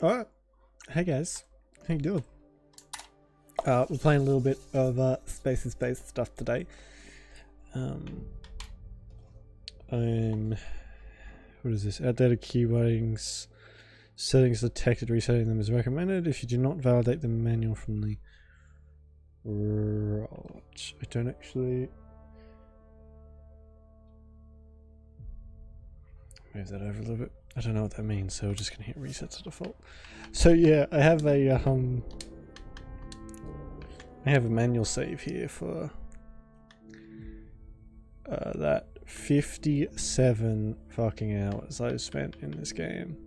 Alright, hey guys, how you doing? We're playing a little bit of Space and Space stuff today. What is this? Outdated keywords, settings detected, resetting them is recommended. If you do not validate the manual from the right, I don't actually move that over a little bit. I don't know what that means, so we're just gonna hit reset to default. So yeah, I have a manual save here for that 57 fucking hours I've spent in this game,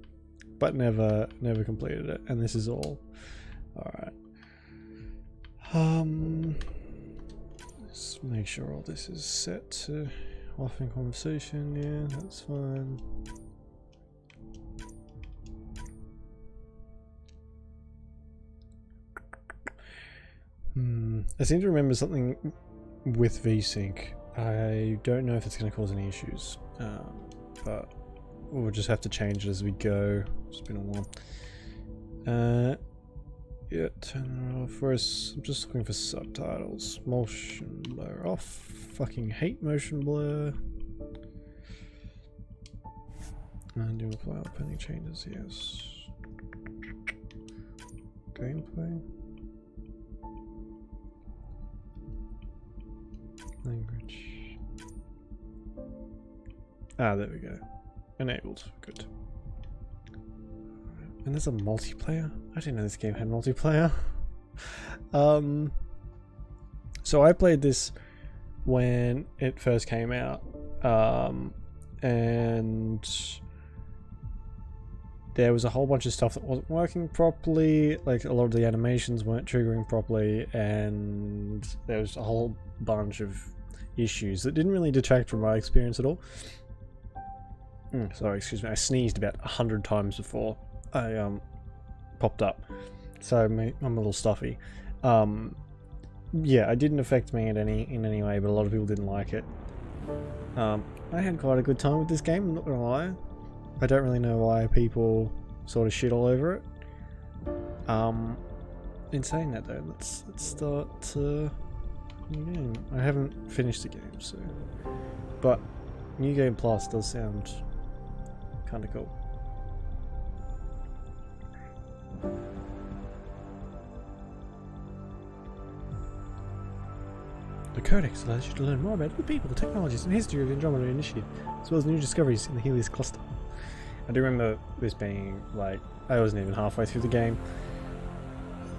but never completed it, and this is all. Alright. Let's make sure all this is set to off in conversation. Yeah, that's fine. I seem to remember something with VSync. I don't know if it's going to cause any issues, but we'll just have to change it as we go. It's been a while. Yeah, turn it off. First, I'm just looking for subtitles. Motion blur off. Fucking hate motion blur. And do apply all pending changes, yes. Gameplay. Language. Ah, there we go. Enabled. Good. And there's a multiplayer? I didn't know this game had multiplayer. So I played this when it first came out. And there was a whole bunch of stuff that wasn't working properly. Like a lot of the animations weren't triggering properly, and there was a whole bunch of issues that didn't really detract from my experience at all. Sorry, excuse me. I sneezed about 100 times before I popped up, so I'm a little stuffy. Yeah, it didn't affect me in any way, but a lot of people didn't like it. I had quite a good time with this game, I'm not gonna lie. I don't really know why people sort of shit all over it. In saying that though, let's start the game. I haven't finished the game, so, but New Game Plus does sound kind of cool. The Codex allows you to learn more about the people, the technologies, and history of the Andromeda Initiative, as well as new discoveries in the Helios cluster. I do remember this being like, I wasn't even halfway through the game,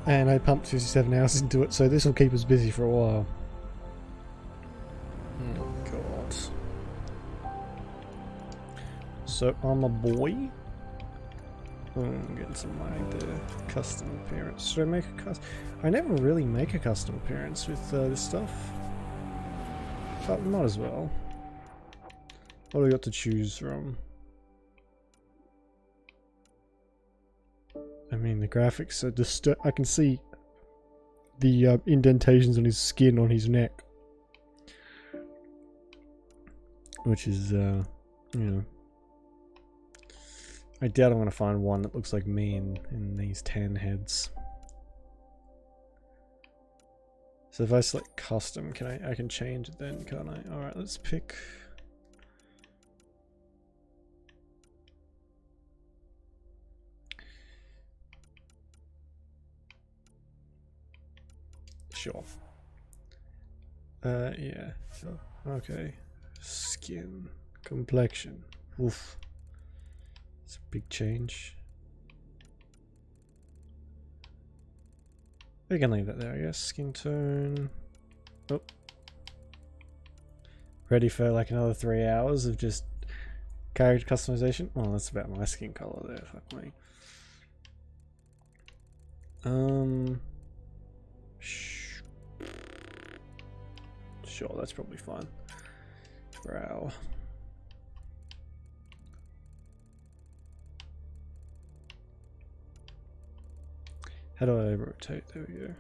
and I pumped 57 hours into it, so this will keep us busy for a while. Oh god. So I'm a boy. I'm getting some like the custom appearance. Should I make a custom? I never really make a custom appearance with this stuff. But we might as well. What do we got to choose from? I mean, the graphics are I can see the indentations on his skin on his neck, which is, you know, I doubt I'm going to find one that looks like me in these 10 heads. So if I select custom, I can change it then, can't I? Alright, let's pick. Sure. Yeah, sure. Okay. Skin. Complexion. Oof. It's a big change. We can leave that there, I guess. Skin tone. Oh. Ready for like another 3 hours of just character customization? Oh, that's about my skin color there, fuck me. Sure, that's probably fine. Brow. How do I rotate? There we go.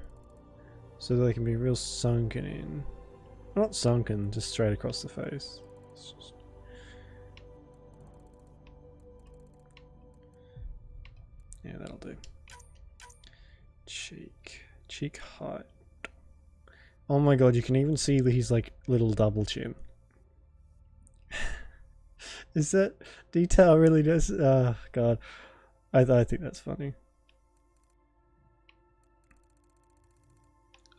So they can be real sunken in. Not sunken, just straight across the face. Just... Yeah, that'll do. Cheek height. Oh my god, you can even see that he's like little double chin. Is that detail really does? Oh god, I think that's funny.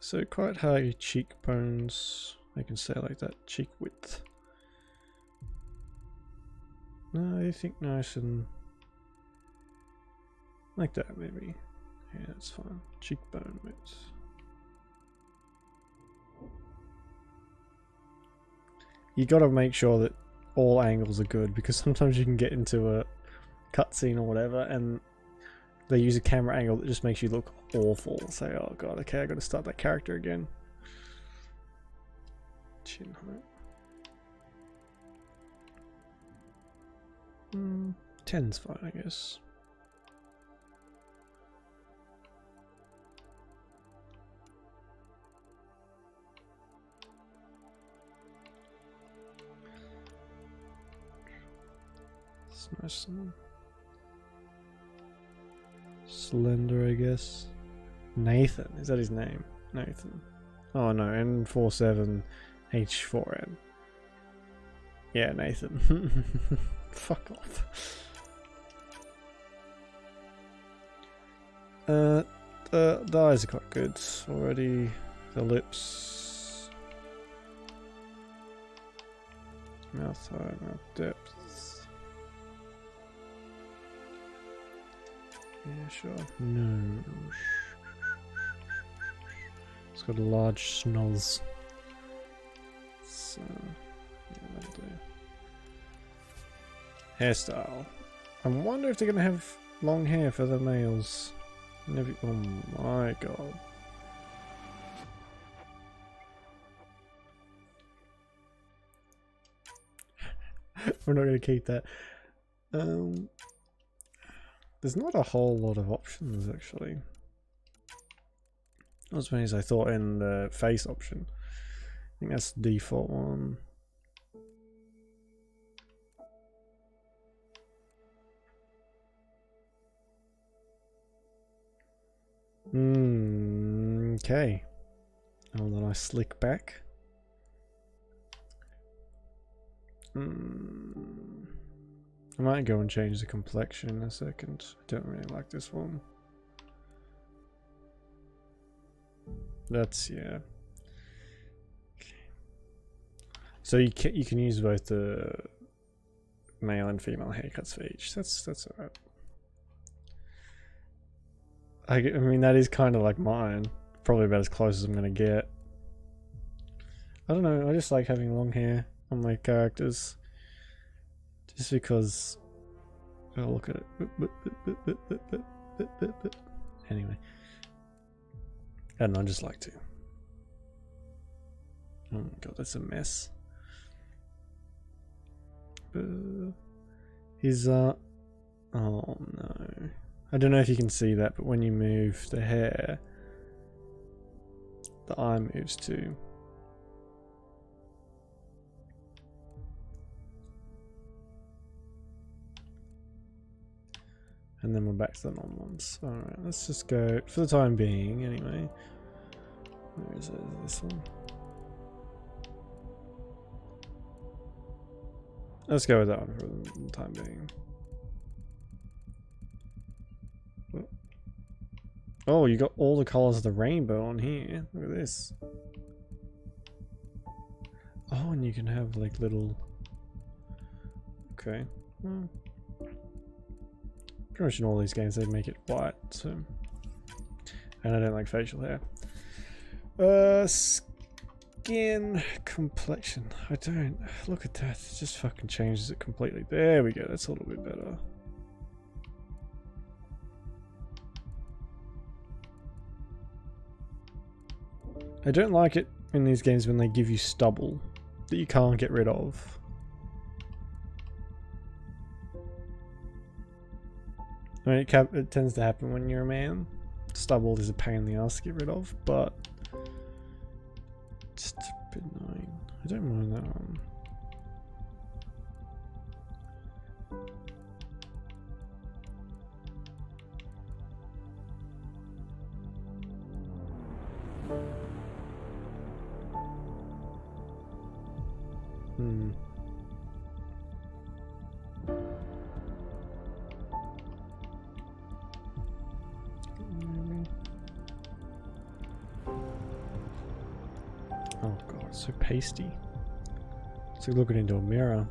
So quite high cheekbones. I can say like that. Cheek width. No, I think nice and like that maybe. Yeah, that's fine. Cheekbone width. You gotta make sure that all angles are good, because sometimes you can get into a cutscene or whatever and they use a camera angle that just makes you look awful. Say, oh god, okay, I gotta start that character again. Chin height. 10's fine, I guess. Nice. Slender, I guess. Nathan, is that his name? Nathan. Oh no, N47H4N. Yeah, Nathan. Fuck off. The eyes are quite good already. The lips. Mouth height, mouth depth. Yeah, sure. No. It's got a large schnoz. So, yeah, that'll do. Hairstyle. I wonder if they're going to have long hair for the males. Never, oh my god. We're not going to keep that. There's not a whole lot of options, actually. Not as many as I thought in the face option. I think that's the default one. Okay. Oh, then I slick back. I might go and change the complexion in a second. I don't really like this one. That's, yeah. Okay. So you can use both the male and female haircuts for each. That's alright. I mean, that is kind of like mine. Probably about as close as I'm gonna get. I don't know, I just like having long hair on my characters. Just because, oh, look at it. Anyway, I don't know, I just like to. Oh my god, that's a mess. He's oh no. I don't know if you can see that, but when you move the hair, the eye moves too. And then we're back to the normal ones. Alright, let's just go, for the time being, anyway. Where is it? This one? Let's go with that one for the time being. Oh, you got all the colours of the rainbow on here. Look at this. Oh, and you can have like little... Okay. Well, pretty much in all these games they make it white, so... And I don't like facial hair. Skin complexion. I don't... Look at that. It just fucking changes it completely. There we go. That's a little bit better. I don't like it in these games when they give you stubble that you can't get rid of. I mean, it tends to happen when you're a man. Stubble is a pain in the ass to get rid of, but just a bit annoying. I don't mind that one. Oh god, it's so pasty. It's like looking into a mirror.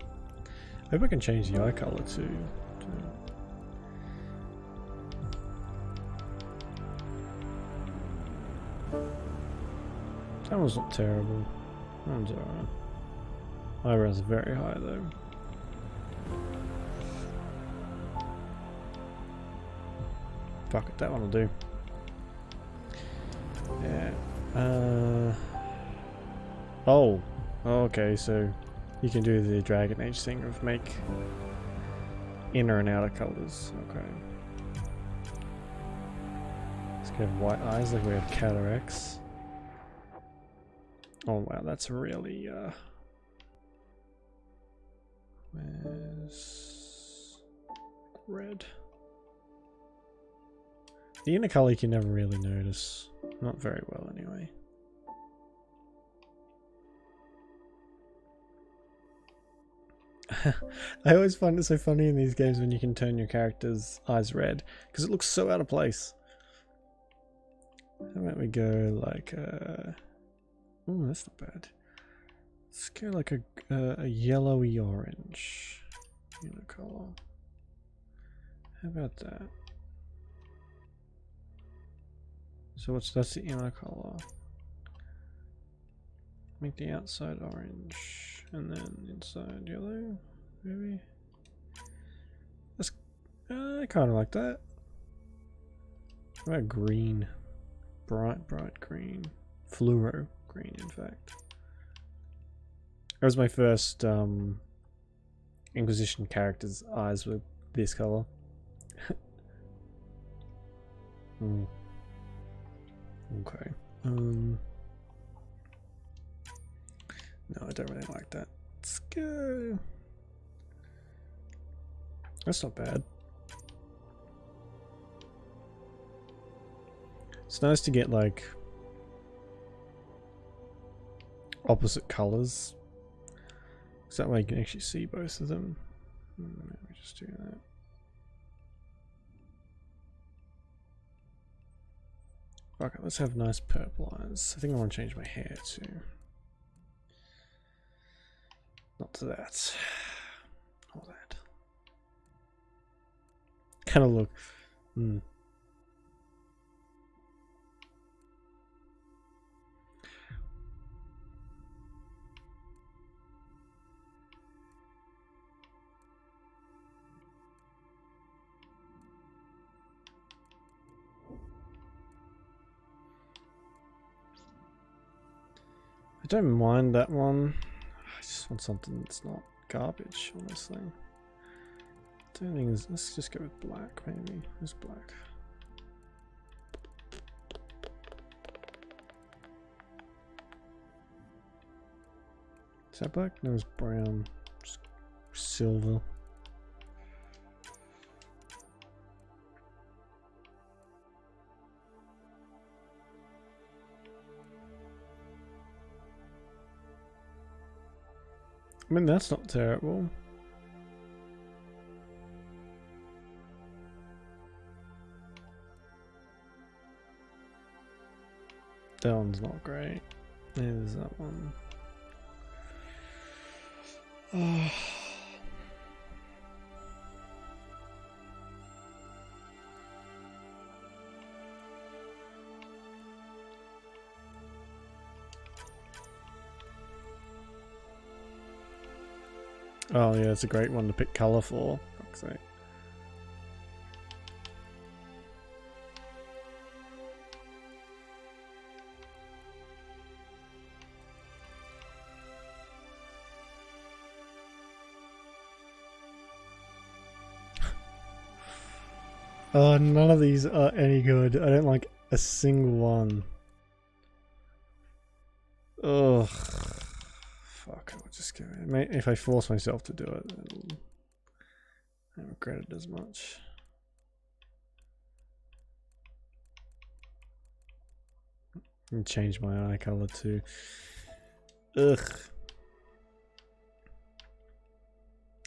I hope I can change the eye color too. That one's not terrible. That one's alright. Eyebrows are very high though. Fuck it, that one will do. Yeah. Oh. Okay, so you can do the Dragon Age thing of make inner and outer colors. Okay. Let's get white eyes like we have cataracts. Oh wow, that's really where's red? The inner color you can never really notice. Not very well anyway. I always find it so funny in these games when you can turn your character's eyes red, because it looks so out of place. How about we go like oh, that's not bad. Let's go like a yellowy orange inner color. How about that? So that's the inner color. Make the outside orange and then inside yellow, maybe. That's I kind of like that. How about green? Bright green, fluoro green, in fact. That was my first Inquisition character's eyes were this color. Okay. No, I don't really like that. Let's go. That's not bad. It's nice to get like opposite colors, so that way you can actually see both of them. Let me just do that. Okay, let's have nice purple eyes. I think I want to change my hair too. Not to that. All that. Kind of look. I don't mind that one. I just want something that's not garbage, honestly. The only thing is, let's just go with black, maybe. Where's black? Is that black? No, it's brown. Just silver. I mean, that's not terrible. That one's not great. There's that one. Oh. Oh yeah, it's a great one to pick colour for. Fuck's sake. Oh, none of these are any good. I don't like a single one. Ugh. Fuck, I'll just go. If I force myself to do it, I don't regret it as much. And change my eye color too. Ugh.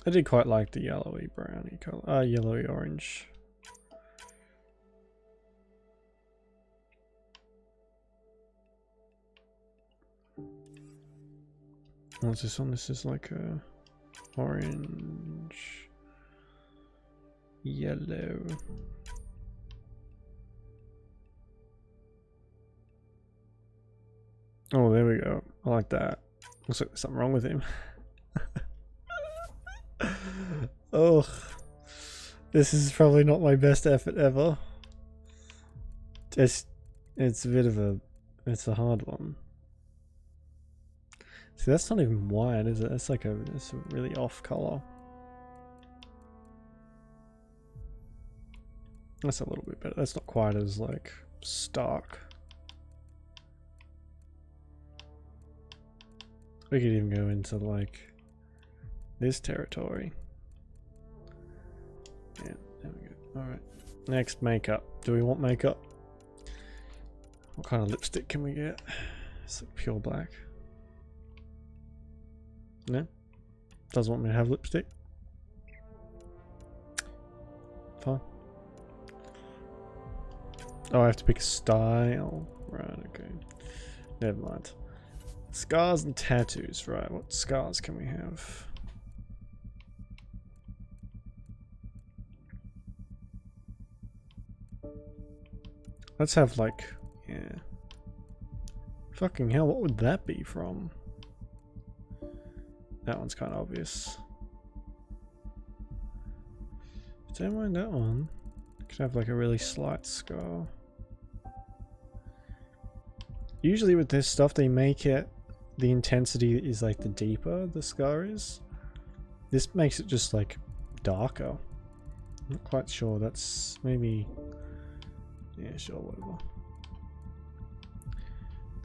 I did quite like the yellowy browny color, yellowy orange. What's this one? This is like a orange, yellow. Oh, there we go. I like that. Looks like there's something wrong with him. Oh, this is probably not my best effort ever. It's a bit of a, it's a hard one. See, that's not even white, is it? It's like it's a really off color. That's a little bit better. That's not quite as like stark. We could even go into like this territory. Yeah, there we go. Alright. Next, makeup. Do we want makeup? What kind of lipstick can we get? It's like pure black. No? Doesn't want me to have lipstick? Fine. Oh, I have to pick a style. Right, okay. Never mind. Scars and tattoos, right? What scars can we have? Let's have like, yeah. Fucking hell, what would that be from? That one's kind of obvious. Don't mind that one. Could have like a really slight scar. Usually with this stuff they make it, the intensity is like the deeper the scar is. This makes it just like darker. Not quite sure, that's maybe, yeah, sure, whatever.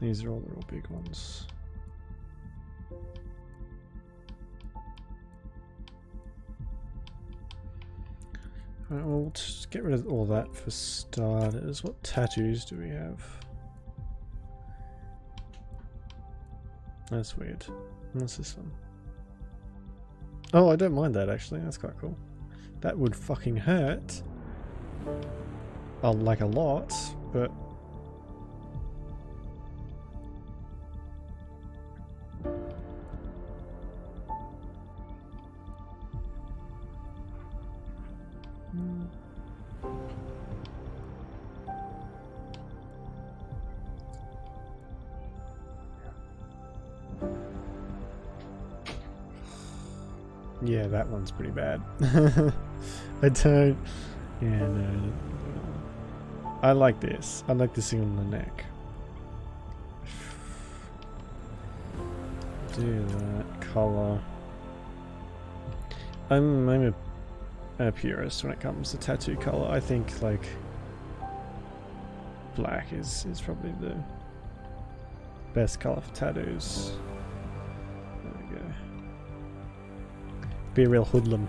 These are all the real big ones. Alright, well, we'll just get rid of all that for starters. What tattoos do we have? That's weird. What's this one? Oh, I don't mind that actually. That's quite cool. That would fucking hurt. Oh, like a lot, but... Yeah, that one's pretty bad. I don't... Yeah, no. I like this. I like this thing on the neck. Do that. Color. I'm a purist when it comes to tattoo color. I think, like... black is probably the best color for tattoos. There we go. Be a real hoodlum.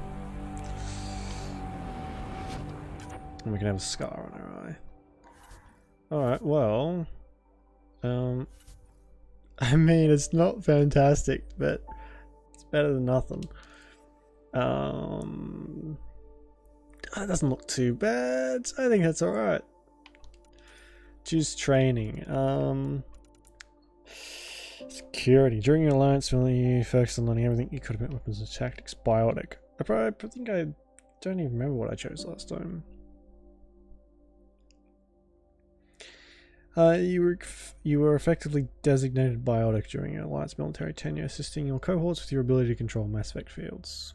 And we can have a scar on our eye. Alright, well... I mean, it's not fantastic, but it's better than nothing. That doesn't look too bad. I think that's alright. Choose training. Security. During your alliance, you focus on learning everything you could about weapons and tactics. Biotic. I think I don't even remember what I chose last time. You were effectively designated biotic during your alliance military tenure, assisting your cohorts with your ability to control mass effect fields.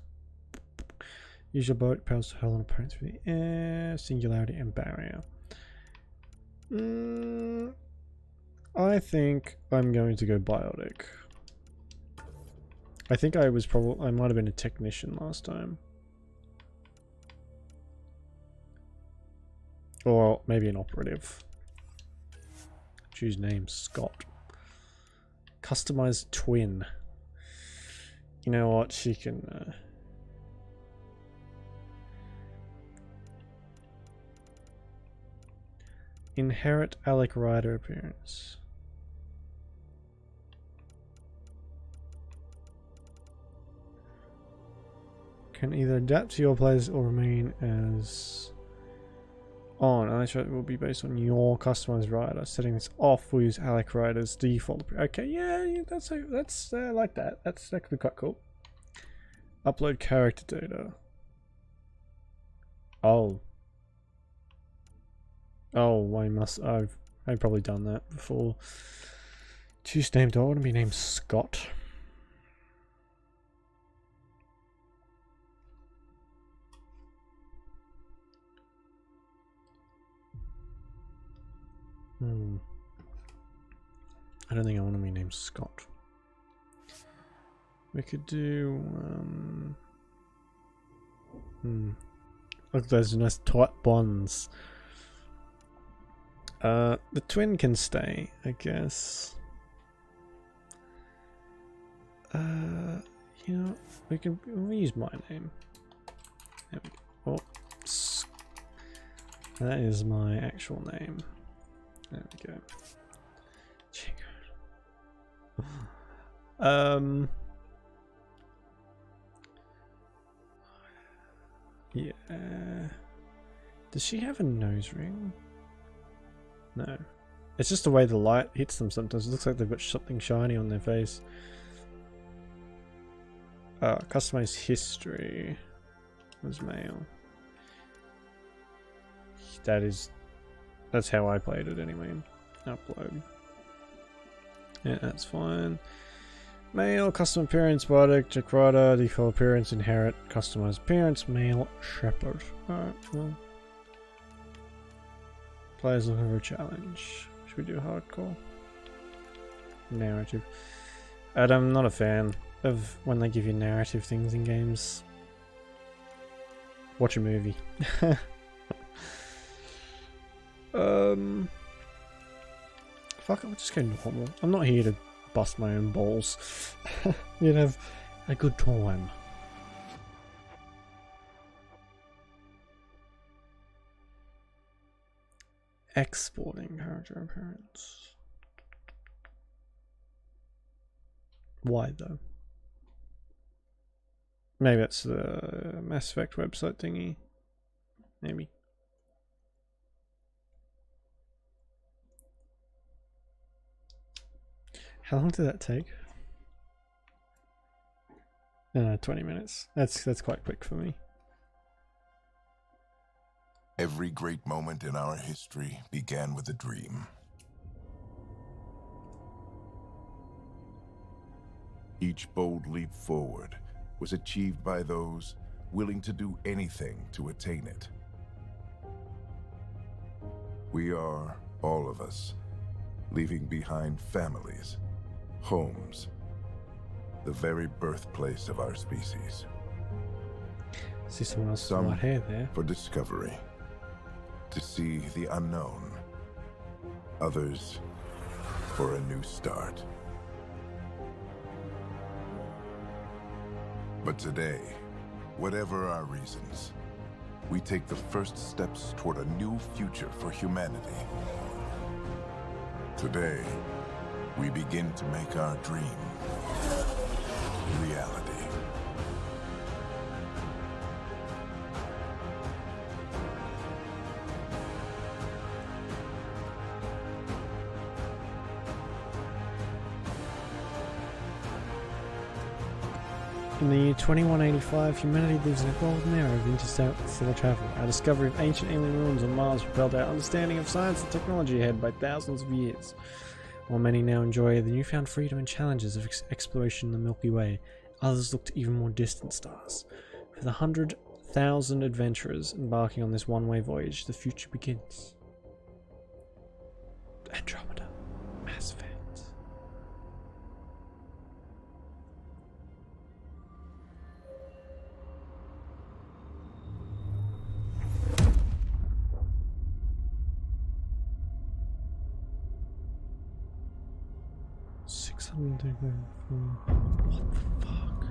Use your biotic powers to hurl an opponent through the air, singularity, and barrier. I think I'm going to go biotic. I think I might have been a technician last time. Or maybe an operative. Choose name, Scott. Customized twin. You know what, she can... Inherit Alec Ryder appearance. can either adapt to your players or remain as on. Alex will be based on your customized rider. Setting this off, we'll use Alex Rider's default. Okay, yeah, that's I like that. That could be quite cool. Upload character data. Oh, I've probably done that before. Choose name. Do I want to be named Scott? I don't think I want to be named Scott. We could do Look, those nice tight bonds. The twin can stay, I guess. You know, we'll use my name. There we go. Oh, that is my actual name. There we go. Yeah. Does she have a nose ring? No. It's just the way the light hits them sometimes. It looks like they've got something shiny on their face. Customize history. Was male. That's how I played it anyway. Upload. Yeah, that's fine. Male, custom appearance, body, check rider, default appearance, inherit, customized appearance, male, shepherd. Alright, well. Players looking for a challenge. Should we do hardcore? Narrative. I'm not a fan of when they give you narrative things in games. Watch a movie. Fuck it, we'll just go normal. I'm not here to bust my own balls. We'd have a good time. Exporting character appearance. Why though? Maybe that's the Mass Effect website thingy. Maybe. How long did that take? 20 minutes. That's quite quick for me. Every great moment in our history began with a dream. Each bold leap forward was achieved by those willing to do anything to attain it. We are, all of us, leaving behind families, homes, the very birthplace of our species. See someone else with white hair there. For discovery, to see the unknown. Others for a new start. But today, whatever our reasons, we take the first steps toward a new future for humanity. Today, we begin to make our dream reality. In the year 2185, humanity lives in a golden era of interstellar travel. Our discovery of ancient alien ruins on Mars propelled our understanding of science and technology ahead by thousands of years. While many now enjoy the newfound freedom and challenges of exploration in the Milky Way, others look to even more distant stars. For the 100,000 adventurers embarking on this one-way voyage, the future begins. Andromeda. Mass Effect. What the fuck?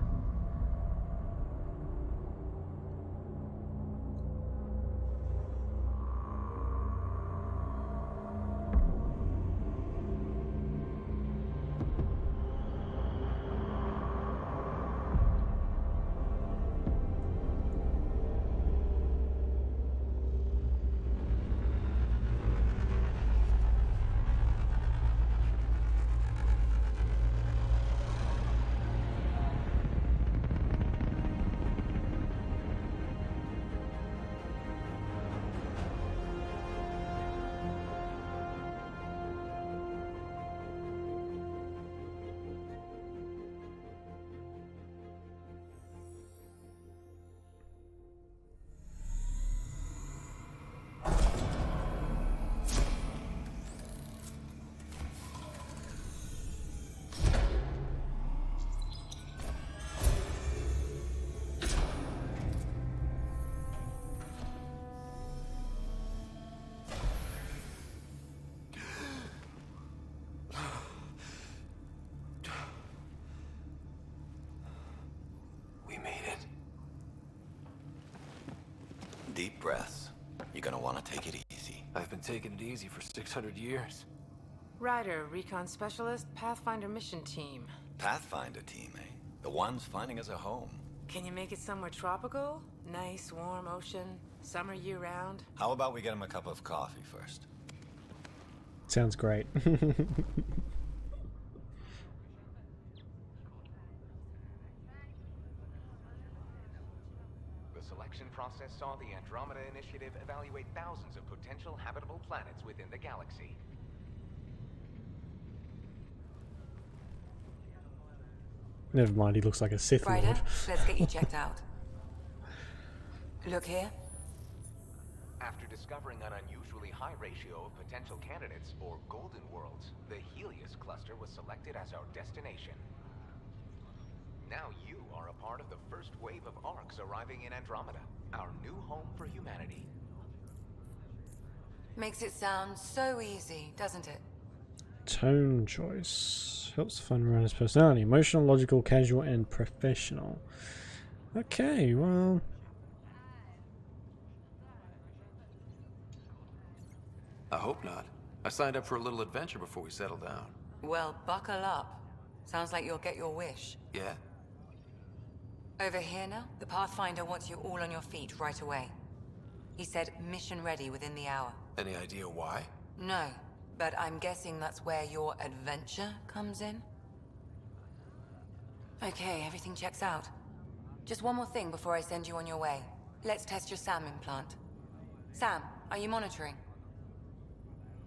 gonna want to take it easy. I've been taking it easy for 600 years. Ryder, recon specialist, Pathfinder mission team. Pathfinder team, eh? The ones finding us a home. Can you make it somewhere tropical? Nice, warm ocean, summer year-round? How about we get him a cup of coffee first? Sounds great. The selection process saw the Andromeda Initiative evaluate thousands of potential habitable planets within the galaxy. Never mind, he looks like a Sith Ryder, Lord. let's get you checked out. Look here. After discovering an unusually high ratio of potential candidates, or golden worlds, the Helios cluster was selected as our destination. Now you are a part of the first wave of ARCs arriving in Andromeda, our new home for humanity. Makes it sound so easy, doesn't it? Tone choice. Helps fun run his personality. Emotional, logical, casual, and professional. Okay, well... I hope not. I signed up for a little adventure before we settle down. Well, buckle up. Sounds like you'll get your wish. Yeah? Over here now, the Pathfinder wants you all on your feet right away. He said mission ready within the hour. Any idea why? No, but I'm guessing that's where your adventure comes in? Okay, everything checks out. Just one more thing before I send you on your way. Let's test your SAM implant. Sam, are you monitoring?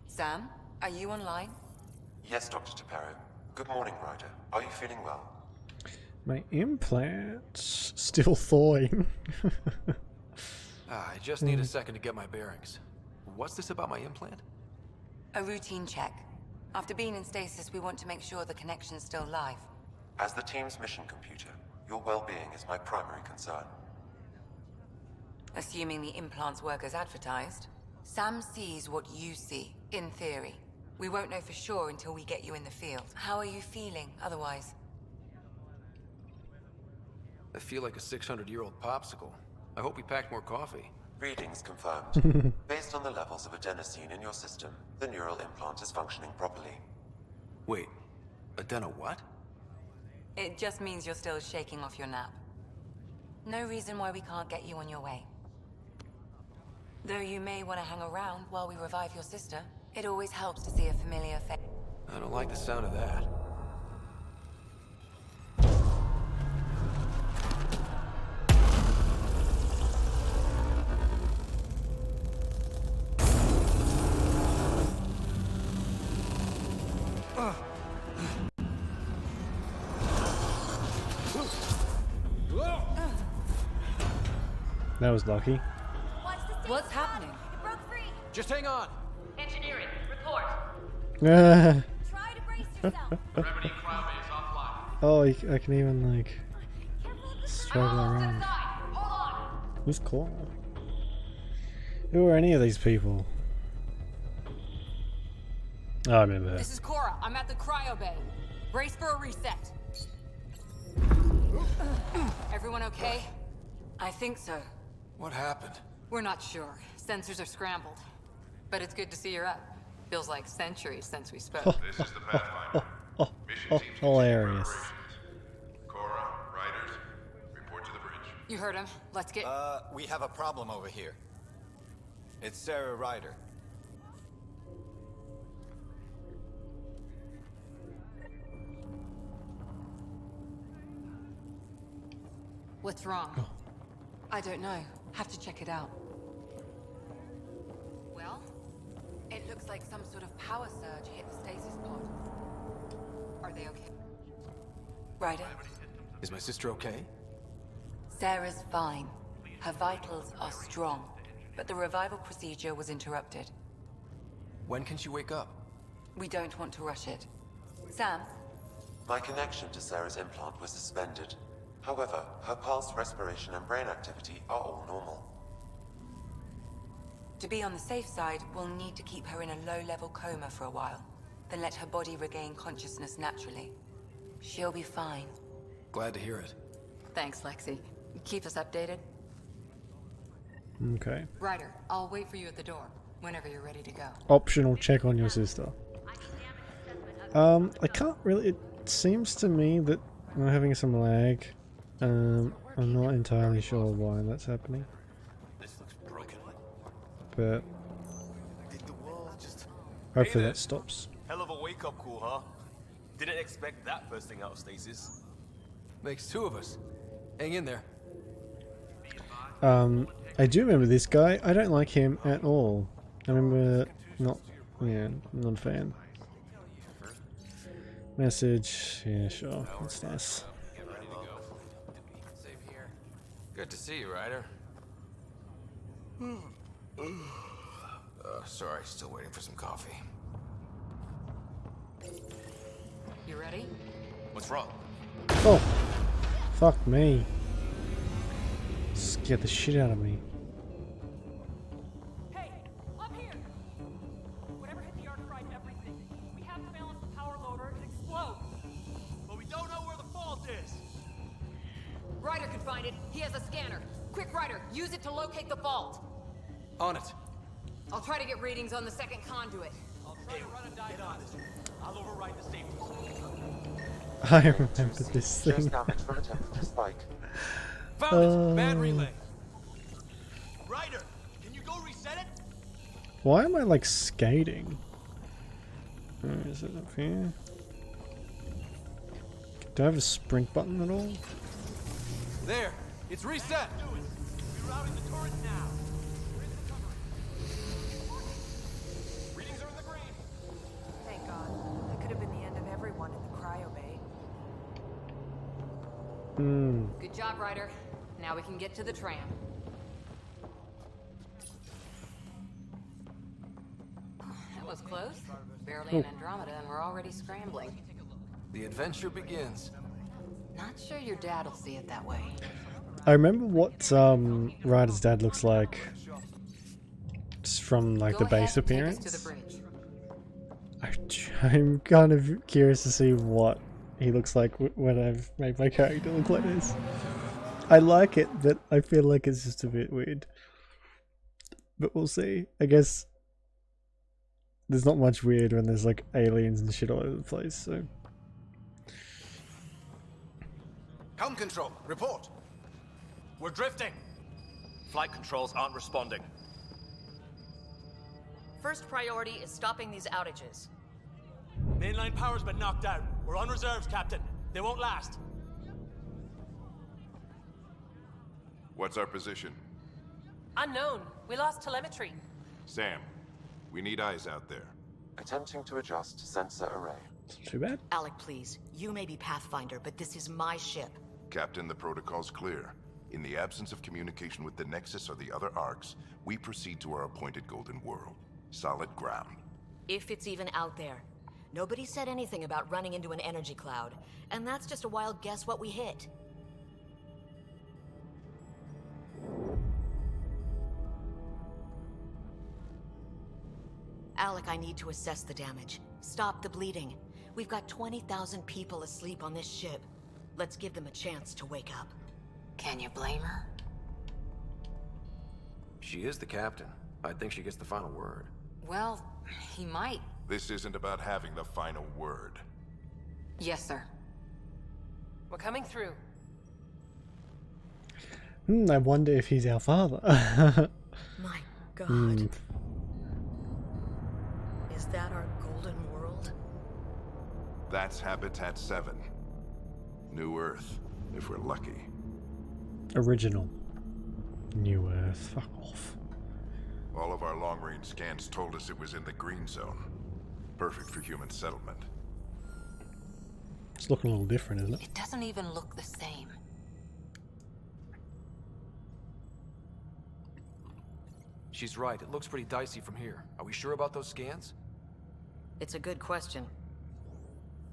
Sam, are you online? Yes, Dr. Taparo. Good morning, Ryder. Are you feeling well? My implant's still thawing. I just need a second to get my bearings. What's this about my implant? A routine check. After being in stasis, we want to make sure the connection's still live. As the team's mission computer, your well-being is my primary concern. Assuming the implants work as advertised, Sam sees what you see, in theory. We won't know for sure until we get you in the field. How are you feeling otherwise? I feel like a 600-year-old popsicle. I hope we packed more coffee. Readings confirmed. Based on the levels of adenosine in your system, the neural implant is functioning properly. Wait, adeno what? It just means you're still shaking off your nap. No reason why we can't get you on your way. Though you may want to hang around while we revive your sister, it always helps to see a familiar face. I don't like the sound of that. That was lucky. What's happening? It broke free. Just hang on! Engineering, report. Ah. Try to brace yourself. Remedy cryobase offline. Oh, I can even like struggle Almost around. inside. Hold on. Who's Claw? Who are any of these people? Oh, I remember her. This is Cora. I'm at the cryo bay. Brace for a reset. Everyone okay? I think so. What happened? We're not sure. Sensors are scrambled. But it's good to see you're up. Feels like centuries since we spoke. This is the Pathfinder. Mission team Hilarious. Cora, Riders, report to the bridge. You heard him. Let's get... We have a problem over here. It's Sarah Ryder. What's wrong? I don't know. Have to check it out. Well? It looks like some sort of power surge hit the stasis pod. Are they okay? Ryder, Is my sister okay? Sarah's fine. Her vitals are strong, but the revival procedure was interrupted. When can she wake up? We don't want to rush it. Sam, My connection to Sarah's implant was suspended. However, her pulse, respiration, and brain activity are all normal. to be on the safe side, we'll need to keep her in a low-level coma for a while, then let her body regain consciousness naturally. She'll be fine. Glad to hear it. Thanks, Lexi. Keep us updated. Okay. Ryder, I'll wait for you at the door whenever you're ready to go. Optional check on your sister. I can't really. It seems to me that I'm having some lag. I'm not entirely sure why that's happening. This looks broken. But Did the world just... hopefully that stops. Hell of a wake-up call, huh? Didn't expect that bursting out of stasis. Makes two of us. Hang in there. I do remember this guy. I don't like him at all. I remember not. Yeah, not a fan. Message. Yeah, sure. That's nice. Get ready to go. Save here. Good to see you, Ryder. Sorry, still waiting for some coffee. You ready? What's wrong? Oh, fuck me. Scared the shit out of me. Hey, up here! Whatever hit the arc fried everything. We have to balance the power load or it explodes. But we don't know where the fault is. Ryder can find it. He has a scanner. Quick, Ryder, use it to locate the fault. On it. I'll try to get readings on the second conduit. I'll try to run a diagnostic. I'll override the safety switch. I remember this Shows thing. damage from a temperature spike. Found it! Bad relay. Ryder, can you go reset it? Why am I like skating? Is it up here? Do I have a sprint button at all? There. It's reset. Rerouting the turret now. We're in recovery. Readings are in the green. Thank God. That could have been the end of everyone in the cryo bay. Good job, Ryder. Now we can get to the tram. That was close. Barely in Andromeda and we're already scrambling. The adventure begins. Not sure your dad will see it that way. I remember what Ryder's dad looks like just from like Go the ahead base and take us appearance. to the bridge. I'm kind of curious to see what he looks like when I've made my character look like this. I like it, but I feel like it's just a bit weird. But we'll see. I guess there's not much weird when there's like aliens and shit all over the place, so. Helm control, report. We're drifting. Flight controls aren't responding. First priority is stopping these outages. Mainline power's been knocked out. We're on reserves, Captain. They won't last. What's our position? Unknown. We lost telemetry. Sam, we need eyes out there. Attempting to adjust sensor array. Too bad. Alec, please. You may be Pathfinder, but this is my ship. Captain, the protocol's clear. In the absence of communication with the Nexus or the other arcs, we proceed to our appointed Golden World. Solid ground. If it's even out there. Nobody said anything about running into an energy cloud, and that's just a wild guess what we hit. Alec, I need to assess the damage. Stop the bleeding. We've got 20,000 people asleep on this ship. Let's give them a chance to wake up. Can you blame her? She is the captain. I think she gets the final word. Well, he might. This isn't about having the final word. Yes, sir. We're coming through. I wonder if he's our father. My God. Is that our golden world? That's Habitat 7. New Earth, if we're lucky. Original. New Earth. Fuck off. All of our long-range scans told us it was in the green zone. Perfect for human settlement. It's looking a little different, isn't it? It doesn't even look the same. She's right. It looks pretty dicey from here. Are we sure about those scans? It's a good question.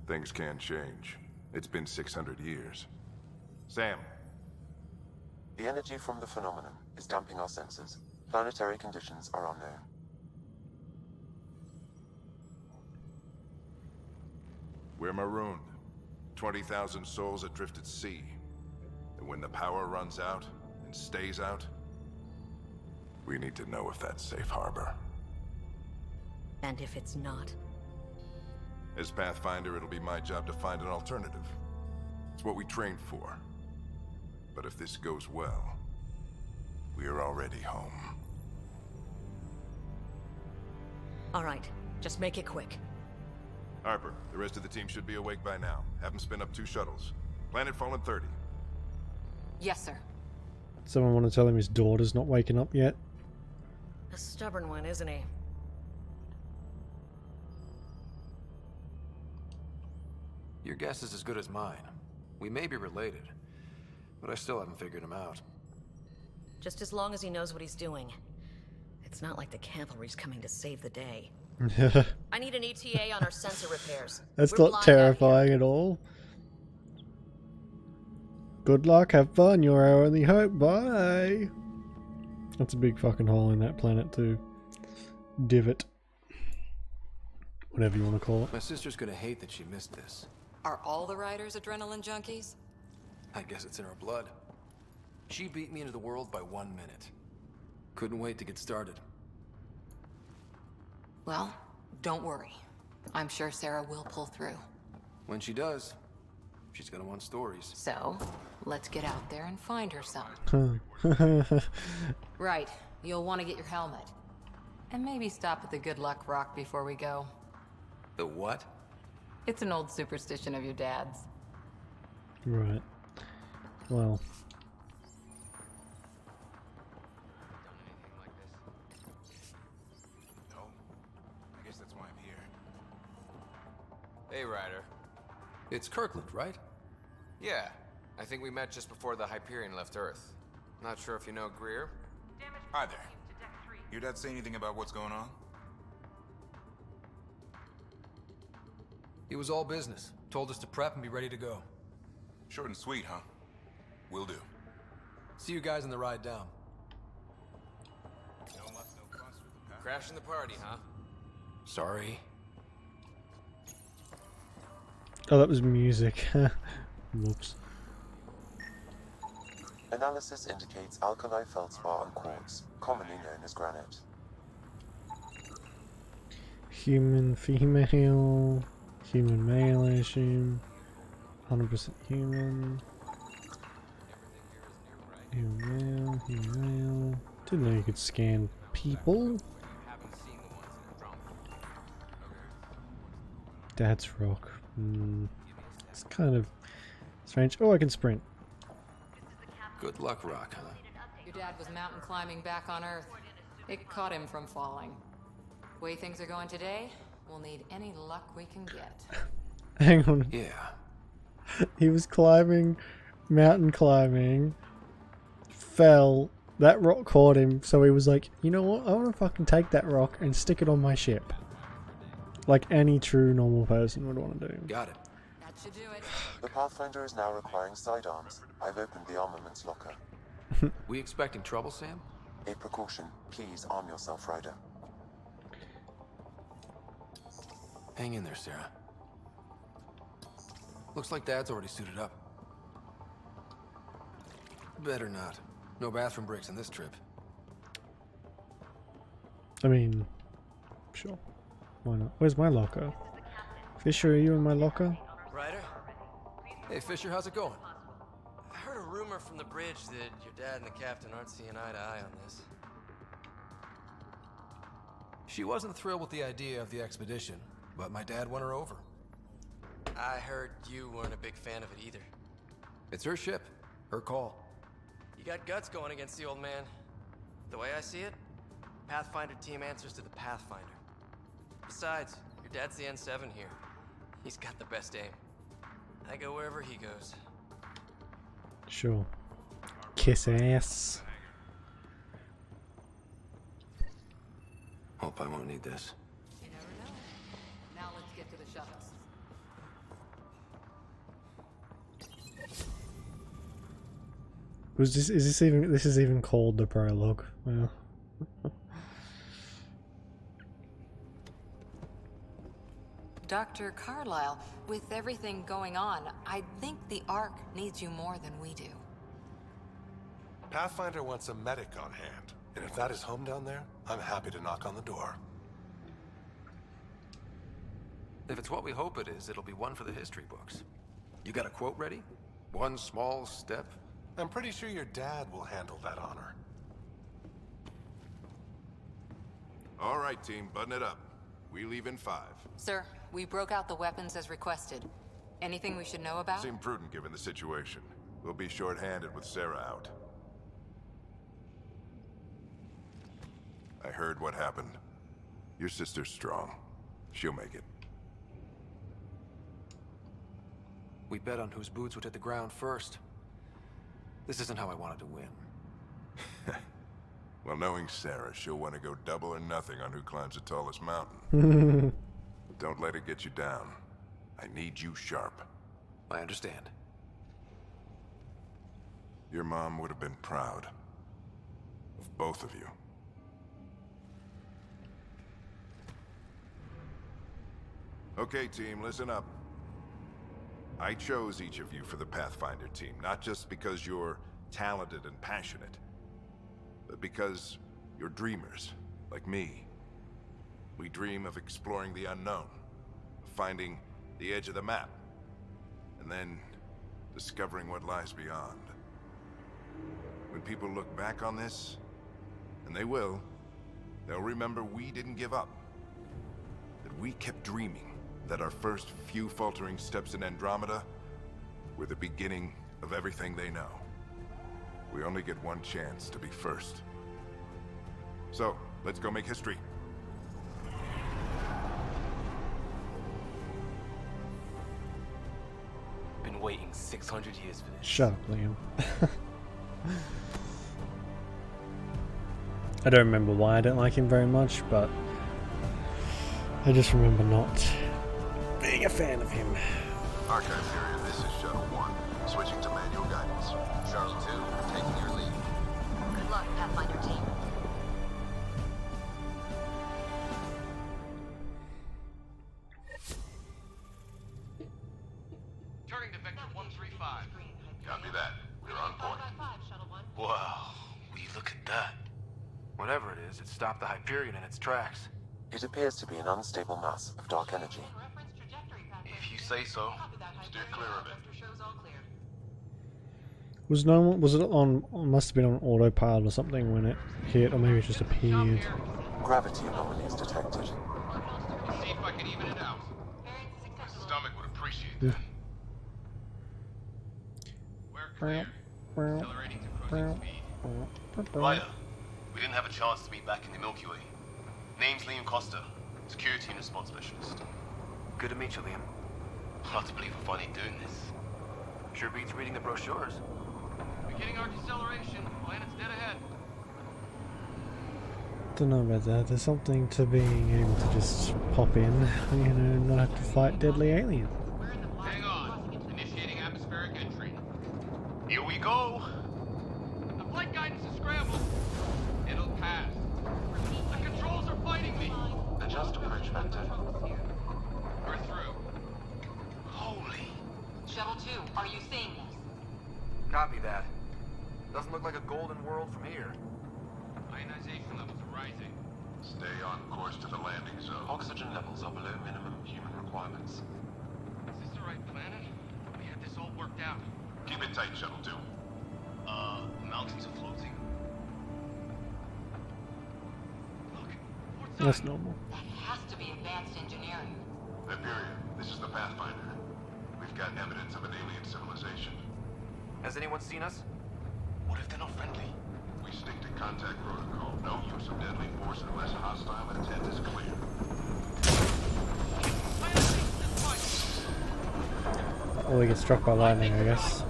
Things can change. It's been 600 years. Sam. The energy from the phenomenon is damping our sensors. Planetary conditions are unknown. We're marooned. 20,000 souls adrift at sea. And when the power runs out, and stays out, We need to know if that's safe harbor. And if it's not? As Pathfinder, it'll be my job to find an alternative. It's what we trained for. But if this goes well, we are already home. All right, just make it quick. Harper, the rest of the team should be awake by now. Have them spin up 2 shuttles. Planet Fallen 30. Yes, sir. Someone want to tell him his daughter's not waking up yet? A stubborn one, isn't he? Your guess is as good as mine. We may be related, but I still haven't figured him out. Just as long as he knows what he's doing. It's not like the cavalry's coming to save the day. I need an ETA on our sensor repairs. That's We're not blind out terrifying at all. Good luck, have fun, you're our only hope, bye! That's a big fucking hole in that planet too. Divot. Whatever you want to call it. My sister's gonna hate that she missed this. Are all the riders adrenaline junkies? I guess it's in her blood. She beat me into the world by 1 minute. Couldn't wait to get started. Well, don't worry. I'm sure Sarah will pull through. When she does, she's gonna want stories. So, let's get out there and find her some. Right, you'll want to get your helmet. And maybe stop at the Good Luck Rock before we go. The what? It's an old superstition of your dad's. Right. Well. No. I guess that's why I'm here. Hey, Ryder. It's Kirkland, right? Yeah. I think we met just before the Hyperion left Earth. Not sure if you know Greer. Hi there. Your dad say anything about what's going on? It was all business. Told us to prep and be ready to go. Short and sweet, huh? Will do. See you guys on the ride down. Crashing the party, huh? Sorry. Oh, that was music. Whoops. Analysis indicates alkali feldspar and quartz, commonly known as granite. Human female. Human male, I assume. 100% human. Human male, human male. Didn't know you could scan people. Dad's rock. It's kind of strange. Oh, I can sprint. Good luck, Rock, huh? Your dad was mountain climbing back on Earth. It caught him from falling. Way things are going today, we'll need any luck we can get. Hang on. Yeah. He was climbing, mountain climbing, fell, that rock caught him, so he was like, you know what, I want to fucking take that rock and stick it on my ship. Like any true normal person would want to do. Got it. That should do it. The Pathfinder is now requiring sidearms. I've opened the armaments locker. We expecting trouble, Sam? A precaution. Please arm yourself, Ryder. Hang in there, Sarah. Looks like Dad's already suited up. Better not. No bathroom breaks in this trip. I mean, sure. Why not? Where's my locker? Fisher, are you in my locker? Ryder? Hey, Fisher, how's it going? I heard a rumor from the bridge that your dad and the captain aren't seeing eye to eye on this. She wasn't thrilled with the idea of the expedition, but my dad won her over. I heard you weren't a big fan of it either. It's her ship. Her call. You got guts going against the old man. The way I see it, Pathfinder team answers to the Pathfinder. Besides, your dad's the N7 here. He's got the best aim. I go wherever he goes. Sure. Kiss ass. Hope I won't need this. You never know. Now let's get to the shuttles. Was this? Is this even? This is even called the prologue. Well. Dr. Carlyle, with everything going on, I think the Ark needs you more than we do. Pathfinder wants a medic on hand. And if that is home down there, I'm happy to knock on the door. If it's what we hope it is, it'll be one for the history books. You got a quote ready? One small step? I'm pretty sure your dad will handle that honor. All right, team, button it up. We leave in 5. Sir, we broke out the weapons as requested. Anything we should know about? Seemed prudent given the situation. We'll be short-handed with Sarah out. I heard what happened. Your sister's strong. She'll make it. We bet on whose boots would hit the ground first. This isn't how I wanted to win. Well, knowing Sarah, she'll want to go double or nothing on who climbs the tallest mountain. Don't let it get you down. I need you sharp. I understand. Your mom would have been proud of both of you. Okay, team, listen up. I chose each of you for the Pathfinder team, not just because you're talented and passionate, but because you're dreamers, like me. We dream of exploring the unknown, of finding the edge of the map, and then discovering what lies beyond. When people look back on this, and they will, they'll remember we didn't give up, that we kept dreaming, that our first few faltering steps in Andromeda were the beginning of everything they know. We only get one chance to be first. So, let's go make history. Been waiting 600 years for this. Shut up, Liam. I don't remember why I don't like him very much, but I just remember not being a fan of him. Archive area, this is Shuttle 1. Switching to manual guidance. Shuttle 2, taking your lead. Good luck, Pathfinder team. Turning to Vector 135. Copy that. We're on point. Wow, will you look at that? Whatever it is, it stopped the Hyperion in its tracks. It appears to be an unstable mass of dark energy. If you say so. Steer clear of it. Was it on? Must have been on autopilot or something when it hit, or maybe it just appeared. Gravity anomalies detected. See if I can even it out. My stomach would appreciate that. We're clear. Accelerating to cruising speed. Ryder, we didn't have a chance to meet back in the Milky Way. Name's Liam Costa, Security and Response Specialist. Good to meet you, Liam. Hard to believe we're finally doing this. Sure beats reading the brochures. Beginning our deceleration. Planet's dead ahead. Don't know about that. There's something to being able to just pop in, you know, and not have to fight deadly aliens. Hang on. Initiating atmospheric entry. Here we go! The flight guidance is scrambled. It'll pass. The controls are fighting me. Adjust approach vector. We're through. Holy! Shuttle 2, are you seeing this? Copy that. Doesn't look like a golden world from here. Ionization levels are rising. Stay on course to the landing zone. Oxygen levels are below minimum human requirements. Is this the right planet? We had this all worked out. Keep it tight, Shuttle 2. Mountains are floating. Look, port That's side. normal. That has to be advanced engineering. Hyperion, this is the Pathfinder. We've got evidence of an alien civilization. Has anyone seen us? What if they're not friendly? We stick to contact protocol. No use of deadly force unless hostile intent is clear. Or we get struck by lightning, I guess.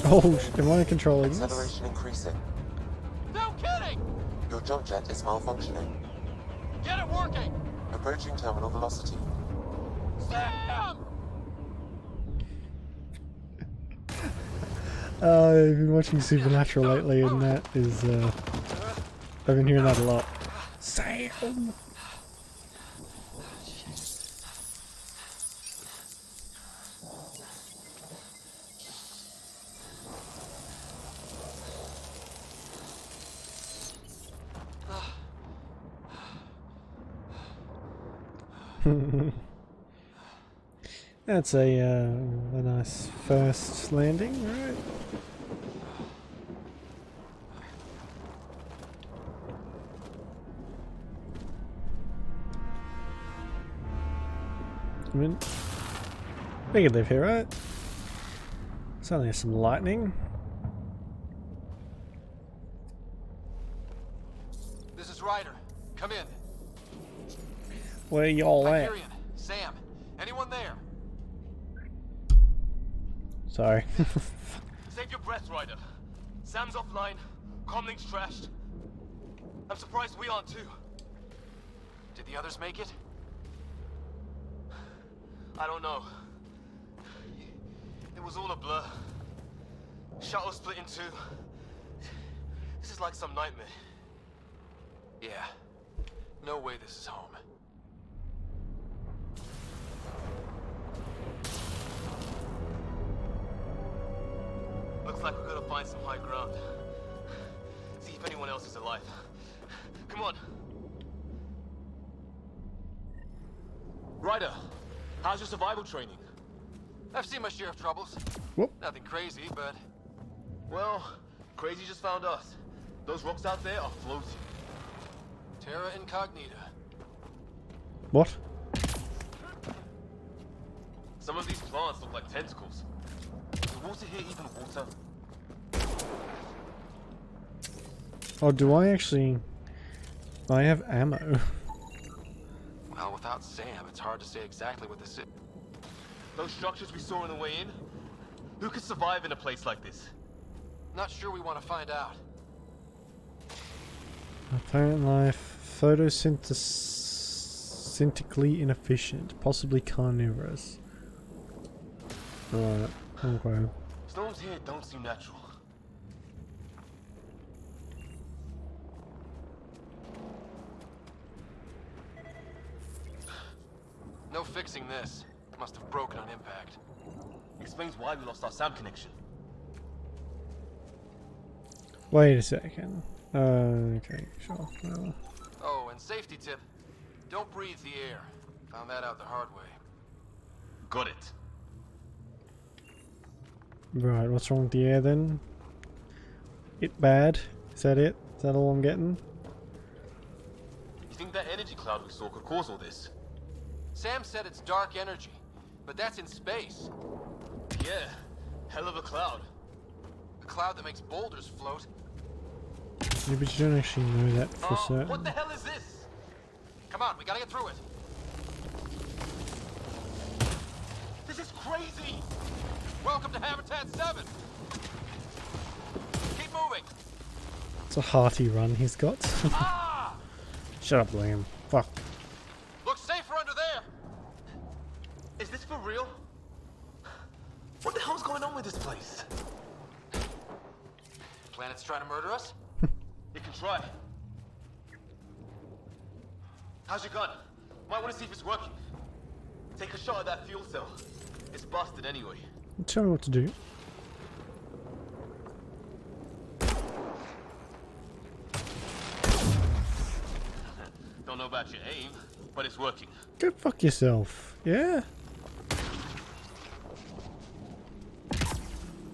Oh, am I controlling this? Acceleration increasing. No kidding! Your jump jet is malfunctioning. Get it working! Approaching terminal velocity. Sam! I've been watching Supernatural lately, and that is I've been hearing that a lot. Sam! That's a nice first landing, right? I mean, we could live here, right? Suddenly there's some lightning. This is Ryder. Come in. Where y'all at? Hyperion, Sam, anyone there? Sorry. Save your breath, Ryder. Sam's offline. Comlink's trashed. I'm surprised we aren't too. Did the others make it? I don't know. It was all a blur. Shuttle split in two. This is like some nightmare. Yeah. No way this is home. Looks like we're gonna find some high ground. See if anyone else is alive. Come on. Ryder, how's your survival training? I've seen my share of troubles. Whoop. Nothing crazy, but... Well, crazy just found us. Those rocks out there are floating. Terra Incognita. What? Some of these plants look like tentacles. Is the water here even water? Oh, do I actually... I have ammo. Well, without Sam, it's hard to say exactly what this is. Those structures we saw on the way in? Who could survive in a place like this? Not sure we want to find out. Apparent life. Photosynthetically inefficient. Possibly carnivorous. Right. Okay. Storms here don't seem natural. No fixing this. Must have broken on impact. Explains why we lost our Sam connection. Wait a second. Okay, sure. Whatever. Oh, and safety tip. Don't breathe the air. Found that out the hard way. Got it. Right, what's wrong with the air then? It bad? Is that it? Is that all I'm getting? You think that energy cloud we saw could cause all this? Sam said it's dark energy, but that's in space. Yeah, hell of a cloud. A cloud that makes boulders float. Yeah, but you don't actually know that for certain. What the hell is this? Come on, we gotta get through it. This is crazy! Welcome to Habitat 7! Keep moving! It's a hearty run he's got. Ah! Shut up, Liam. Fuck. Looks safer under there! Is this for real? What the hell's going on with this place? Planet's trying to murder us? You can try. How's your gun? Might want to see if it's working. Take a shot at that fuel cell. It's busted anyway. Tell me what to do. Don't know about your aim, but it's working. Go fuck yourself. Yeah?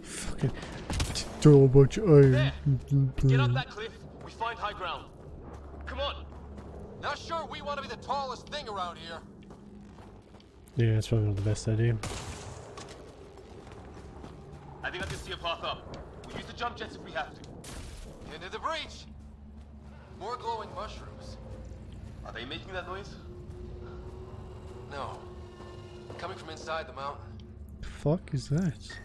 Fucking... Tell about your aim. There! Get up that cliff. We find high ground. Come on. Not sure we want to be the tallest thing around here. Yeah, it's probably not the best idea. I think I can see a path up. We'll use the jump jets if we have to. Into the breach. More glowing mushrooms. Are they making that noise? No. Coming from inside the mountain. The fuck is that?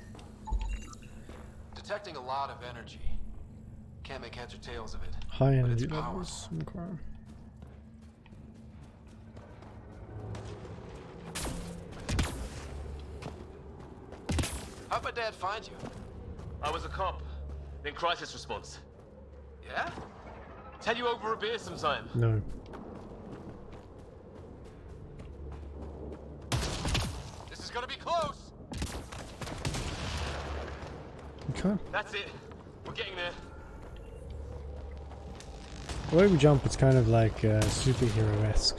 Detecting a lot of energy. Can't make heads or tails of it. High but energy it's levels. Okay. How'd my dad find you? I was a cop. Then crisis response. Yeah? Tell you over a beer sometime. No. This is gonna be close. Okay. That's it. We're getting there. The way we jump, it's kind of like superhero-esque.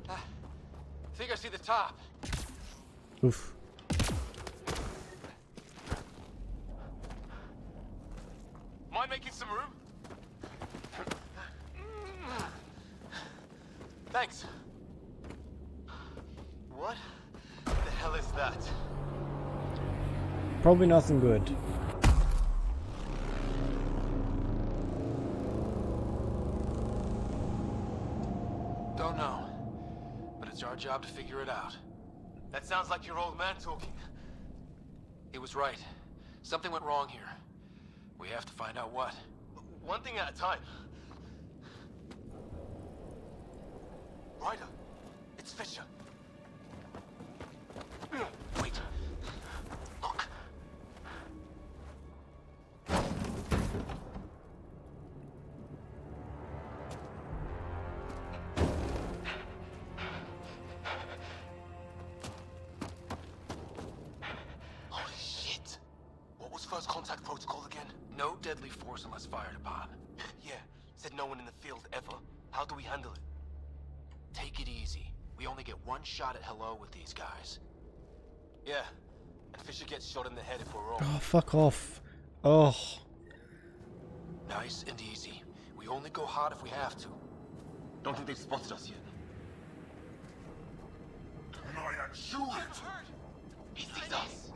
I think I see the top. Oof. Mind making some room? Thanks. What the hell is that? Probably nothing good. Don't know. But it's our job to figure it out. That sounds like your old man talking. He was right. Something went wrong here. We have to find out what. One thing at a time. Ryder, it's Fisher. Wait. Look. Holy shit. What was first contact protocol again? No deadly force unless fired upon. Yeah, said no one in the field ever. How do we handle it? Take it easy. We only get one shot at hello with these guys. Yeah, and Fisher gets shot in the head if we're wrong. Oh, fuck off. Oh. Nice and easy. We only go hot if we have to. Don't think they've spotted us yet. I am sure it. He sees us.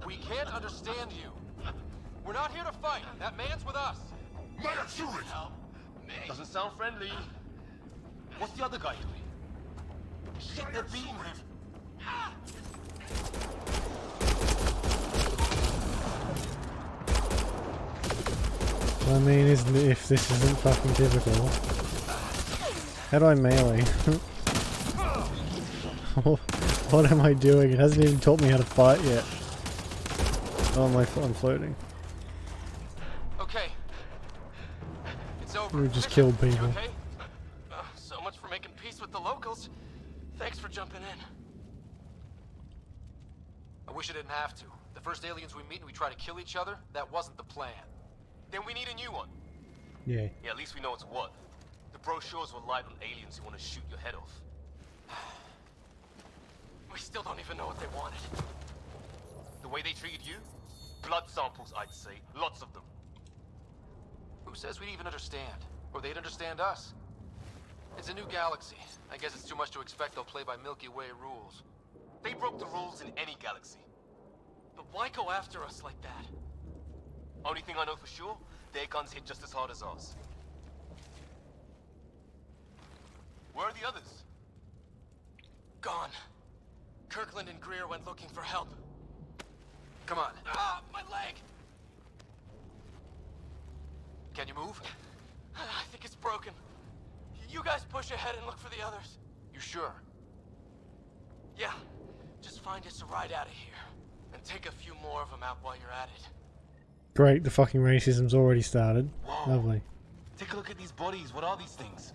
We can't understand you. We're not here to fight. That man's with us. I am sure it. Doesn't sound friendly. What's the other guy doing? Shit, they're beating him. I mean, isn't it, if this isn't fucking typical? How do I melee? What am I doing? It hasn't even taught me how to fight yet. Oh, I'm floating. Okay. It's over. We just killed You people. okay? So much for making peace with the locals. Thanks for jumping in. I wish I didn't have to. The first aliens we meet and we try to kill each other, that wasn't the plan. Then we need a new one. Yeah. Yeah, at least we know it's what. The brochures will libel aliens who want to shoot your head off. We still don't even know what they wanted. The way they treated you? Blood samples, I'd say. Lots of them. Who says we'd even understand? Or they'd understand us? It's a new galaxy. I guess it's too much to expect they'll play by Milky Way rules. They broke the rules in any galaxy. But why go after us like that? Only thing I know for sure, their guns hit just as hard as ours. Where are the others? Gone. Kirkland and Greer went looking for help. Come on. Ah, my leg! Can you move? I think it's broken. You guys push ahead and look for the others. You sure? Yeah. Just find us a ride out of here. And take a few more of them out while you're at it. Great, the fucking racism's already started. Whoa. Lovely. Take a look at these bodies. What are these things?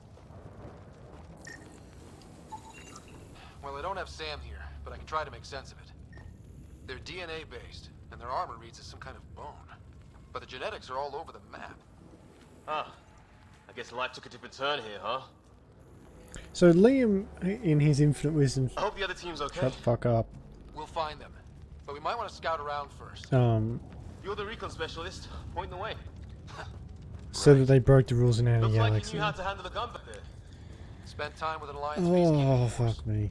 Well, I don't have Sam here, but I can try to make sense of it. They're DNA based, and their armor reads as some kind of bone. But the genetics are all over the map. Huh. I guess life took a different turn here, huh? So Liam, in his infinite wisdom, I hope the other team's okay. shut the fuck up. We'll find them. But we might want to scout around first. You're the recon specialist. Point the way. So that they broke the rules in our Looks like you galaxy. knew how to handle the gun back there. Spent time with an Alliance Oh, peacekeeping force. fuck me.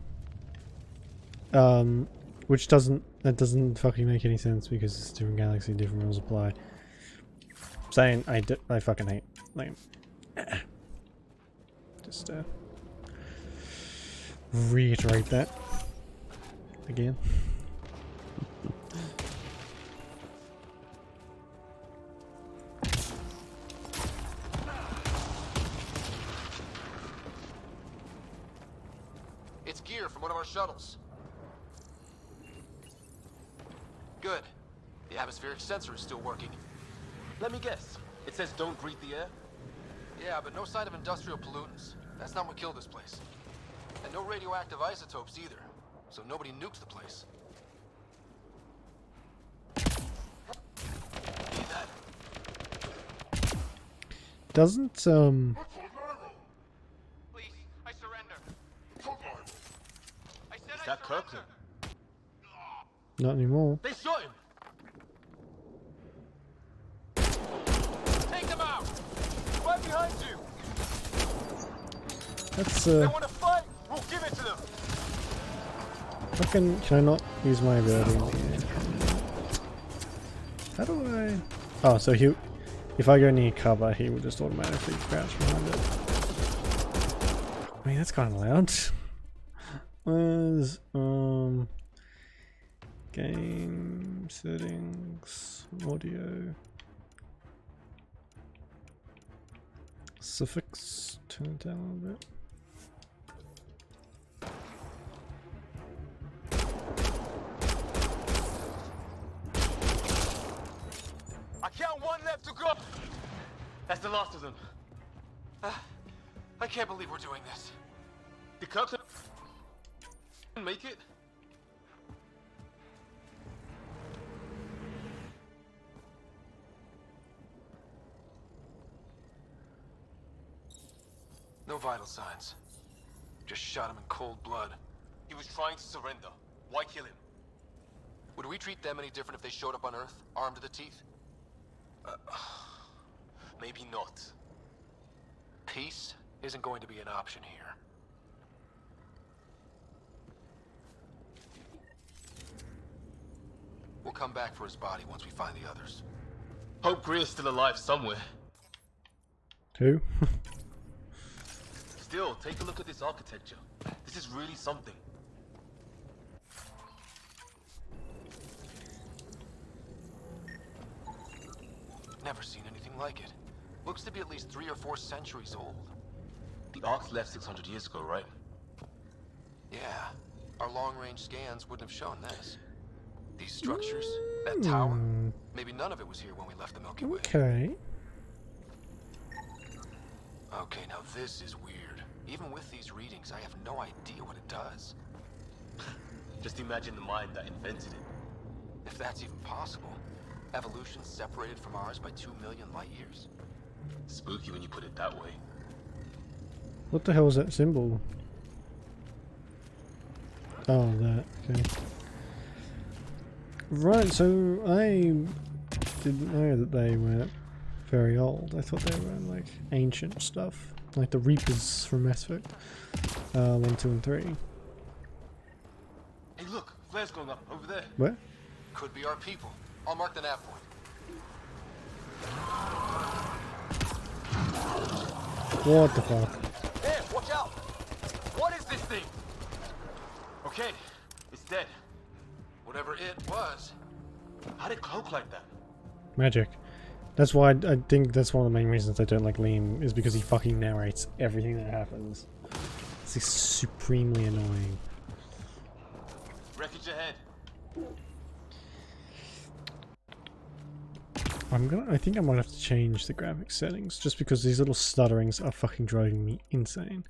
That doesn't fucking make any sense because it's a different galaxy, different rules apply. Saying I fucking hate Liam. Just reiterate that again. It's gear from one of our shuttles. Good. The atmospheric sensor is still working. Let me guess. It says don't breathe the air. Yeah, but no sign of industrial pollutants. That's not what killed this place. And no radioactive isotopes either. So nobody nukes the place. Need that. Doesn't Please, I surrender. I said Is that Kirkland? not anymore. They shot him. Take them out. Right behind you. That's They want to fight. We'll give it to them. can I not use my ability in the air? How do I? Oh, so if I go near cover, he will just automatically crouch behind it. I mean, that's kind of loud. Where's game settings, audio, suffix, turn it down a little bit. I count one left to go. That's the last of them. I can't believe we're doing this. Did Kirkland make it? No vital signs. Just shot him in cold blood. He was trying to surrender. Why kill him? Would we treat them any different if they showed up on Earth, armed to the teeth? Maybe not. Peace isn't going to be an option here. We'll come back for his body once we find the others. Hope Greer's still alive somewhere. Who? Still, take a look at this architecture. This is really something. Never seen anything like it. Looks to be at least 3 or 4 centuries old. The Ark's left 600 years ago, right? Yeah, our long-range scans wouldn't have shown this. These structures, that tower, maybe none of it was here when we left the Milky Way. Okay. Okay, now this is weird. Even with these readings, I have no idea what it does. Just imagine the mind that invented it. If that's even possible. Evolution separated from ours by 2 million light years. Spooky when you put it that way. What the hell is that symbol? Oh, that. Okay. Right, so I didn't know that they were very old. I thought they were like ancient stuff, like the Reapers from Mass Effect 1, 2, and 3. Hey, look, flares going up over there. Where? Could be our people. I'll mark the nav point. What the fuck? Hey, watch out! What is this thing? Okay, it's dead. Whatever it was. How did it cloak like that? Magic. That's why I think that's one of the main reasons I don't like Liam, is because he fucking narrates everything that happens. It's like supremely annoying. Wreckage ahead. I think I might have to change the graphics settings just because these little stutterings are fucking driving me insane.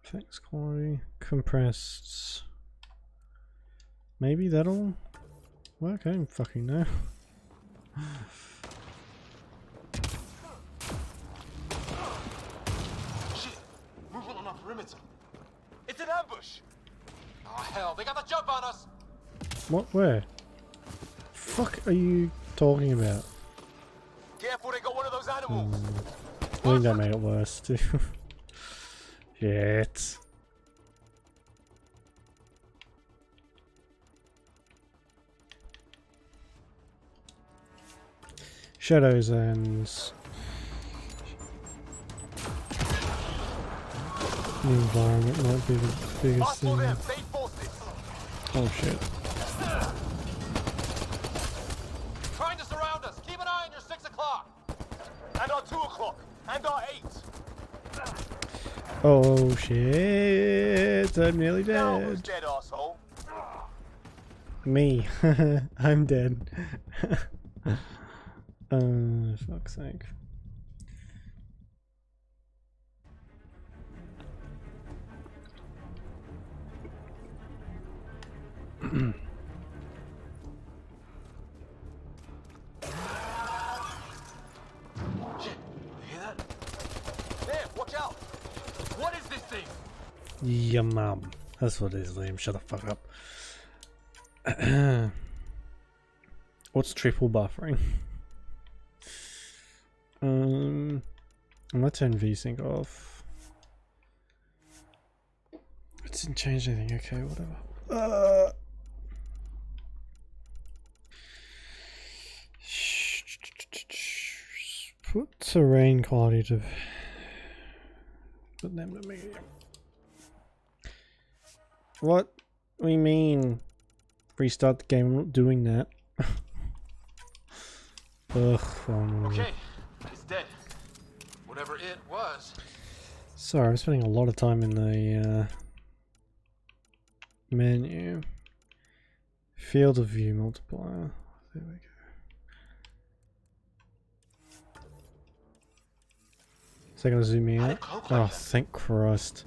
Effects quality, compressed. Maybe that'll work. I don't fucking know. Shit! Movement on our perimeter. It's an ambush! Oh hell, they got the jump on us! What? Where? Fuck are you talking about? Careful, they got one of those animals! I think that made it worse too. Shit. Shadows and the environment might be the biggest thing. Oh shit. Trying to surround us! Keep an eye on your 6 o'clock! And our 2 o'clock! And our 8! Oh shit, I'm nearly Now who's dead. dead, asshole? Me. I'm dead. Fuck's sake. Shit, you hear that? There, watch out! What is this thing? Yeah, mum. That's what it is, Liam. Shut the fuck up. What's triple buffering? I'm gonna turn VSync off. It didn't change anything. Okay, whatever. Put terrain quality to put them to medium. What do you mean? Restart the game. I'm not doing that. Ugh. Okay, it's dead. Whatever it was. Sorry, I'm spending a lot of time in the menu. Field of view multiplier. There we go. Is that gonna zoom me out? Oh, thank Christ.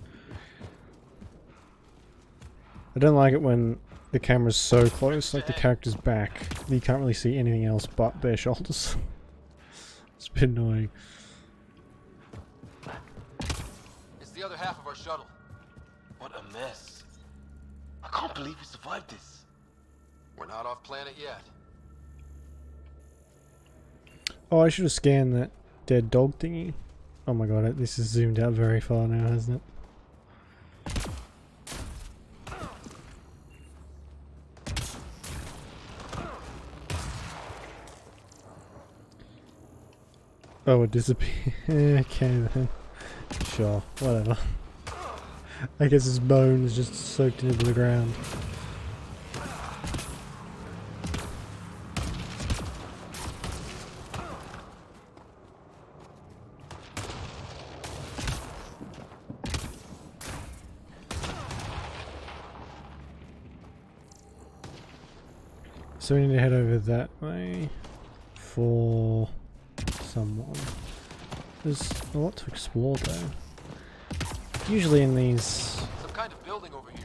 I don't like it when the camera's so close, like the character's back, you can't really see anything else but their shoulders. It's a bit annoying. It's the other half of our shuttle. What a mess. I can't believe we survived this. We're not off planet yet. Oh, I should have scanned that dead dog thingy. Oh my god, this is zoomed out very far now, hasn't it? Oh, it disappeared. Okay then. Sure, whatever. I guess his bone is just soaked into the ground. So we need to head over that way for someone. There's a lot to explore though. Usually in these... Some kind of building over here.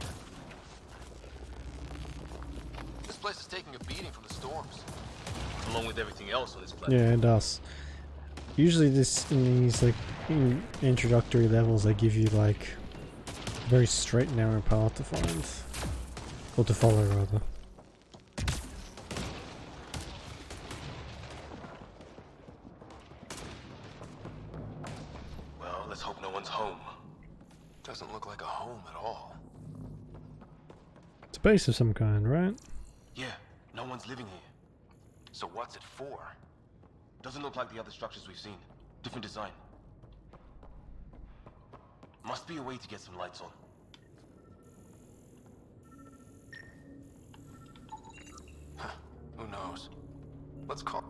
This place is taking a beating from the storms. Along with everything else on this planet. Yeah, it does. Usually in these like introductory levels they give you like a very straight narrow path to find. Or to follow rather. Let's hope no one's home. Doesn't look like a home at all. It's a base of some kind, right? Yeah, no one's living here. So what's it for? Doesn't look like the other structures we've seen. Different design. Must be a way to get some lights on. Huh, who knows? Let's call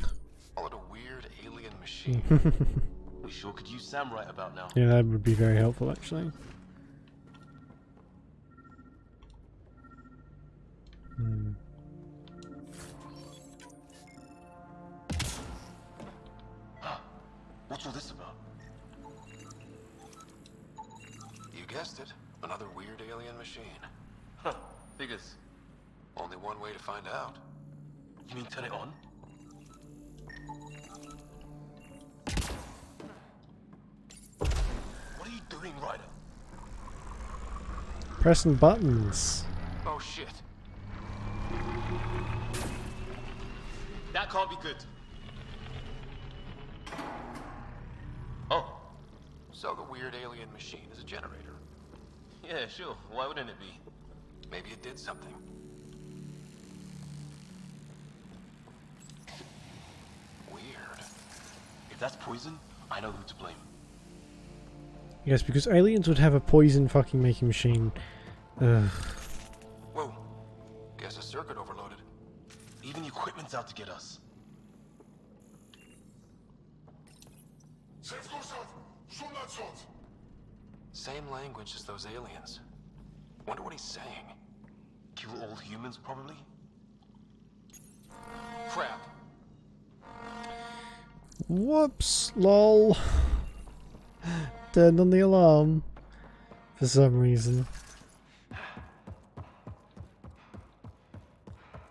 it a weird alien machine. We sure could use Sam right about now. Yeah, that would be very helpful actually. What's all this about? You guessed it. Another weird alien machine. Huh, figures. Only one way to find out. You mean turn it on? What are you doing, Ryder? Pressing buttons. Oh shit. That can't be good. Oh. So the weird alien machine is a generator. Yeah, sure. Why wouldn't it be? Maybe it did something. Weird. If that's poison, I know who to blame. Yes, because aliens would have a poison fucking making machine. Ugh. Whoa. Guess a circuit overloaded. Even the equipment's out to get us. Same language as those aliens. Wonder what he's saying. Kill all humans, probably? Crap. Whoops, lol. Turned on the alarm for some reason.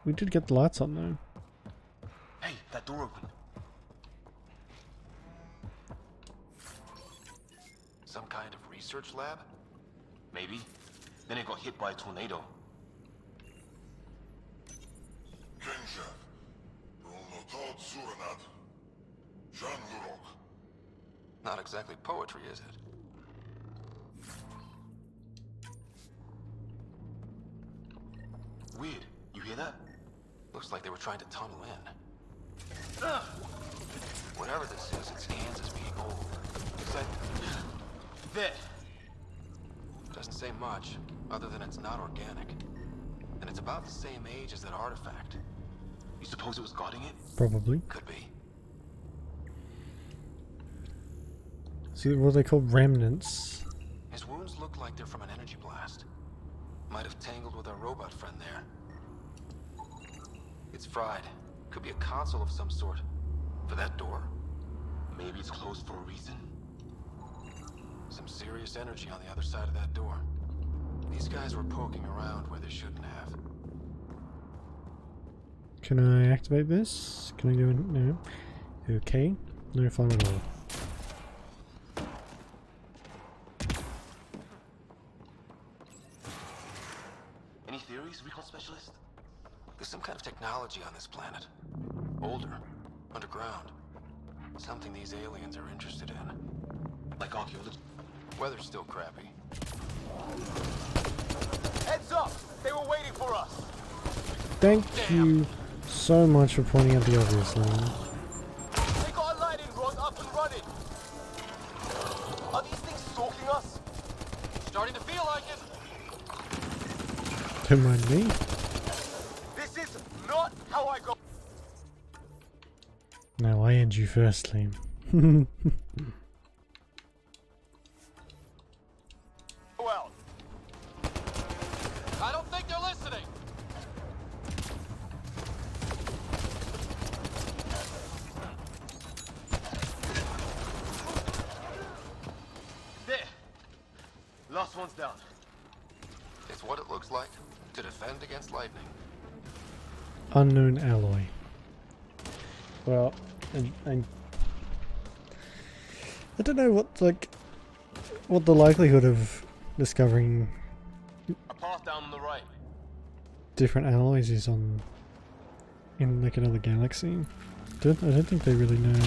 We did get the lights on though. Hey, that door opened. Some kind of research lab? Maybe. Then it got hit by a tornado. Not exactly poetry, is it? Weird. You hear that? Looks like they were trying to tunnel in. Whatever this is, its hands is being old. It's like... There. Doesn't say much, other than it's not organic. And it's about the same age as that artifact. You suppose it was guarding it? Probably. Could be. See what they call remnants. His wounds look like they're from an energy blast. Might have tangled with our robot friend there. It's fried. Could be a console of some sort. For that door? Maybe it's closed for a reason. Some serious energy on the other side of that door. These guys were poking around where they shouldn't have. Can I activate this? Can I go in? No. Okay. No fun at all. Any theories, recon specialist? There's some kind of technology on this planet. Older. Underground. Something these aliens are interested in. Like archaeology? Weather's still crappy. Heads up! They were waiting for us! Thank you so much for pointing out the obvious, Liam. They got a lightning rod up and running! Are these things stalking us? Starting to feel like it! Don't mind me. This is not how I go. No, I end you first, Liam. Well, I don't think they're listening! there! Last one's down. It's what it looks like to defend against lightning. Unknown alloy. Well, I don't know what the likelihood of discovering A path down on the right. different alloys is in like another galaxy. I don't think they really know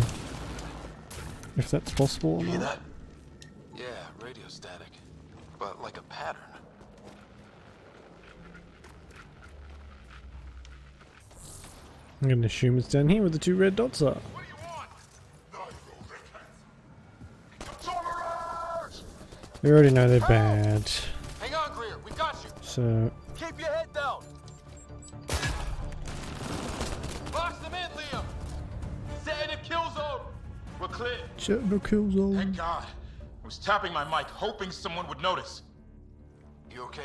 if that's possible or You hear not. that? Yeah, radio static. But like a pattern. I'm gonna assume it's down here where the two red dots are. We already know they're bad, Hang on, Greer. We got you. so Keep your head down! Box them in, Liam. Set in a kill zone! We're clear. check no kill zone. Thank God. I was tapping my mic, hoping someone would notice. You okay?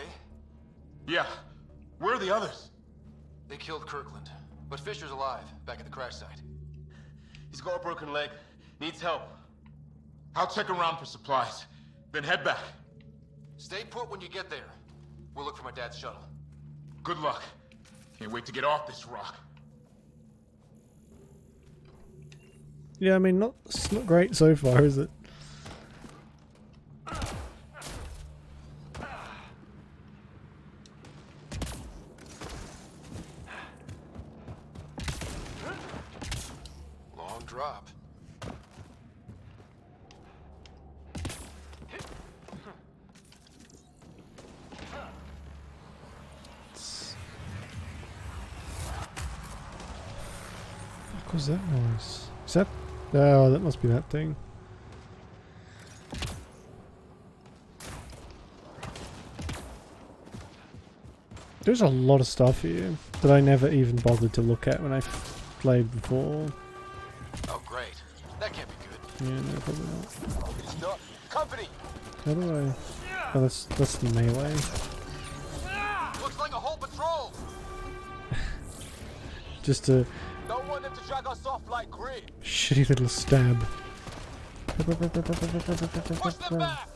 Yeah. Where are the others? They killed Kirkland. But Fisher's alive, back at the crash site. He's got a broken leg. Needs help. I'll check around for supplies, then head back. Stay put when you get there. We'll look for my dad's shuttle. Good luck. Can't wait to get off this rock. Yeah, I mean, it's not great so far, is it? Long drop. What was that noise? Is that? Oh, that must be that thing. There's a lot of stuff here that I never even bothered to look at when I played before. Oh, great. That can't be good. Yeah, no, probably not. It's not. Company! How do I? Oh, that's the melee. Looks like a whole patrol! Just a Don't want them to drag us off like Greer. shitty little stab. Push them back.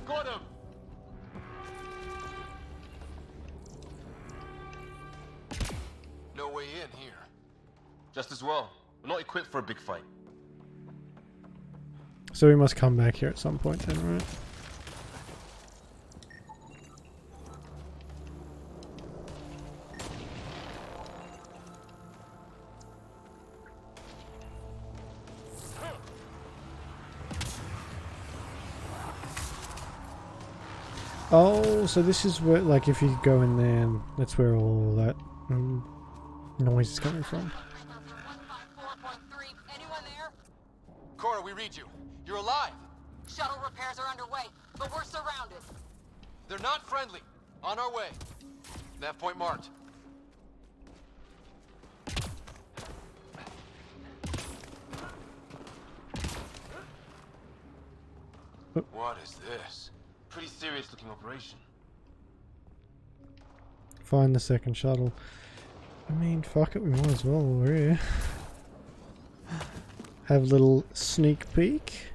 Got him. No way in here. Just as well. We're not equipped for a big fight. So we must come back here at some point then, right? Oh, so this is where, like, if you go in there, that's where all that noise is coming from. Anyone there? Cora, we read you. You're alive. Shuttle repairs are underway, but we're surrounded. They're not friendly. On our way. Nav point marked. What is this? Pretty serious looking operation. Find the second shuttle. I mean, fuck it, we might as well while we're here. Have a little sneak peek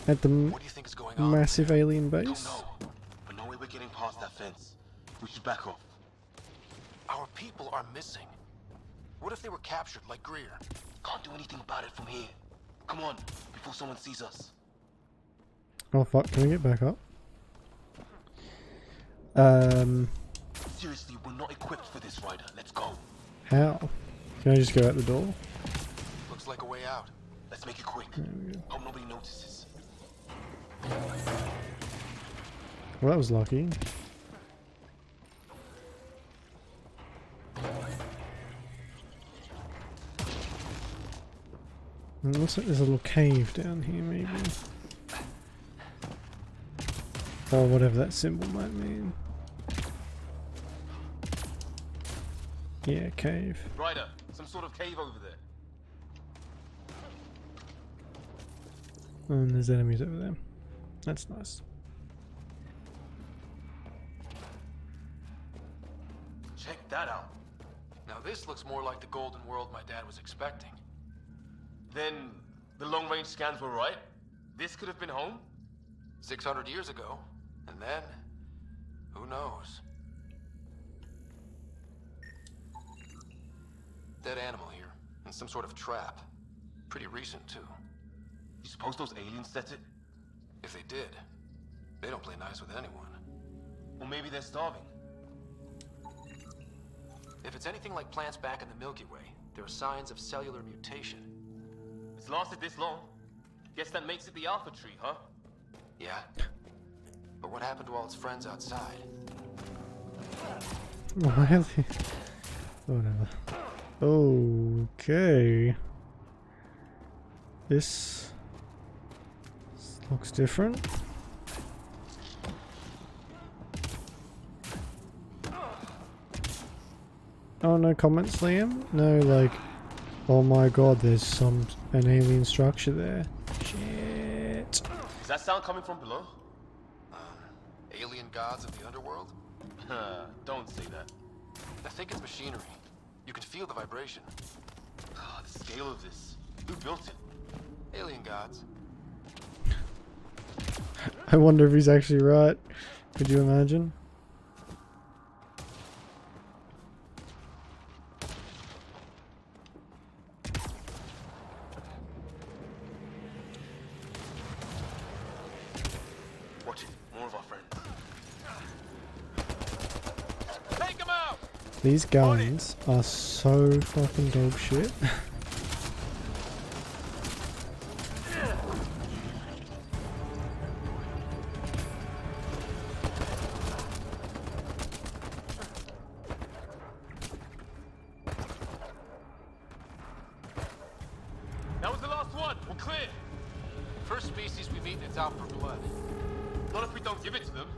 at the What do you think is going on? massive alien base. Don't know. But no way we're getting past that fence. We should back off. Our people are missing. What if they were captured like Greer? Can't do anything about it from here. Come on, before someone sees us. Oh fuck, can we get back up? Seriously, we're not equipped for this, Ryder. Let's go. How? Can I just go out the door? Looks like a way out. Let's make it quick. Hope nobody notices. Well, that was lucky. It looks like there's a little cave down here, maybe. Or whatever that symbol might mean. Yeah, cave. Ryder, some sort of cave over there. And there's enemies over there. That's nice. Check that out. Now this looks more like the golden world my dad was expecting. Then the long-range scans were right? This could have been home? 600 years ago. And then, who knows? Dead animal here, in some sort of trap. Pretty recent, too. You suppose those aliens set it? If they did, they don't play nice with anyone. Or maybe they're starving. If it's anything like plants back in the Milky Way, there are signs of cellular mutation. It's lasted this long. Guess that makes it the Alpha Tree, huh? Yeah. But what happened to all its friends outside? Really? Whatever. Okay. This looks different. Oh, no comments, Liam? No, like, oh my god, there's an alien structure there. Shit. Is that sound coming from below? Alien gods of the underworld? Don't say that. I think it's machinery. You can feel the vibration. The scale of this. Who built it? Alien gods. I wonder if he's actually right. Could you imagine? Watch it. More of our friends. Take him out! These guns are so fucking dog shit. That was the last one. We're clear. First species we meet, it's out for blood. Not if we don't give it to them.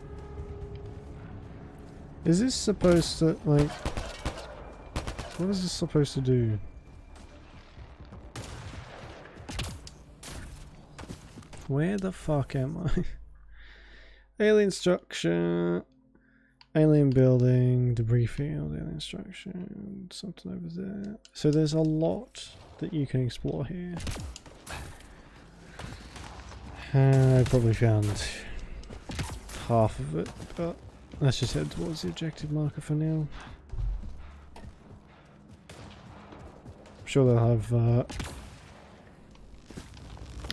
Is this supposed to, like... What is this supposed to do? Where the fuck am I? Alien structure. Alien building, debris field, alien structure, something over there. So there's a lot that you can explore here. I probably found half of it, but let's just head towards the objective marker for now. I'm sure they'll have a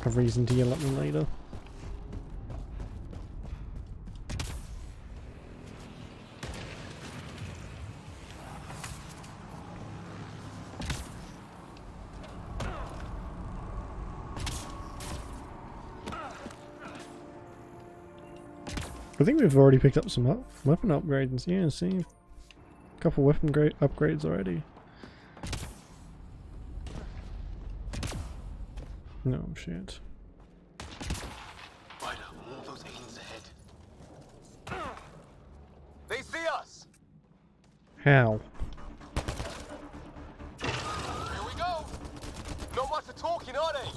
reason to yell at me later. I think we've already picked up some weapon upgrades. Yeah, see, a couple weapon upgrades already. No shit. Ryder, move those aliens ahead. They see us. How? Here we go. Not much of talking, are they?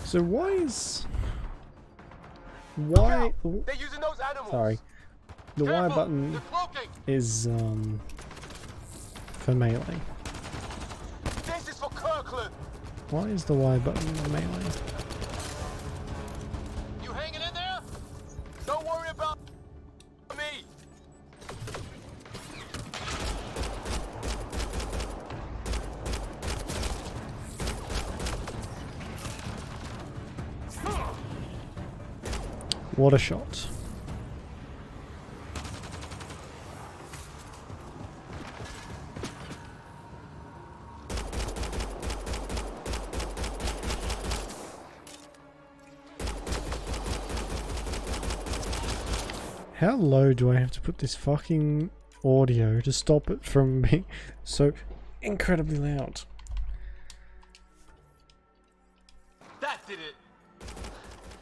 So why? They're using those animals. Sorry. The Y button is for melee. This is for Kirkland. Why is the Y button for melee? You hanging in there? Don't worry about me. What a shot. How low do I have to put this fucking audio to stop it from being so incredibly loud? That did it.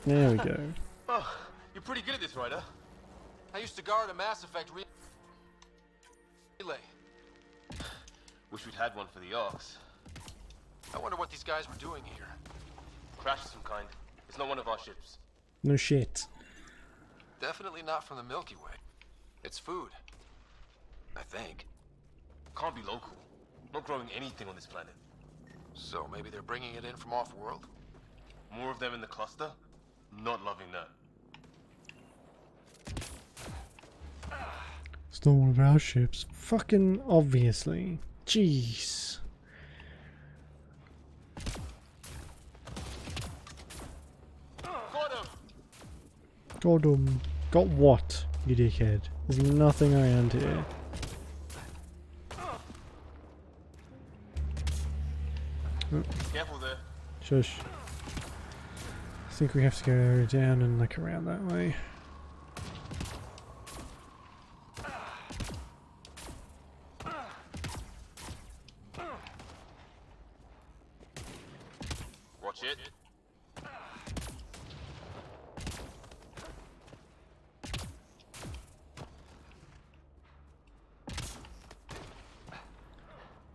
There we go. Oh, you're pretty good at this, Ryder. I used to guard a Mass Effect relay. Wish we'd had one for the Arks. I wonder what these guys were doing here. Crash of some kind. It's not one of our ships. No shit. Definitely not from the Milky Way. It's food. I think. Can't be local. Not growing anything on this planet. So maybe they're bringing it in from off-world? More of them in the cluster? Not loving that. It's not one of our ships. Fucking obviously. Jeez. Got him. Got what, you dickhead? There's nothing around here. Oh. Careful there. Shush. I think we have to go down and like around that way. Watch it.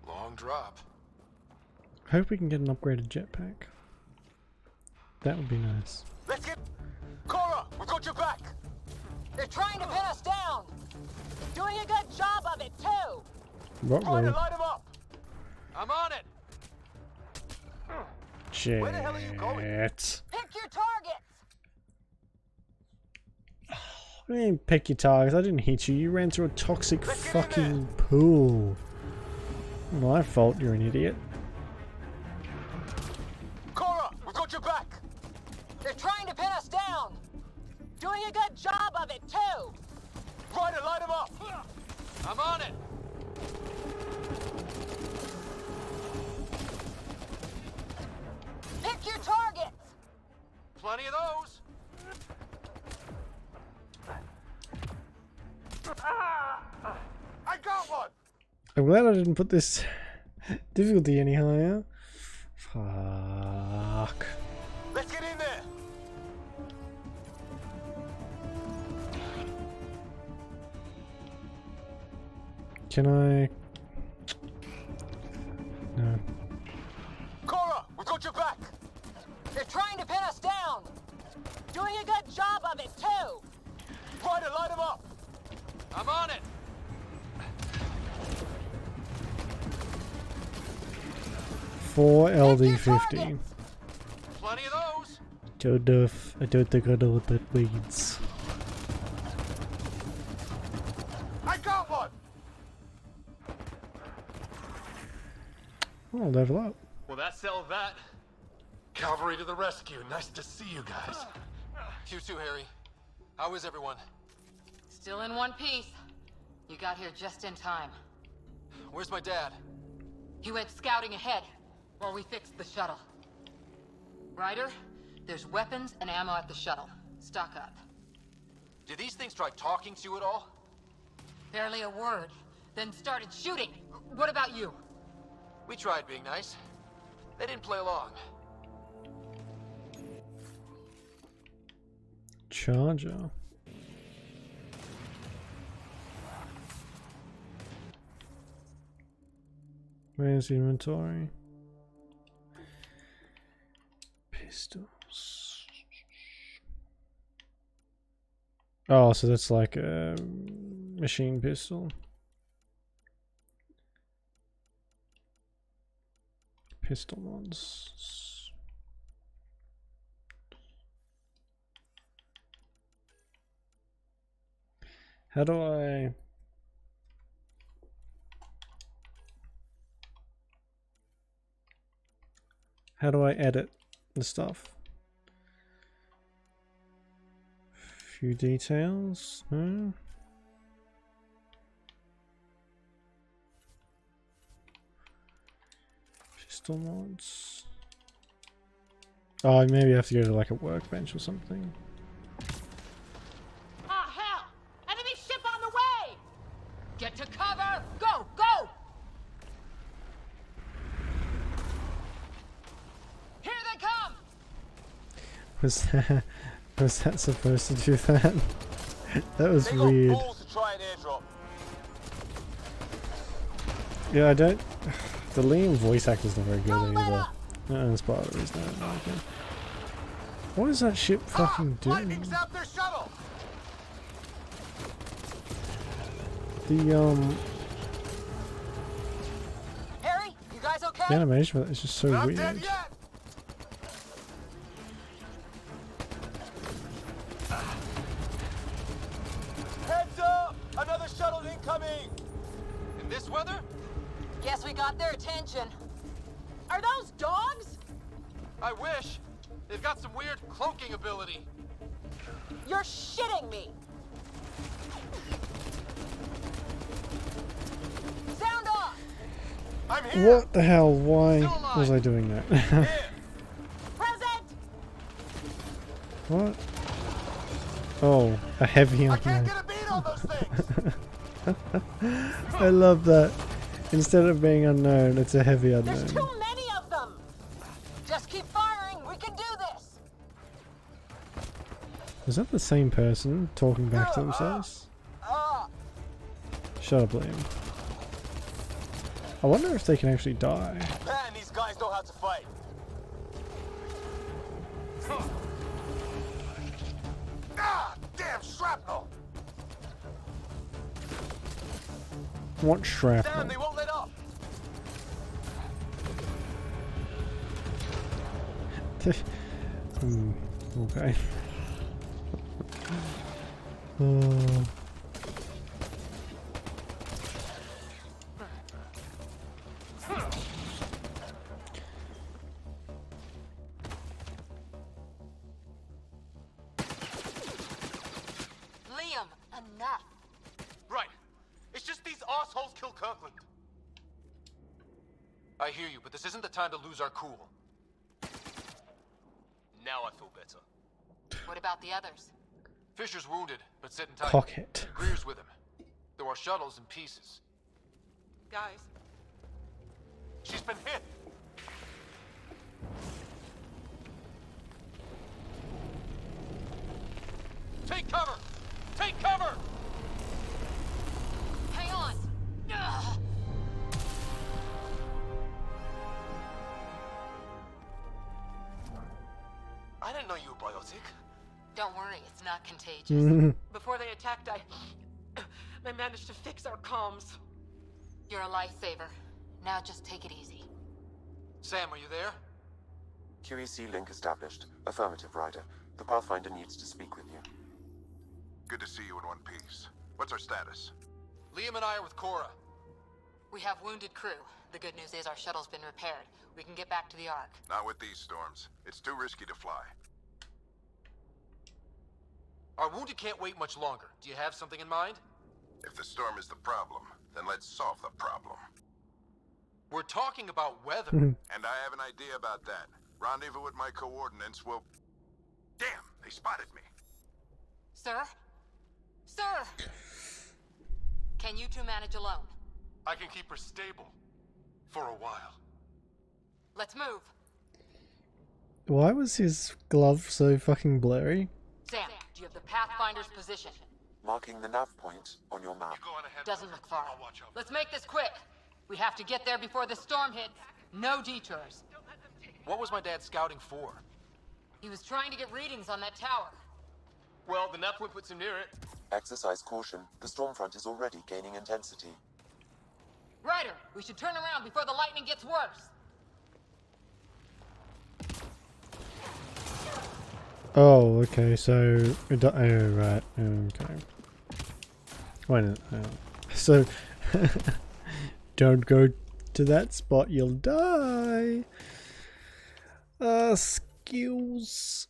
Long drop. Hope we can get an upgraded jetpack. That would be nice. Let's get... Cora, we've got your back! They're trying to pin us down! Doing a good job of it, too! What Trying to roll? light him up! I'm on it! Shit. Where the hell are you going? Pick your targets! What do you mean pick your targets? I didn't hit you. You ran through a toxic fucking pool. My fault, you're an idiot. Cora, we've got your back! They're trying to pin us down! Doing a good job of it, too! Ryder, light him up! I'm on it! Pick your targets! Plenty of those! I got one! I'm glad I didn't put this difficulty any higher. Fuck. Let's get in there! Can I? No. Cora, we've got your back! They're trying to pin us down! Doing a good job of it, too! Ryder, light him up! I'm on it. For LD50. Plenty of those. I don't think I know what that means. I got one. Oh, level up. Well, that settled that. Cavalry to the rescue. Nice to see you guys. You too, Harry. How is everyone? Still in one piece. You got here just in time. Where's my dad? He went scouting ahead while we fixed the shuttle. Ryder, there's weapons and ammo at the shuttle. Stock up. Did these things try talking to you at all? Barely a word. Then started shooting. What about you? We tried being nice. They didn't play along. Charger. Where's the inventory? Pistols. Oh, so that's like a machine pistol. Pistol mods. How do I... How do I edit the stuff? Few details. Pistol mods. Oh, maybe I have to go to like a workbench or something. Ah, hell! Enemy ship on the way! Get to cover! Go, go! Here they come! Was that supposed to do that? That was weird. Yeah, I don't... The Liam voice actor's not very good either. That's part of the reason I don't like him. What is that ship fucking doing? Lightning zapped their shuttle. Harry, you guys okay? The animation of that is just so Not weird. dead yet. Heads up! Another shuttle incoming. In this weather? Guess we got their attention. Are those dogs? I wish. They've got some weird cloaking ability. You're shitting me! Sound off! I'm here. What the hell? Why was I doing that? Present! What? Oh, a heavy I can't unknown. get a beat on those things. I love that. Instead of being unknown, it's a heavy unknown. There's too many of them! Just keep firing, we can do this! Is that the same person talking back to themselves? Shut up, Liam. I wonder if they can actually die. Man, these guys know how to fight. Ah, damn shrapnel! What Damn, shrapnel? they won't let up. Okay. Liam, enough. Right. It's just these assholes kill Kirkland. I hear you, but this isn't the time to lose our cool. Now I feel better. What about the others? Fisher's wounded, but sitting tight. Pocket. Greer's with him. Though our shuttle's in pieces. Guys. She's been hit. Take cover! Take cover! Hang on! Ugh. I didn't know you were biotic. Don't worry, it's not contagious. Before they attacked, I managed to fix our comms. You're a lifesaver. Now just take it easy. Sam, are you there? QEC link established. Affirmative, Ryder. The Pathfinder needs to speak with you. Good to see you in one piece. What's our status? Liam and I are with Cora. We have wounded crew. The good news is our shuttle's been repaired. We can get back to the Ark. Not with these storms. It's too risky to fly. Our wounded can't wait much longer. Do you have something in mind? If the storm is the problem, then let's solve the problem. We're talking about weather. And I have an idea about that. Rendezvous with my coordinates will... Damn, they spotted me. Sir? Sir! Can you two manage alone? I can keep her stable. For a while. Let's move. Why was his glove so fucking blurry? Sam, do you have the Pathfinder's position? Marking the nav point on your map. Doesn't look far. Let's make this quick. We have to get there before the storm hits. No detours. What was my dad scouting for? He was trying to get readings on that tower. Well, the nav point puts him near it. Exercise caution. The storm front is already gaining intensity. Ryder, we should turn around before the lightning gets worse. Oh, okay, so... Oh, right, okay. Wait a minute. So... Don't go to that spot, you'll die! Skills...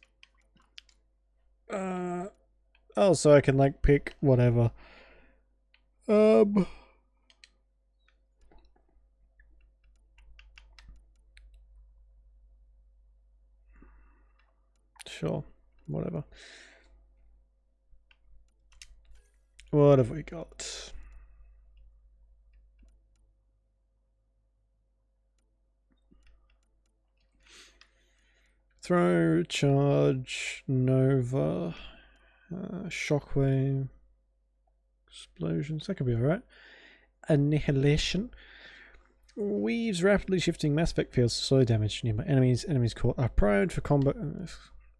Oh, so I can, like, pick whatever. Sure, whatever. What have we got? Throw, charge, nova, shockwave, explosions. That could be alright. Annihilation. Weaves rapidly shifting mass effect fields to slow damage nearby enemies. Enemies caught are primed for combat.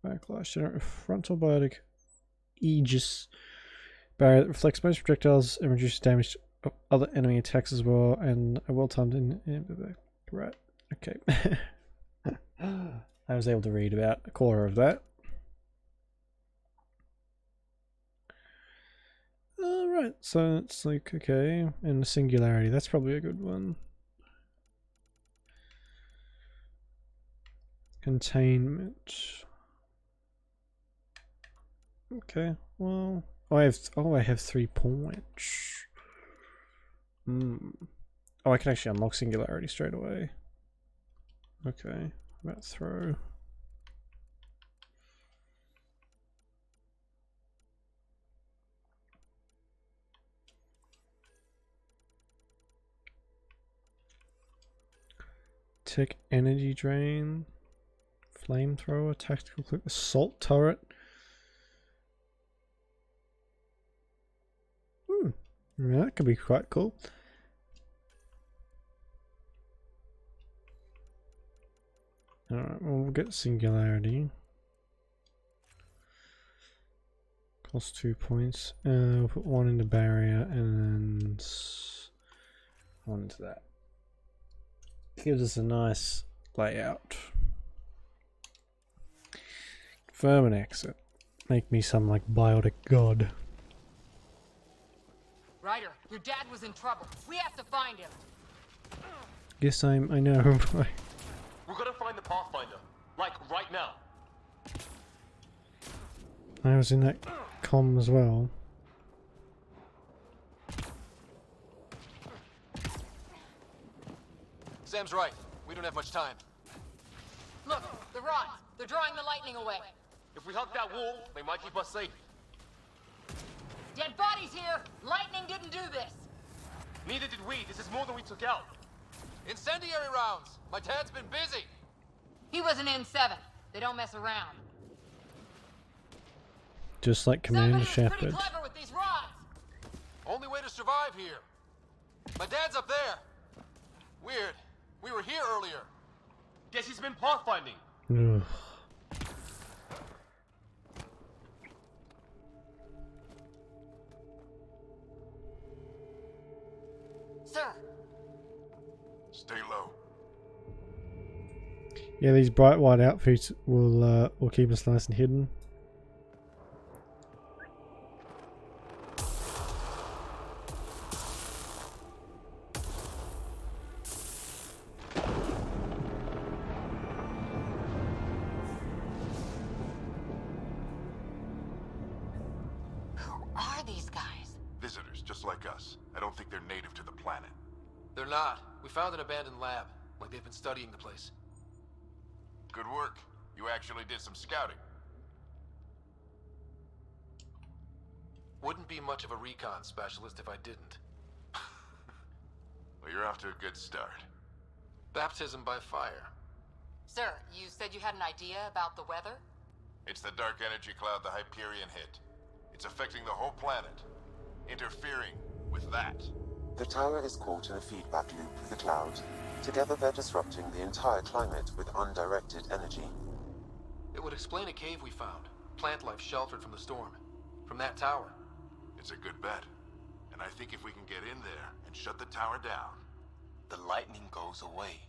Backlash. Generate a frontal biotic Aegis barrier that reflects most projectiles and reduces damage to other enemy attacks as well. And a well-timed right. Okay. I was able to read about a quarter of that. Alright, so it's like, okay, and the singularity, that's probably a good one. Containment. Okay, well, I have 3 points. Oh, I can actually unlock singularity straight away. Okay, about throw. Tech energy drain. Flamethrower, tactical clip, assault turret. Yeah, that could be quite cool. Alright, well, we'll get singularity. Cost 2 points. We'll put 1 in the barrier and then 1 into that. Gives us a nice layout. Confirm an exit. Make me some like biotic god. Ryder, your dad was in trouble. We have to find him. Yes, I know. We're gonna find the Pathfinder. Like, right now. I was in that comm as well. Sam's right. We don't have much time. Look, the rods. They're drawing the lightning away. If we hug that wall, they might keep us safe. Dead bodies here! Lightning didn't do this! Neither did we. This is more than we took out. Incendiary rounds! My dad's been busy! He was an N7. They don't mess around. Just like Commander Somebody was Shepard. pretty clever with these rods! Only way to survive here. My dad's up there. Weird. We were here earlier. Guess he's been pathfinding. Ugh. Sir. Stay low. Yeah, these bright white outfits will keep us nice and hidden. Are these guys? Visitors, just like us. I don't think they're native to the planet. They're not. We found an abandoned lab. Like they've been studying the place. Good work. You actually did some scouting. Wouldn't be much of a recon specialist if I didn't. Well, you're off to a good start. Baptism by fire. Sir, you said you had an idea about the weather? It's the dark energy cloud the Hyperion hit. It's affecting the whole planet. Interfering with that. The tower is caught in a feedback loop with the cloud. Together they're disrupting the entire climate with undirected energy. It would explain a cave we found. Plant life sheltered from the storm. From that tower. It's a good bet. And I think if we can get in there and shut the tower down, The lightning goes away.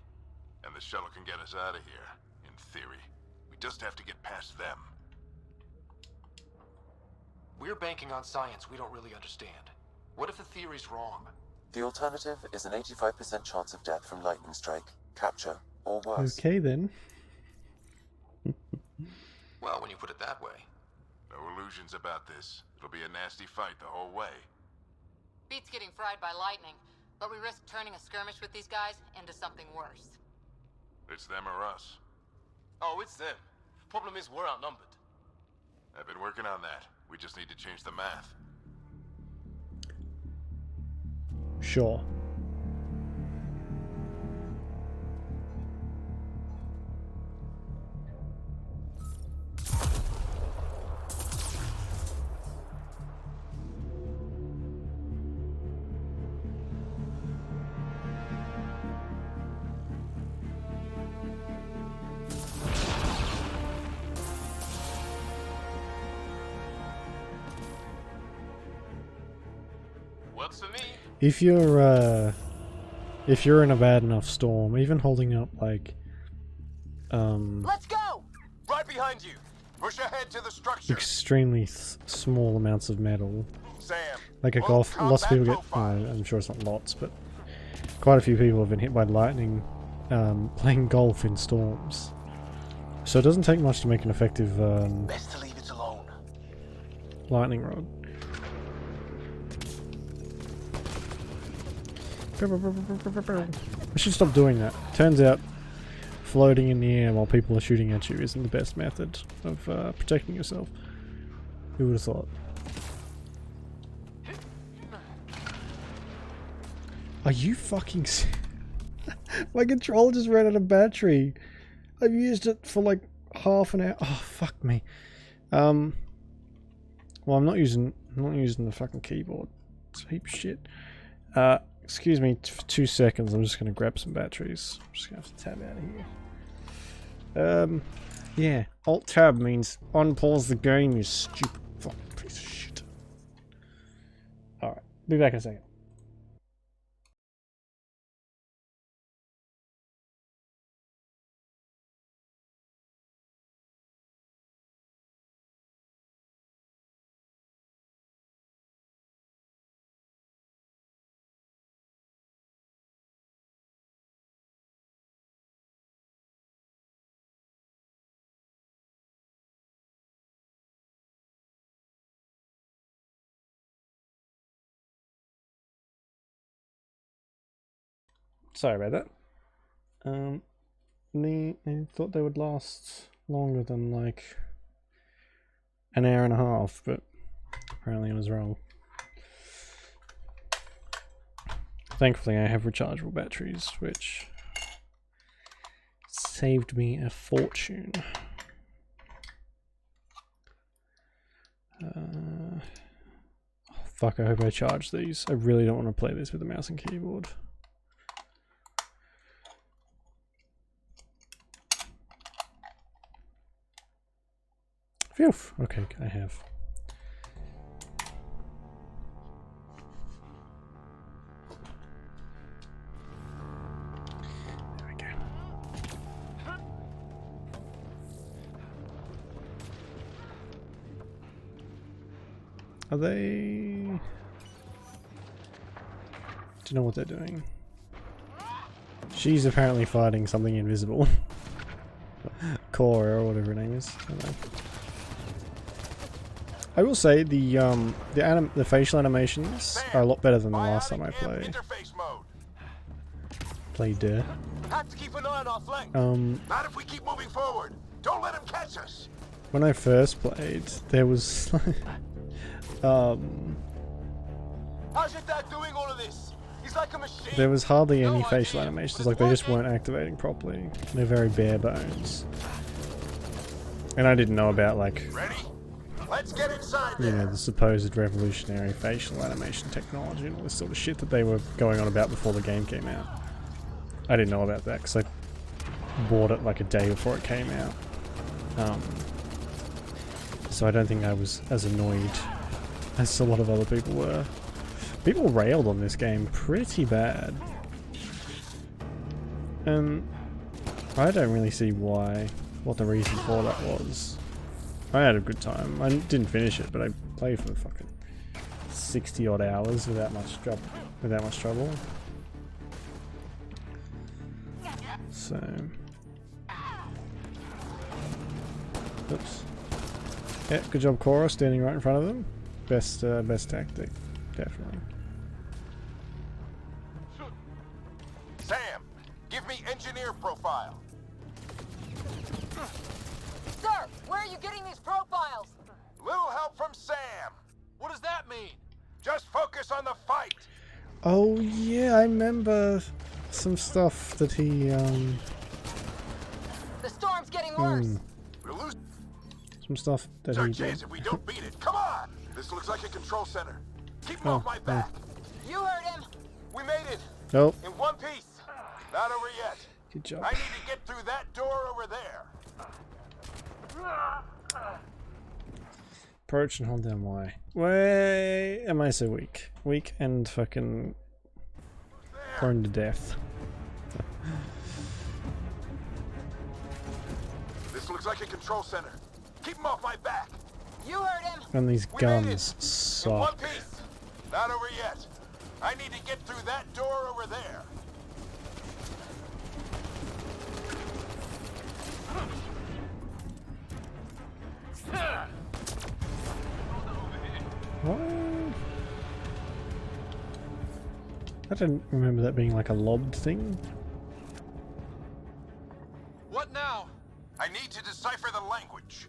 and the shuttle can get us out of here, in theory. We just have to get past them. We're banking on science we don't really understand. What if the theory's wrong? The alternative is an 85% chance of death from lightning strike, capture, or worse. Okay then. Well, when you put it that way. No illusions about this. It'll be a nasty fight the whole way. Beats getting fried by lightning, but we risk turning a skirmish with these guys into something worse. It's them or us. Oh, it's them. Problem is, we're outnumbered. I've been working on that. We just need to change the math. Sure. Works for me. If you're in a bad enough storm, even holding up like Let's go! Right behind you. Push ahead to the structure. extremely small amounts of metal, Sam, like a low golf, lots of people get. combat I'm sure it's not lots, but quite a few people have been hit by lightning playing golf in storms. So it doesn't take much to make an effective Best to leave it alone. lightning rod. I should stop doing that. Turns out floating in the air while people are shooting at you isn't the best method of protecting yourself. Who would have thought? Are you fucking my controller just ran out of battery. I've used it for like half an hour. Oh fuck me. Well, I'm not using the fucking keyboard. It's a heap of shit. Excuse me for 2 seconds. I'm just gonna grab some batteries. I'm just gonna have to tab out of here. Yeah. Alt tab means unpause the game. You stupid fucking piece of shit. All right. Be back in a second. Sorry about that. I thought they would last longer than like an hour and a half, but apparently I was wrong. Thankfully I have rechargeable batteries, which saved me a fortune. Oh, fuck, I hope I charge these. I really don't want to play this with a mouse and keyboard. Phew. Okay, I have. Are they... Do you know what they're doing? She's apparently fighting something invisible. Cora or whatever her name is. I don't know. I will say the facial animations are a lot better than the last time I played. Have to keep an eye on our flank. Not if we keep moving forward. Don't let him catch us. When I first played, there was How's your dad doing all of this? He's like a machine. there was hardly any facial animations, like they just weren't activating properly. They're very bare bones. And I didn't know about like Let's get inside you know, the supposed revolutionary facial animation technology and all this sort of shit that they were going on about before the game came out. I didn't know about that because I bought it like a day before it came out. So I don't think I was as annoyed as a lot of other people were. People railed on this game pretty bad. And I don't really see what the reason for that was. I had a good time. I didn't finish it, but I played for fucking 60 odd hours without much trouble. So, oops. Yeah, good job, Cora, standing right in front of them. Best tactic, definitely. Sam, give me engineer profile. Sir, where are you getting these profiles? Little help from Sam. What does that mean? Just focus on the fight. Oh yeah, I remember some stuff that he The storm's getting worse. We'll lose. Some stuff that he did. If we don't beat it, come on. This looks like a control center. Keep him off my back. You heard him. We made it. Nope. In one piece. Not over yet. Good job. I need to get through that door over there. Approach and hold down Y. Why am I so weak? Weak and fucking prone to death. This looks like a control center. Keep him off my back. You heard him. And these guns In one suck. piece. Not over yet. I need to get through that door over there. What? I don't remember that being like a lobbed thing. What now? I need to decipher the language.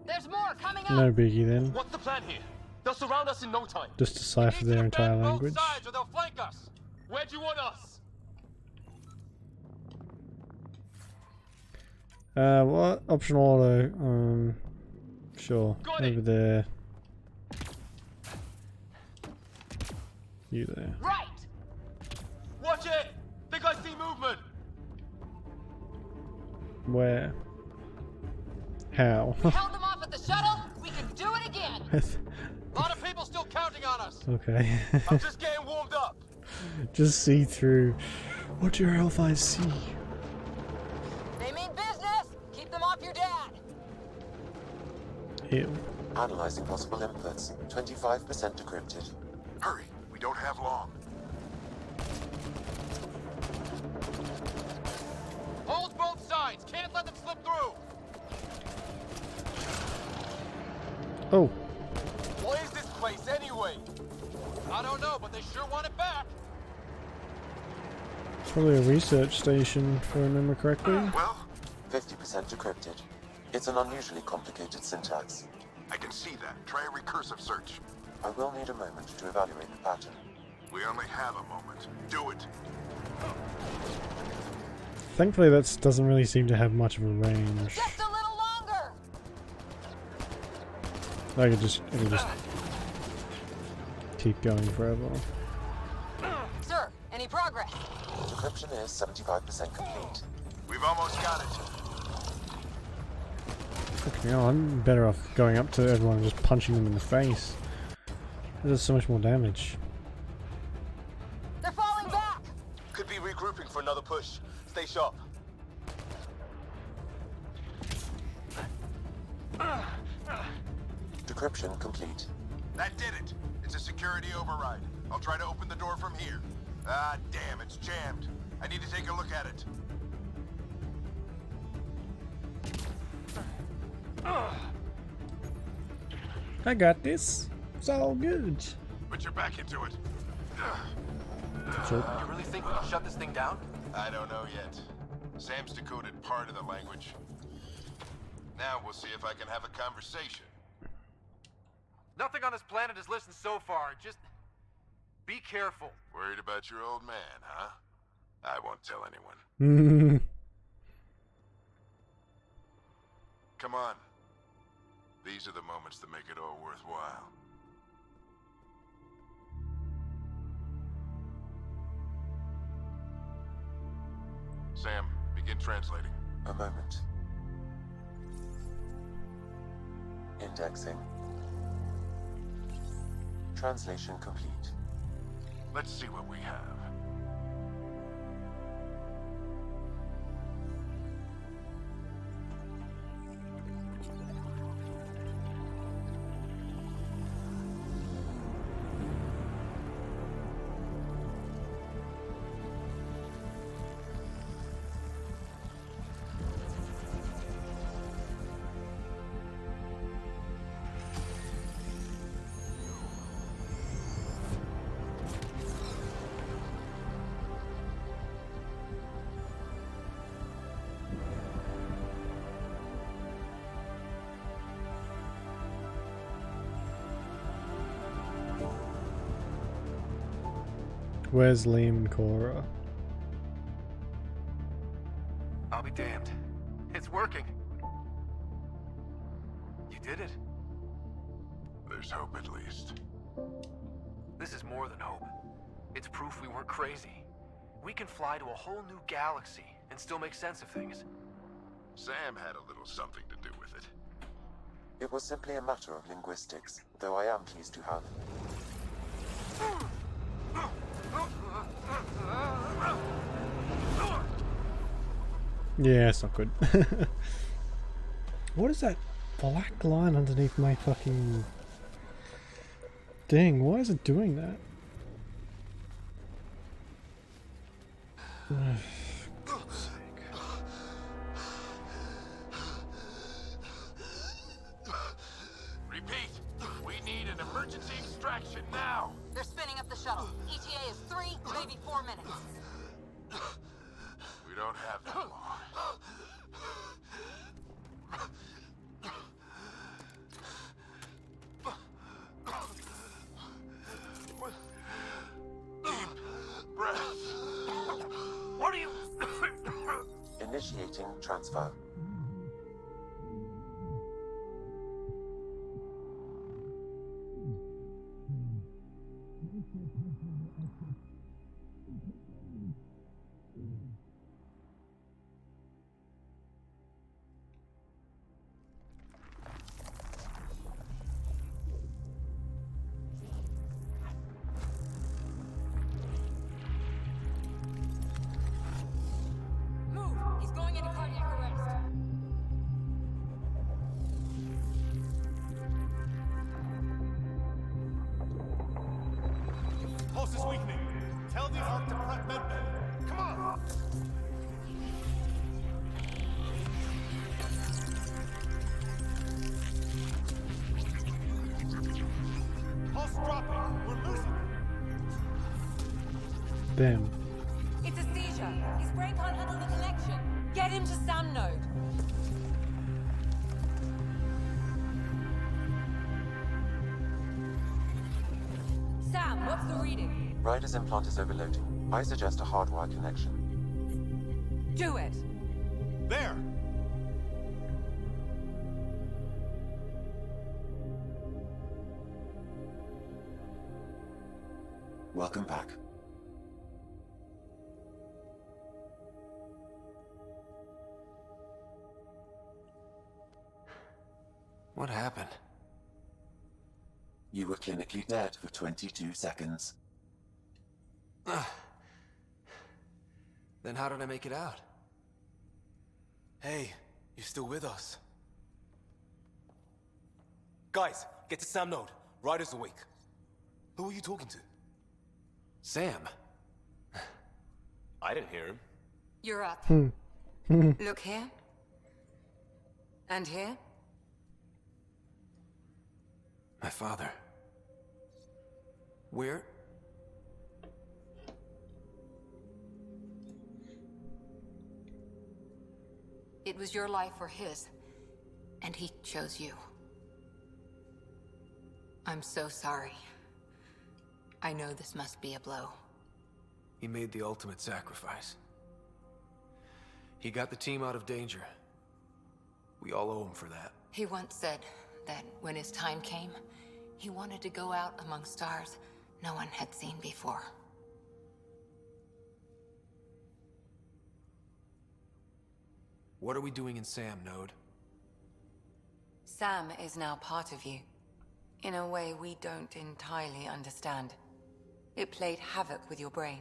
There's more coming up. No biggie then. What's the plan here? They'll surround us in no time. Just decipher their entire Defend language. both sides or they'll flank us. Where do you want us? What? Optional auto. Sure. Over there. You there. Right. Watch it! Think I see movement! Where? How? We held them off at the shuttle. We can do it again. A lot of people still counting on us. Okay. I'm just getting warmed up. Just see through. What do your elf eyes see? They mean business. Keep them off your dad. Ew. Analyzing possible inputs. 25% decrypted. Hurry, we don't have long. Hold both sides. Can't let them slip through. Oh. What is this place anyway? I don't know, but they sure want it back. It's probably a research station, if I remember correctly. Well, 50% decrypted. It's an unusually complicated syntax. I can see that. Try a recursive search. I will need a moment to evaluate the pattern. We only have a moment. Do it. Thankfully, that doesn't really seem to have much of a range. Just a little longer. I could just keep going forever. Sir, any progress? Decryption is 75% complete. We've almost got it. Fucking hell, I'm better off going up to everyone and just punching them in the face. That does so much more damage. They're falling back. Could be regrouping for another push. Stay sharp. Decryption complete. That did it. It's a security override. I'll try to open the door from here. Ah, damn, it's jammed. I need to take a look at it. I got this. It's all good. Put your back into it. Sure. You really think we can shut this thing down? I don't know yet. Sam's decoded part of the language. Now we'll see if I can have a conversation. Nothing on this planet has listened so far. Just be careful. Worried about your old man, huh? I won't tell anyone. Come on. These are the moments that make it all worthwhile. Sam, begin translating. A moment. Indexing. Translation complete. Let's see what we have. Where's Liam and Cora? I'll be damned. It's working. You did it. There's hope at least. This is more than hope. It's proof we weren't crazy. We can fly to a whole new galaxy and still make sense of things. Sam had a little something to do with it. It was simply a matter of linguistics, though I am pleased to have. Yeah, it's not good. What is that black line underneath my fucking thing? Why is it doing that? God's sake. Repeat, we need an emergency extraction now. They're spinning up the shuttle. ETA is 3, maybe 4 minutes. We don't have that long. Deep breath. What are you? Initiating transfer. Move! He's going into cardiac arrest. Pulse is weakening. Tell the Ark to prep medbay. Come on! Pulse dropping. We're losing it. Damn. It's a seizure. His brain can't handle the connection. Get him to Sam node. Sam, what's the reading? Ryder's implant is overloading. I suggest a hardwire connection. Do it. There! Welcome back. What happened? You were clinically dead for 22 seconds. Then how did I make it out? Hey, you're still with us. Guys, Get to Sam Node. Ryder's awake. Who are you talking to? Sam. I didn't hear him. You're up. Look here. And here. My father. Where? It was your life or his, and he chose you. I'm so sorry. I know this must be a blow. He made the ultimate sacrifice. He got the team out of danger. We all owe him for that. He once said that when his time came, he wanted to go out among stars no one had seen before. What are we doing in Sam, Node? Sam is now part of you. In a way we don't entirely understand. It played havoc with your brain.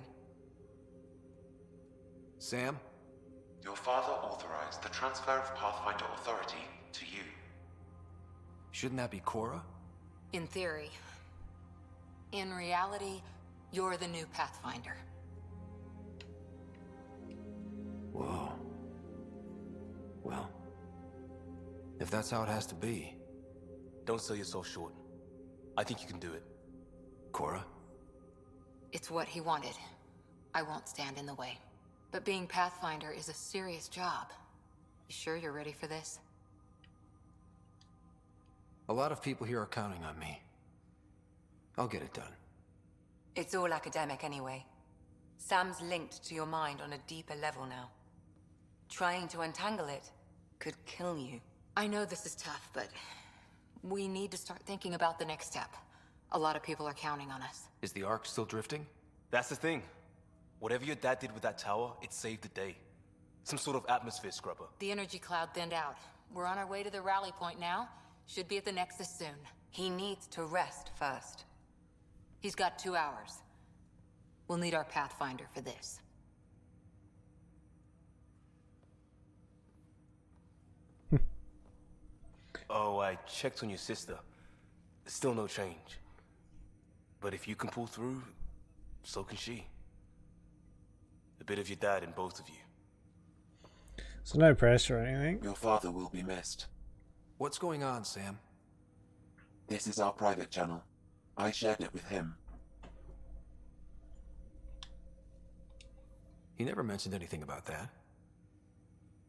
Sam? Your father authorized the transfer of Pathfinder authority to you. Shouldn't that be Cora? In theory. In reality, you're the new Pathfinder. Whoa. Well, if that's how it has to be. Don't sell yourself short. I think you can do it. Cora? It's what he wanted. I won't stand in the way. But being Pathfinder is a serious job. You sure you're ready for this? A lot of people here are counting on me. I'll get it done. It's all academic anyway. Sam's linked to your mind on a deeper level now. Trying to untangle it could kill you. I know this is tough, but we need to start thinking about the next step. A lot of people are counting on us. Is the Ark still drifting? That's the thing. Whatever your dad did with that tower, it saved the day. Some sort of atmosphere scrubber. The energy cloud thinned out. We're on our way to the rally point now. Should be at the Nexus soon. He needs to rest first. He's got 2 hours. We'll need our Pathfinder for this. Oh, I checked on your sister. Still no change. But if you can pull through, so can she. A bit of your dad in both of you. So no pressure or anything. Your father will be missed. What's going on, Sam? This is our private channel. I shared it with him. He never mentioned anything about that.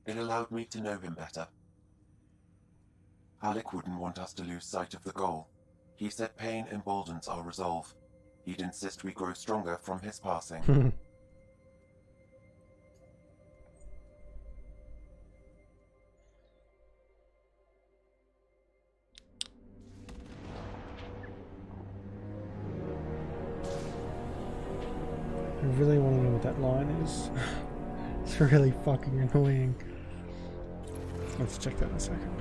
It allowed me to know him better. Alec wouldn't want us to lose sight of the goal. He said pain emboldens our resolve. He'd insist we grow stronger from his passing. I really want to know what that line is. It's really fucking annoying. Let's check that in a second.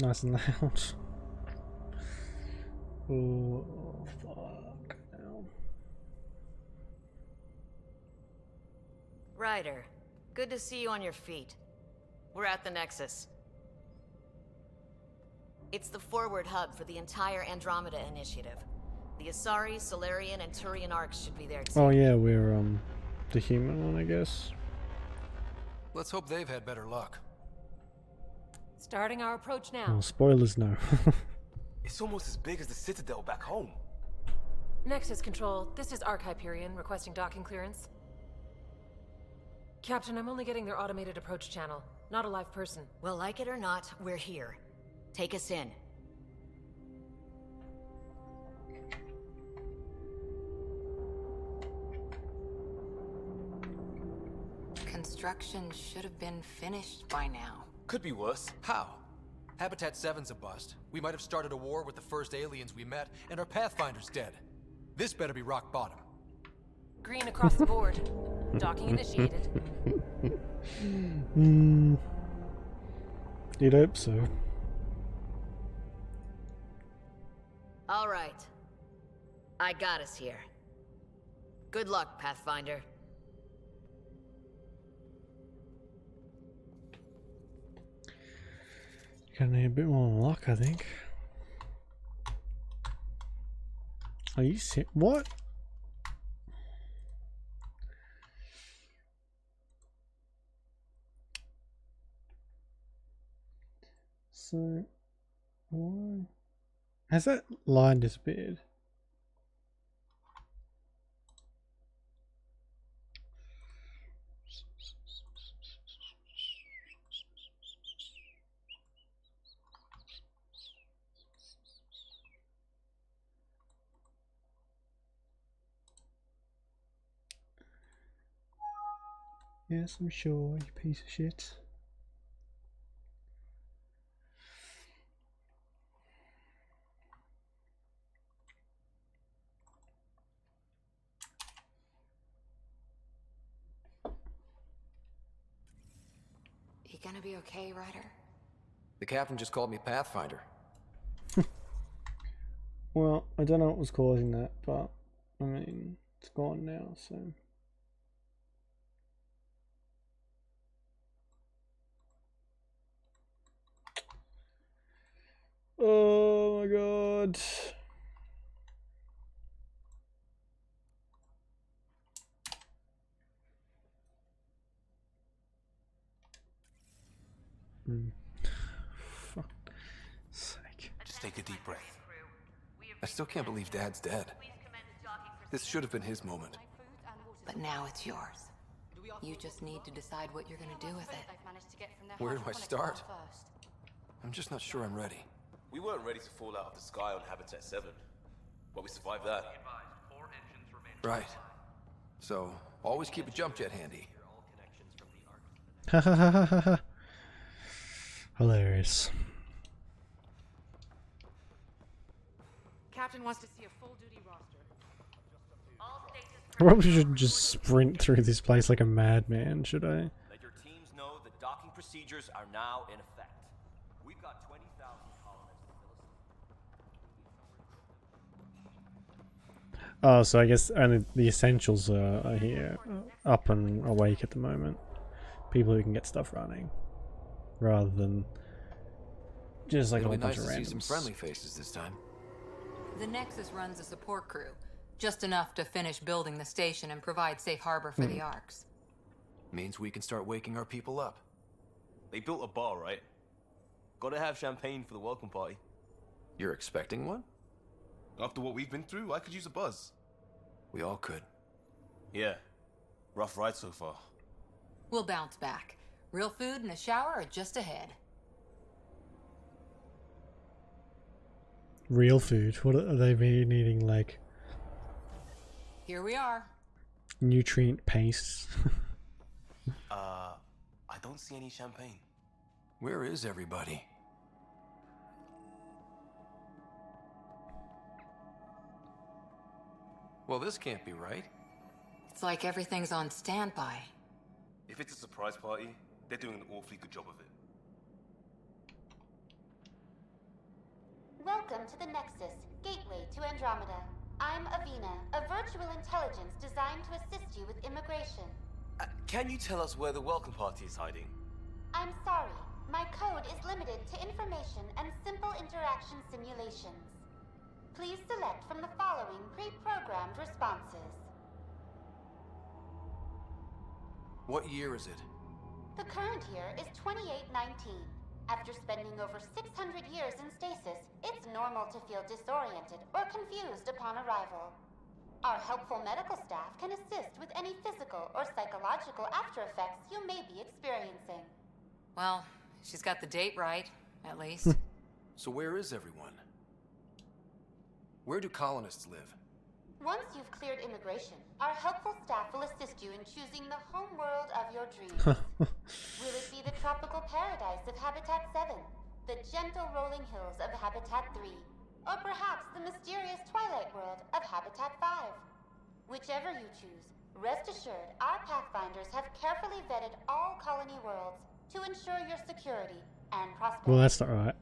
Nice and loud. Oh, fuck. Now. Ryder, good to see you on your feet. We're at the Nexus. It's the forward hub for the entire Andromeda initiative. The Asari, Solarian, and Turian arcs should be there too. Oh yeah, we're the human one, I guess. Let's hope they've had better luck. Starting our approach now. Oh, spoilers, no. It's almost as big as the Citadel back home. Nexus Control, this is Arc Hyperion requesting docking clearance. Captain, I'm only getting their automated approach channel, not a live person. Well, like it or not, we're here. Take us in. Construction should have been finished by now. Could be worse. How? Habitat 7's a bust. We might have started a war with the first aliens we met, and our Pathfinder's dead. This better be rock bottom. Green across the board. Docking initiated. You'd hope so. All right. I got us here. Good luck, Pathfinder. Gonna need a bit more luck, I think. Are you serious? What? So, why has that line disappeared? Yes, I'm sure, you piece of shit. You gonna be okay, Ryder? The captain just called me Pathfinder. Well, I don't know what was causing that, but I mean, it's gone now, so. Oh my god. Fuck sake. Just take a deep breath. I still can't believe Dad's dead. This should have been his moment. But now it's yours. You just need to decide what you're gonna do with it. Where do I start? I'm just not sure I'm ready. We weren't ready to fall out of the sky on Habitat 7, but we survived that. Right. So, always keep a jump jet handy. Ha ha ha ha ha. Hilarious. Captain wants to see a full-duty roster. I probably should just sprint through this place like a madman, should I? Let your teams know the docking procedures are now in effect. We've got 20,000 colonists. Oh, so I guess only the essentials are here, up and awake at the moment. People who can get stuff running, rather than just like a whole bunch of randoms. See some friendly faces this time. The Nexus runs a support crew, just enough to finish building the station and provide safe harbor for the arcs. Means we can start waking our people up. They built a bar, right? Gotta have champagne for the welcome party. You're expecting one? After what we've been through, I could use a buzz. We all could. Yeah. Rough ride so far. We'll bounce back. Real food and a shower are just ahead. Real food? What are they needing, like? Here we are. Nutrient paste. I don't see any champagne. Where is everybody? Well, this can't be right. It's like everything's on standby. If it's a surprise party, they're doing an awfully good job of it. Welcome to the Nexus, gateway to Andromeda. I'm Avina, a virtual intelligence designed to assist you with immigration. Can you tell us where the welcome party is hiding? I'm sorry. My code is limited to information and simple interaction simulations. Please select from the following pre-programmed responses. What year is it? The current year is 2819. After spending over 600 years in stasis, it's normal to feel disoriented or confused upon arrival. Our helpful medical staff can assist with any physical or psychological after effects you may be experiencing. Well, she's got the date right, at least. So where is everyone? Where do colonists live? Once you've cleared immigration, our helpful staff will assist you in choosing the home world of your dreams. Will it be the tropical paradise of Habitat 7, the gentle rolling hills of Habitat 3, or perhaps the mysterious twilight world of Habitat 5? Whichever you choose, rest assured our Pathfinders have carefully vetted all colony worlds to ensure your security and prosperity. Well, that's not right.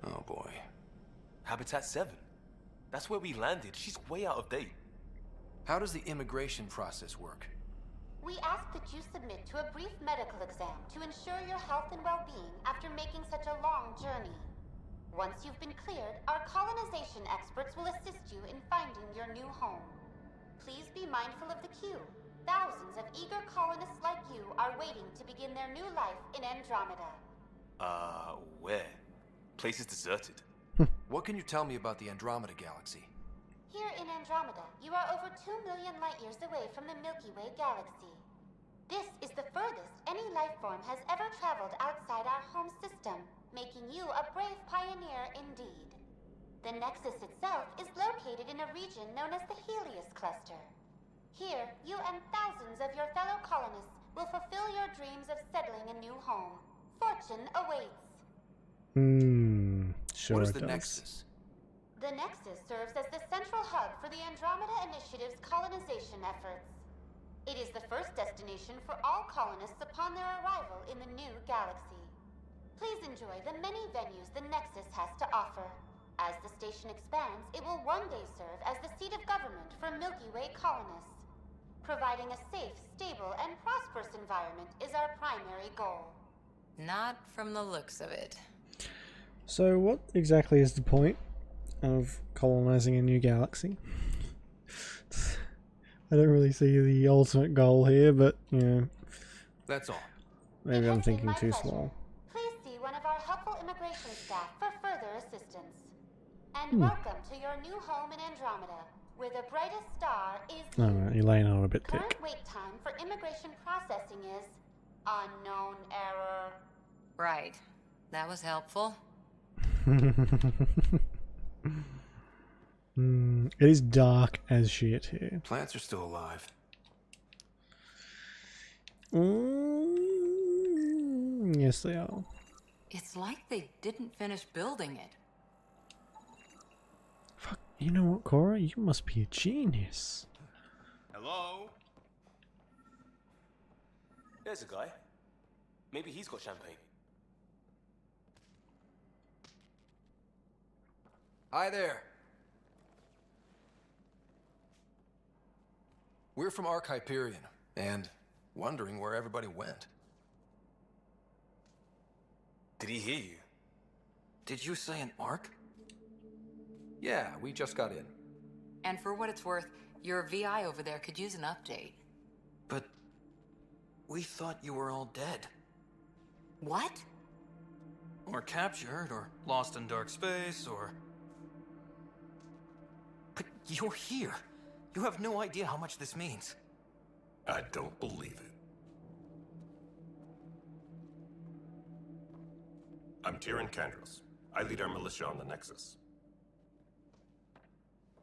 Oh boy. Habitat 7? That's where we landed. She's way out of date. How does the immigration process work? We ask that you submit to a brief medical exam to ensure your health and well-being after making such a long journey. Once you've been cleared, our colonization experts will assist you in finding your new home. Please be mindful of the queue. Thousands of eager colonists like you are waiting to begin their new life in Andromeda. Where? Place is deserted. What can you tell me about the Andromeda galaxy? Here in Andromeda, you are over 2 million light-years away from the Milky Way galaxy. This is the furthest any life form has ever traveled outside our home system, making you a brave pioneer indeed. The Nexus itself is located in a region known as the Helios Cluster. Here, you and thousands of your fellow colonists will fulfill your dreams of settling a new home. Fortune awaits. Sure. What is it the does. Nexus? The Nexus serves as the central hub for the Andromeda Initiative's colonization efforts. It is the first destination for all colonists upon their arrival in the new galaxy. Please enjoy the many venues the Nexus has to offer. As the station expands, it will one day serve as the seat of government for Milky Way colonists. Providing a safe, stable, and prosperous environment is our primary goal. Not from the looks of it. So what exactly is the point of colonizing a new galaxy? I don't really see the ultimate goal here, but, you know, That's all. maybe I'm thinking too small. Please see one of our helpful immigration staff for further assistance. And welcome to your new home in Andromeda, where the brightest star is you. Alright, you're laying on a bit Current thick. wait time for immigration processing is unknown error. Right. That was helpful. It is dark as shit here. Plants are still alive. Yes, they are. It's like they didn't finish building it. Fuck, you know what, Cora? You must be a genius. Hello? There's a guy. Maybe he's got champagne. Hi there. We're from Ark Hyperion, and wondering where everybody went. Did he hear you? Did you say an Ark? Yeah, we just got in. And for what it's worth, your VI over there could use an update. But we thought you were all dead. What? Or captured, or lost in dark space, or... But you're here. You have no idea how much this means. I don't believe it. I'm Tyrion Kandros. I lead our militia on the Nexus.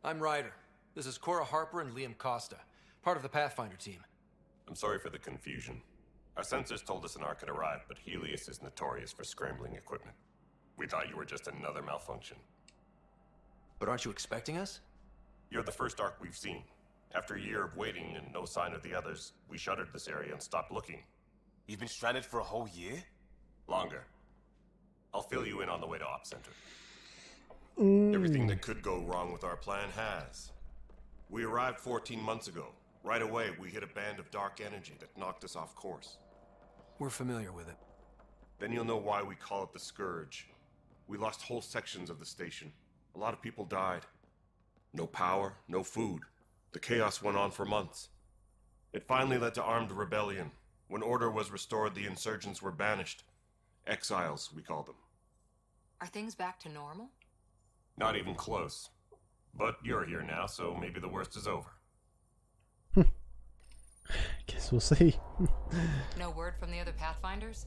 I'm Ryder. This is Cora Harper and Liam Costa, part of the Pathfinder team. I'm sorry for the confusion. Our sensors told us an Ark had arrived, but Helios is notorious for scrambling equipment. We thought you were just another malfunction. But aren't you expecting us? You're the first Ark we've seen. After a year of waiting and no sign of the others, we shuttered this area and stopped looking. You've been stranded for a whole year? Longer. I'll fill you in on the way to Op Center. Everything that could go wrong with our plan has. We arrived 14 months ago. Right away, we hit a band of dark energy that knocked us off course. We're familiar with it. Then you'll know why we call it the Scourge. We lost whole sections of the station. A lot of people died. No power, no food. The chaos went on for months. It finally led to armed rebellion. When order was restored, the insurgents were banished. Exiles, we call them. Are things back to normal? Not even close. But you're here now, so maybe the worst is over. Guess we'll see. No word from the other Pathfinders?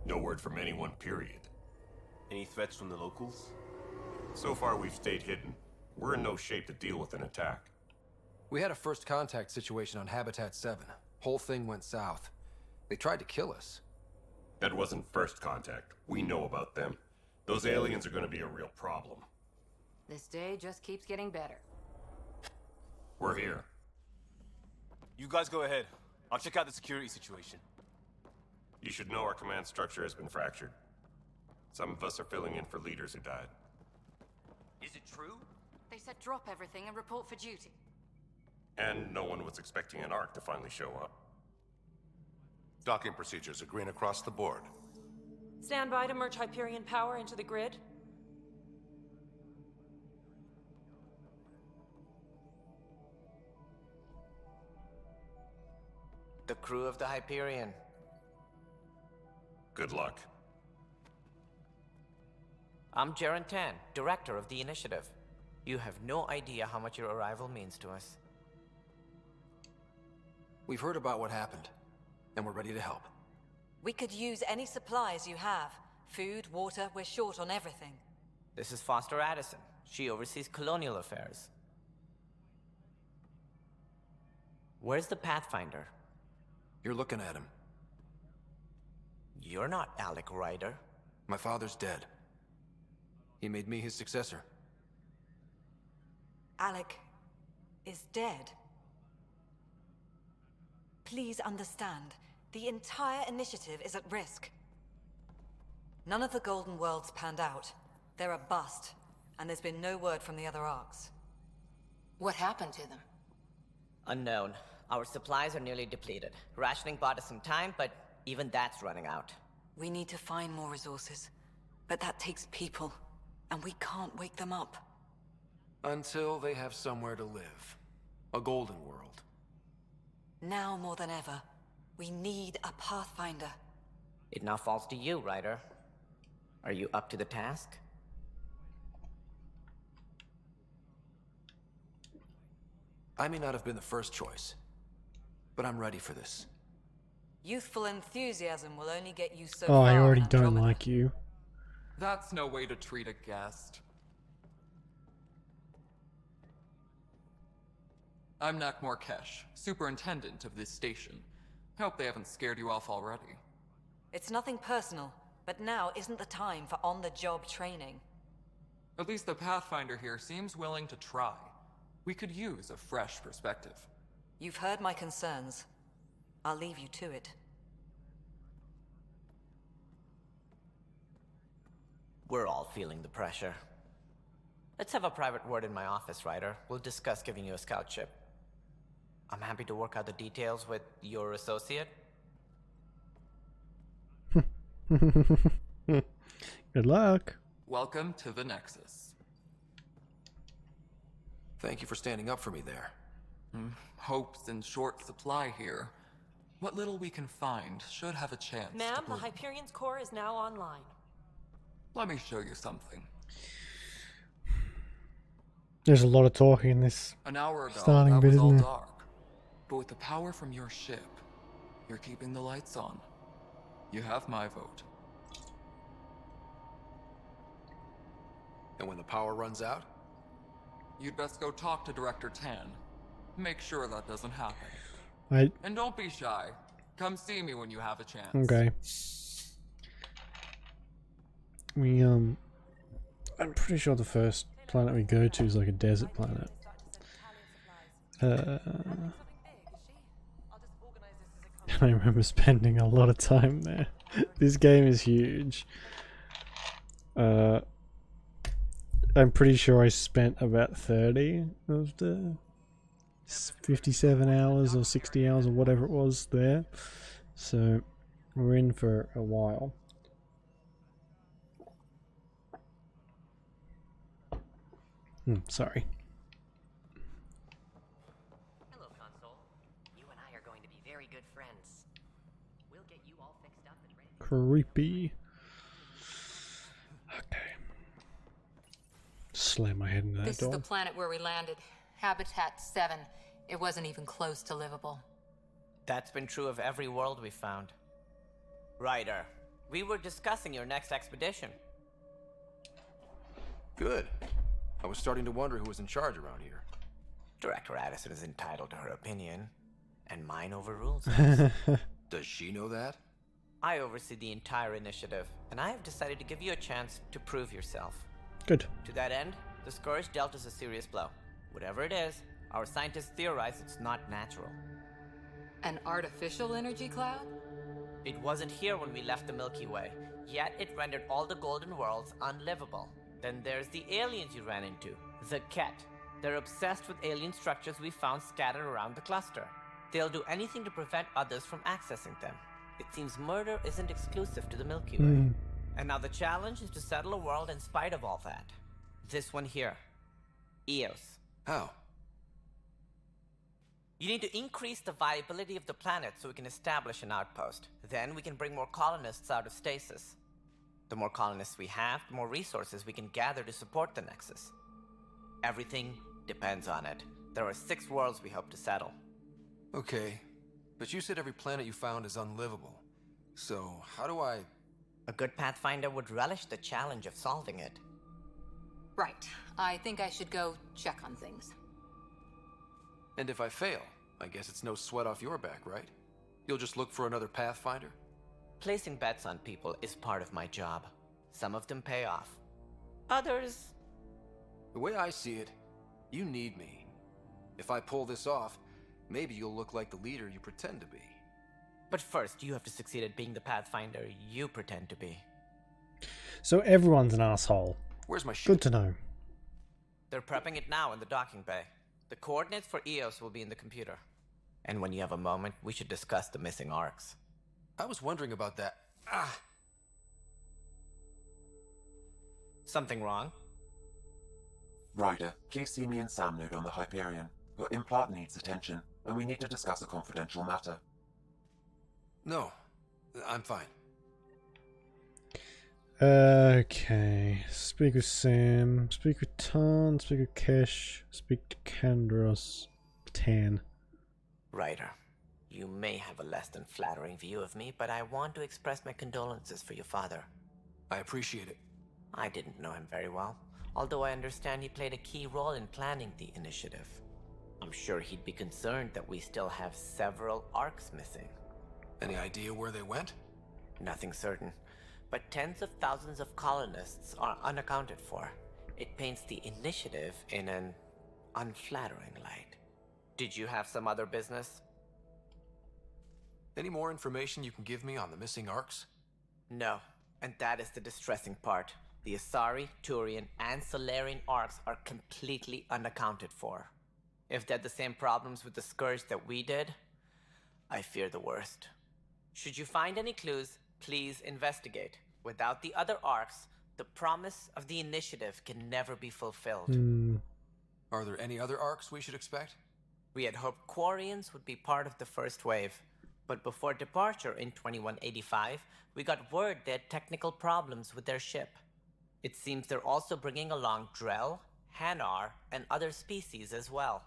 No word from anyone, period. Any threats from the locals? So far, we've stayed hidden. We're in no shape to deal with an attack. We had a first contact situation on Habitat 7. Whole thing went south. They tried to kill us. That wasn't first contact. We know about them. Those aliens are going to be a real problem. This day just keeps getting better. We're here. You guys go ahead. I'll check out the security situation. You should know our command structure has been fractured. Some of us are filling in for leaders who died. Is it true? They said drop everything and report for duty. And no one was expecting an Ark to finally show up. Docking procedures are green across the board. Stand by to merge Hyperion power into the grid. The crew of the Hyperion. Good luck. I'm Jaren Tan, director of the initiative. You have no idea how much your arrival means to us. We've heard about what happened, and we're ready to help. We could use any supplies you have. Food, water, we're short on everything. This is Foster Addison. She oversees colonial affairs. Where's the Pathfinder? You're looking at him. You're not Alec Ryder. My father's dead. He made me his successor. Alec is dead. Please understand, the entire initiative is at risk. None of the Golden Worlds panned out. They're a bust, and there's been no word from the other arcs. What happened to them? Unknown. Our supplies are nearly depleted. Rationing bought us some time, but even that's running out. We need to find more resources, but that takes people, and we can't wake them up. Until they have somewhere to live. A golden world. Now more than ever, we need a Pathfinder. It now falls to you, Ryder. Are you up to the task? I may not have been the first choice, but I'm ready for this. Youthful enthusiasm will only get you so Oh, far. I already on don't Andromeda. like you. That's no way to treat a guest. I'm Nakmor Kesh, superintendent of this station. Hope they haven't scared you off already. It's nothing personal, but now isn't the time for on-the-job training. At least the Pathfinder here seems willing to try. We could use a fresh perspective. You've heard my concerns. I'll leave you to it. We're all feeling the pressure. Let's have a private word in my office, Ryder. We'll discuss giving you a scout ship. I'm happy to work out the details with your associate. Good luck. Welcome to the Nexus. Thank you for standing up for me there. Hope's in short supply here. What little we can find should have a chance Ma'am, to the bloom. Hyperion's core is now online. Let me show you something. There's a lot of talking in this An hour ago, starting that bit, was all isn't there? dark. But with the power from your ship, you're keeping the lights on. You have my vote. And when the power runs out? You'd best go talk to Director Tan. Make sure that doesn't happen. And don't be shy. Come see me when you have a chance. Okay. I'm pretty sure the first planet we go to is like a desert planet. I remember spending a lot of time there. This game is huge. I'm pretty sure I spent about 30 of the 57 hours or 60 hours or whatever it was there. So we're in for a while. Sorry. Hello, Console. You and I are going to be very good friends. We'll get you all fixed up and ready. Creepy. Okay. Slam my head into that This door. is the planet where we landed. Habitat 7. It wasn't even close to livable. That's been true of every world we found. Ryder, we were discussing your next expedition. Good. I was starting to wonder who was in charge around here. Director Addison is entitled to her opinion, and mine overrules us. Does she know that? I oversee the entire initiative, and I have decided to give you a chance to prove yourself. Good. To that end, the Scourge dealt us a serious blow. Whatever it is, our scientists theorize it's not natural. An artificial energy cloud? It wasn't here when we left the Milky Way, yet it rendered all the Golden Worlds unlivable. Then there's the aliens you ran into, the Ket. They're obsessed with alien structures we found scattered around the cluster. They'll do anything to prevent others from accessing them. It seems murder isn't exclusive to the Milky Way. And now the challenge is to settle a world in spite of all that. This one here. Eos. How? You need to increase the viability of the planet so we can establish an outpost. Then we can bring more colonists out of stasis. The more colonists we have, the more resources we can gather to support the Nexus. Everything depends on it. There are 6 worlds we hope to settle. Okay, but you said every planet you found is unlivable. So, how do I... A good Pathfinder would relish the challenge of solving it. Right. I think I should go check on things. And if I fail, I guess it's no sweat off your back, right? You'll just look for another Pathfinder? Placing bets on people is part of my job. Some of them pay off. Others... The way I see it, you need me. If I pull this off, maybe you'll look like the leader you pretend to be. But first, you have to succeed at being the Pathfinder you pretend to be. So everyone's an asshole. Where's my ship? Good to know. They're prepping it now in the docking bay. The coordinates for Eos will be in the computer. And when you have a moment, we should discuss the missing arcs. I was wondering about that. Something wrong? Ryder, please see me and Sam Node on the Hyperion. Your implant needs attention, and we need to discuss a confidential matter. No, I'm fine. Okay. Speak with Sam. Speak with Tan. Speak with Kesh. Speak to Kandros. Tan. Ryder, you may have a less than flattering view of me, but I want to express my condolences for your father. I appreciate it. I didn't know him very well, although I understand he played a key role in planning the initiative. I'm sure he'd be concerned that we still have several arcs missing. Any idea where they went? Nothing certain, but tens of thousands of colonists are unaccounted for. It paints the initiative in an unflattering light. Did you have some other business? Any more information you can give me on the missing arcs? No, and that is the distressing part. The Asari, Turian, and Solarian arcs are completely unaccounted for. If they had the same problems with the Scourge that we did, I fear the worst. Should you find any clues, please investigate. Without the other arcs, the promise of the initiative can never be fulfilled. Are there any other arcs we should expect? We had hoped Quarians would be part of the first wave, but before departure in 2185, we got word they had technical problems with their ship. It seems they're also bringing along Drell, Hanar, and other species as well.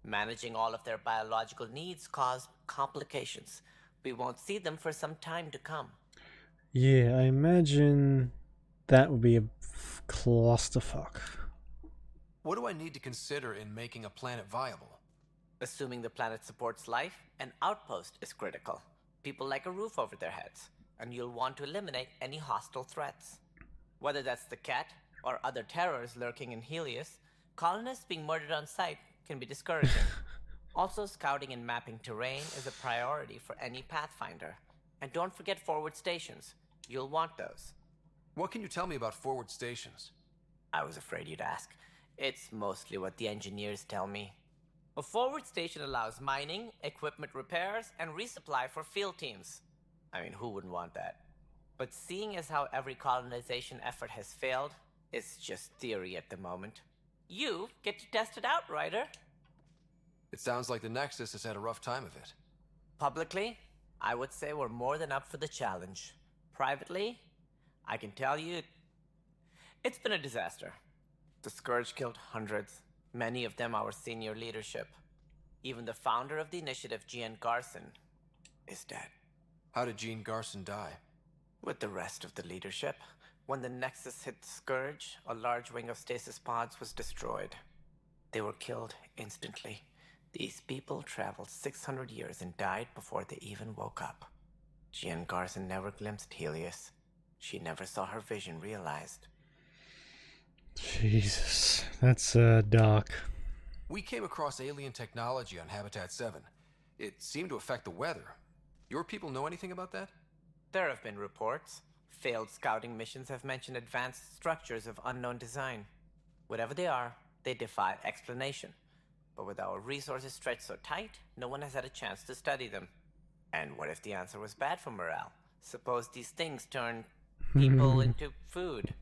Managing all of their biological needs caused complications. We won't see them for some time to come. Yeah, I imagine that would be a clusterfuck. What do I need to consider in making a planet viable? Assuming the planet supports life, an outpost is critical. People like a roof over their heads, and you'll want to eliminate any hostile threats. Whether that's the Ket or other terrors lurking in Helios, colonists being murdered on sight can be discouraging. Also, scouting and mapping terrain is a priority for any Pathfinder. And don't forget forward stations. You'll want those. What can you tell me about forward stations? I was afraid you'd ask. It's mostly what the engineers tell me. A forward station allows mining, equipment repairs, and resupply for field teams. I mean, who wouldn't want that? But seeing as how every colonization effort has failed, it's just theory at the moment. You get to test it out, Ryder. It sounds like the Nexus has had a rough time of it. Publicly, I would say we're more than up for the challenge. Privately, I can tell you, it's been a disaster. The Scourge killed hundreds, many of them our senior leadership. Even the founder of the initiative, Gian Garson, is dead. How did Gene Garson die? With the rest of the leadership. When the Nexus hit the Scourge, a large wing of stasis pods was destroyed. They were killed instantly. These people traveled 600 years and died before they even woke up. Gian Garson never glimpsed Helios. She never saw her vision realized. Jesus, that's dark. We came across alien technology on Habitat 7. It seemed to affect the weather. Your people know anything about that? There have been reports. Failed scouting missions have mentioned advanced structures of unknown design. Whatever they are, they defy explanation. But with our resources stretched so tight, no one has had a chance to study them. And what if the answer was bad for morale? Suppose these things turn people into food.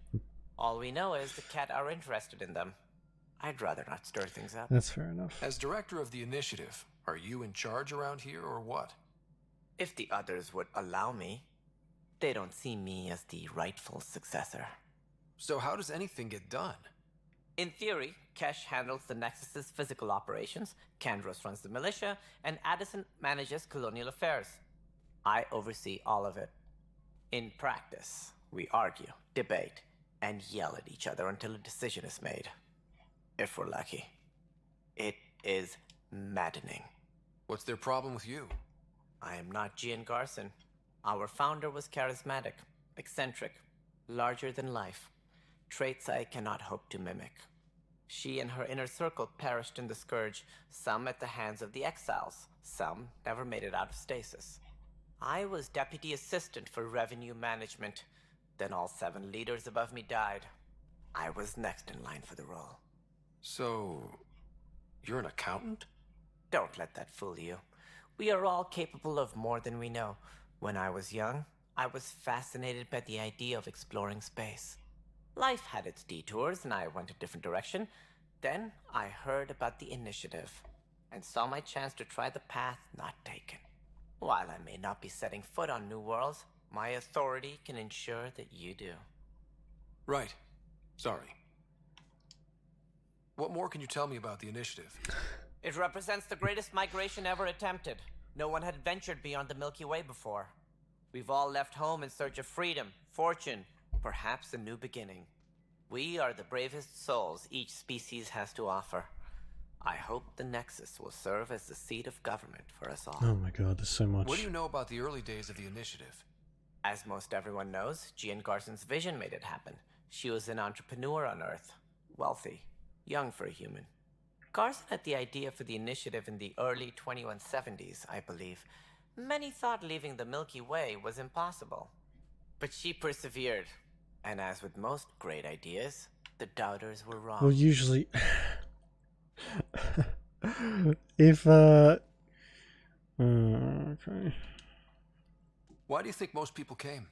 All we know is the Cat are interested in them. I'd rather not stir things up. That's fair enough. As director of the initiative, are you in charge around here or what? If the others would allow me. They don't see me as the rightful successor. So how does anything get done? In theory, Kesh handles the Nexus's physical operations, Kandros runs the militia, and Addison manages colonial affairs. I oversee all of it. In practice, we argue, debate, and yell at each other until a decision is made. If we're lucky. It is maddening. What's their problem with you? I am not Gian Garson. Our founder was charismatic, eccentric, larger than life. Traits I cannot hope to mimic. She and her inner circle perished in the Scourge, some at the hands of the Exiles, some never made it out of stasis. I was deputy assistant for revenue management. Then all 7 leaders above me died. I was next in line for the role. So, you're an accountant? Don't let that fool you. We are all capable of more than we know. When I was young, I was fascinated by the idea of exploring space. Life had its detours, and I went a different direction. Then I heard about the initiative, and saw my chance to try the path not taken. While I may not be setting foot on new worlds, my authority can ensure that you do. Right. Sorry. What more can you tell me about the initiative? It represents the greatest migration ever attempted. No one had ventured beyond the Milky Way before. We've all left home in search of freedom, fortune, perhaps a new beginning. We are the bravest souls each species has to offer. I hope the Nexus will serve as the seat of government for us all. Oh my god, there's so much. What do you know about the early days of the initiative? As most everyone knows, Gian Garson's vision made it happen. She was an entrepreneur on Earth. Wealthy. Young for a human. Garson had the idea for the initiative in the early 2170s, I believe. Many thought leaving the Milky Way was impossible. But she persevered. And as with most great ideas, the doubters were wrong. Well, usually... if, okay. Why do you think most people came?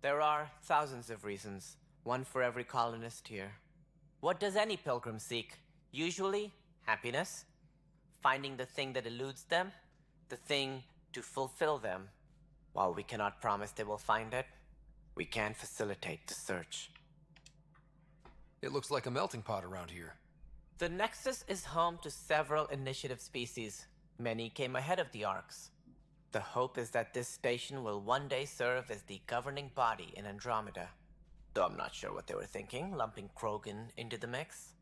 There are thousands of reasons. One for every colonist here. What does any pilgrim seek? Usually, happiness. Finding the thing that eludes them. The thing to fulfill them. While we cannot promise they will find it, we can facilitate the search. It looks like a melting pot around here. The Nexus is home to several initiative species. Many came ahead of the Arks. The hope is that this station will one day serve as the governing body in Andromeda. Though I'm not sure what they were thinking, lumping Krogan into the mix.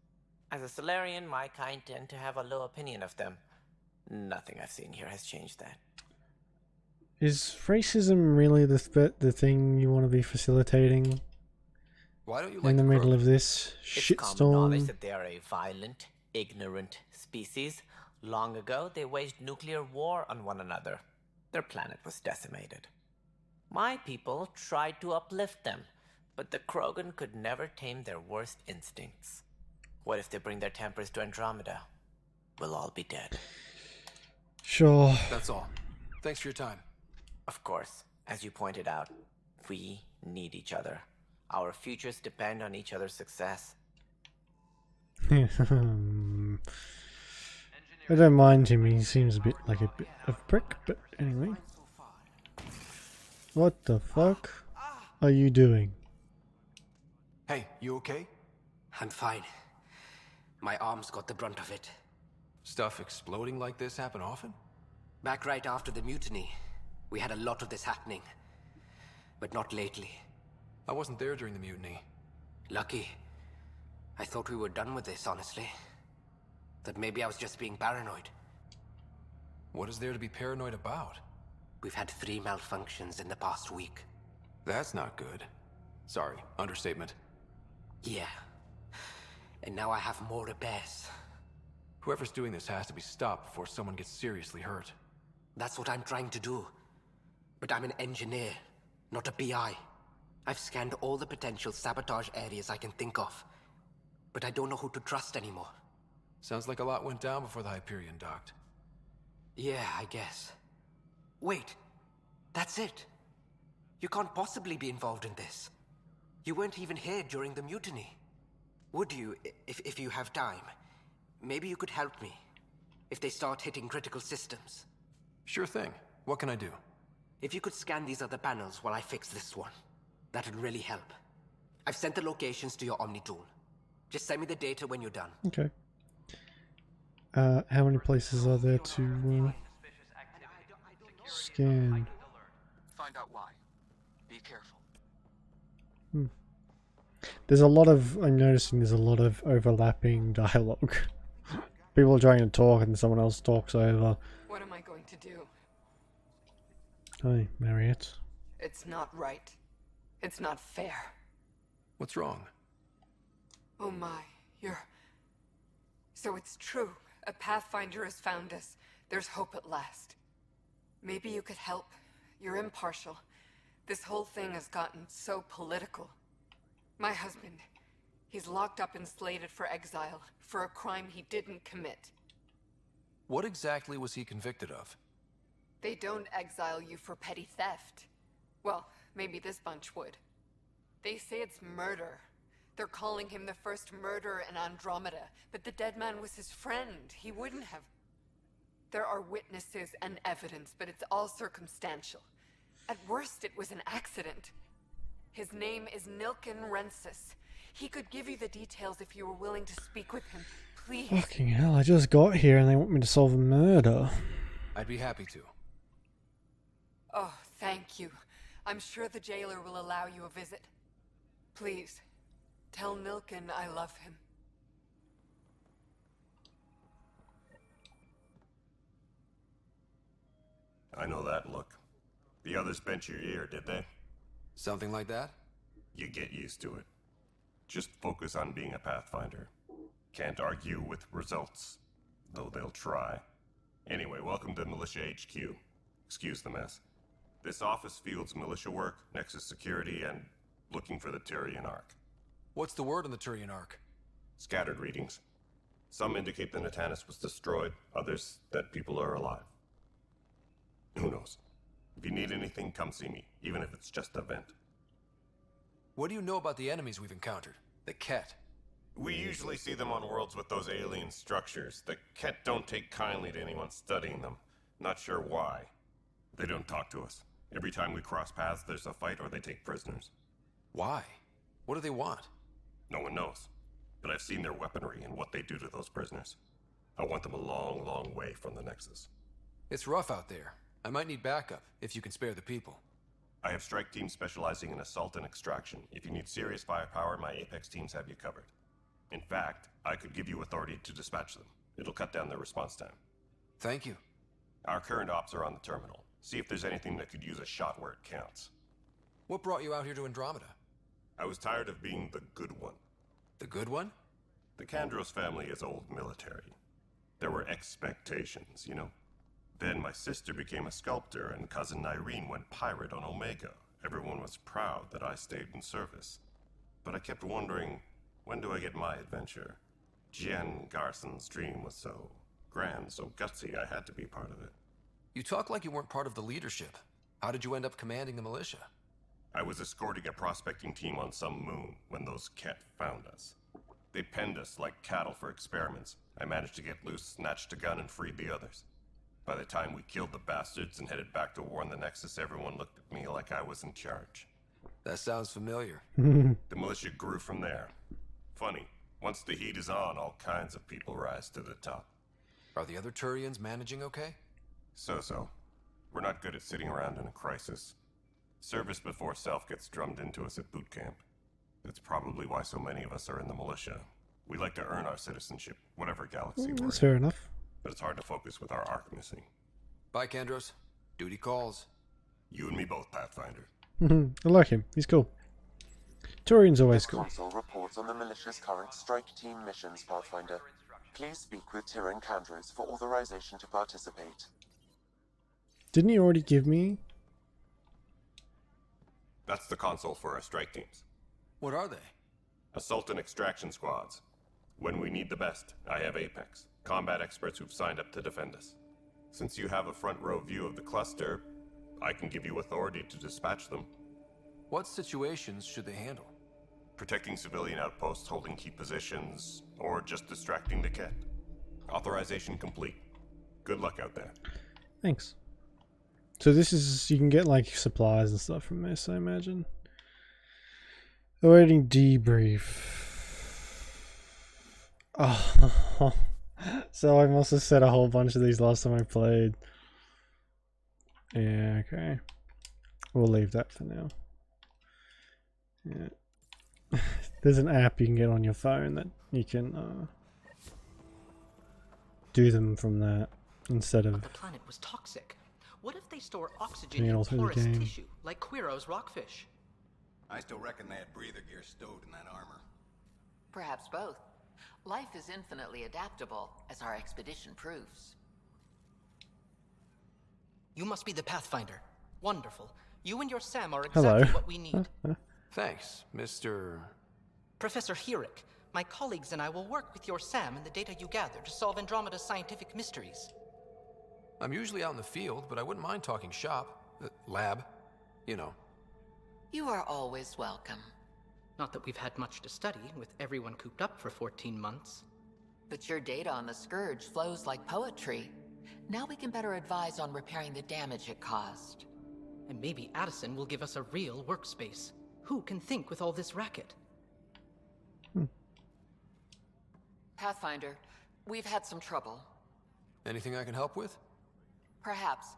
As a Solarian, my kind tend to have a low opinion of them. Nothing I've seen here has changed that. Is racism really the thing you want to be facilitating? Why don't you in the middle of this shitstorm? It's common knowledge shitstorm? that they are a violent, ignorant species. Long ago, they waged nuclear war on one another. Their planet was decimated. My people tried to uplift them, But the Krogan could never tame their worst instincts. What if they bring their tempers to Andromeda? We'll all be dead. Sure. That's all. Thanks for your time. Of course, as you pointed out, we need each other. Our futures depend on each other's success. I don't mind him, he seems a bit like a bit of prick, but anyway. What the fuck are you doing? Hey, you okay? I'm fine. My arms got the brunt of it. Stuff exploding like this happen often? Back right after the mutiny, we had a lot of this happening. But not lately. I wasn't there during the mutiny. Lucky. I thought we were done with this, honestly. That maybe I was just being paranoid. What is there to be paranoid about? We've had 3 malfunctions in the past week. That's not good. Sorry, understatement. Yeah. And now I have more repairs. Whoever's doing this has to be stopped before someone gets seriously hurt. That's what I'm trying to do. But I'm an engineer, not a PI. I've scanned all the potential sabotage areas I can think of. But I don't know who to trust anymore. Sounds like a lot went down before the Hyperion docked. Yeah, I guess. Wait, that's it. You can't possibly be involved in this. You weren't even here during the mutiny. Would you, if you have time? Maybe you could help me, if they start hitting critical systems. Sure thing. What can I do? If you could scan these other panels while I fix this one, that'd really help. I've sent the locations to your Omni tool. Just send me the data when you're done. Okay. How many places are there to scan? Find out why. Be careful. There's a lot of, I'm noticing there's a lot of overlapping dialogue. People are trying to talk and someone else talks over. What am I going to do? Hi, Marriott. It's not right. It's not fair. What's wrong? Oh my, you're... So it's true. A Pathfinder has found us. There's hope at last. Maybe you could help. You're impartial. This whole thing has gotten so political. My husband, he's locked up and slated for exile for a crime he didn't commit. What exactly was he convicted of? They don't exile you for petty theft. Well, maybe this bunch would. They say it's murder. They're calling him the first murderer in Andromeda, but the dead man was his friend. He wouldn't have. There are witnesses and evidence, but it's all circumstantial. At worst, it was an accident. His name is Nilken Rensis. He could give you the details if you were willing to speak with him. Please. Fucking hell, I just got here and they want me to solve a murder. I'd be happy to. Oh, thank you. I'm sure the jailer will allow you a visit. Please, tell Nilken I love him. I know that look. The others bent your ear, did they? Something like that? You get used to it. Just focus on being a Pathfinder. Can't argue with results, though they'll try. Anyway, welcome to Militia HQ. Excuse the mess. This office fields militia work, Nexus security, and looking for the Turian Ark. What's the word on the Turian Ark? Scattered readings. Some indicate the Natanus was destroyed, others that people are alive. Who knows? If you need anything, come see me, even if it's just a vent. What do you know about the enemies we've encountered? The Ket? We usually see them on worlds with those alien structures. The Ket don't take kindly to anyone studying them. Not sure why. They don't talk to us. Every time we cross paths, there's a fight or they take prisoners. Why? What do they want? No one knows. But I've seen their weaponry and what they do to those prisoners. I want them a long, long way from the Nexus. It's rough out there. I might need backup, if you can spare the people. I have strike teams specializing in assault and extraction. If you need serious firepower, my Apex teams have you covered. In fact, I could give you authority to dispatch them. It'll cut down their response time. Thank you. Our current ops are on the terminal. See if there's anything that could use a shot where it counts. What brought you out here to Andromeda? I was tired of being the good one. The good one? The Kandros family is old military. There were expectations, you know? Then my sister became a sculptor and cousin Irene went pirate on Omega, Everyone was proud that I stayed in service. But I kept wondering, when do I get my adventure? Jen Garson's dream was so grand, so gutsy, I had to be part of it. You talk like you weren't part of the leadership. How did you end up commanding the militia? I was escorting a prospecting team on some moon when those Ket found us. They penned us like cattle for experiments. I managed to get loose, snatched a gun, and freed the others. By the time we killed the bastards and headed back to war in the Nexus, everyone looked at me like I was in charge. That sounds familiar. The militia grew from there. Funny, once the heat is on, all kinds of people rise to the top. Are the other Turians managing okay? So. We're not good at sitting around in a crisis. Service before self gets drummed into us at boot camp. That's probably why so many of us are in the militia. We like to earn our citizenship, whatever galaxy we're in. That's fair enough. But it's hard to focus with our arc missing. Bye, Kandros. Duty calls. You and me both, Pathfinder. I like him. He's cool. Torian's always cool. Console reports on the militia's current strike team missions, Pathfinder. Please speak with Tyrion Kandros for authorization to participate. Didn't he already give me? That's the console for our strike teams. What are they? Assault and extraction squads. When we need the best, I have Apex, combat experts who've signed up to defend us. Since you have a front row view of the cluster, I can give you authority to dispatch them. What situations should they handle? Protecting civilian outposts, holding key positions, or just distracting the Ket. Authorization complete. Good luck out there. Thanks. So this is, you can get like supplies and stuff from this, I imagine. Awaiting debrief. Oh, so I must have said a whole bunch of these last time I played. Yeah, okay. We'll leave that for now. Yeah. There's an app you can get on your phone that you can do them from that instead of. The planet was toxic. What if they store oxygen Doing it in all through the porous game. tissue, like Quiro's rockfish? I still reckon they had breather gear stowed in that armor. Perhaps both. Life is infinitely adaptable, as our expedition proves. You must be the Pathfinder. Wonderful. You and your Sam are exactly what we need. Thanks, Mr. Professor Herrick, my colleagues and I will work with your Sam and the data you gather to solve Andromeda's scientific mysteries. I'm usually out in the field, but I wouldn't mind talking shop. Lab. You know. You are always welcome. Not that we've had much to study, with everyone cooped up for 14 months. But your data on the Scourge flows like poetry. Now we can better advise on repairing the damage it caused. And maybe Addison will give us a real workspace. Who can think with all this racket? Pathfinder, we've had some trouble. Anything I can help with? Perhaps.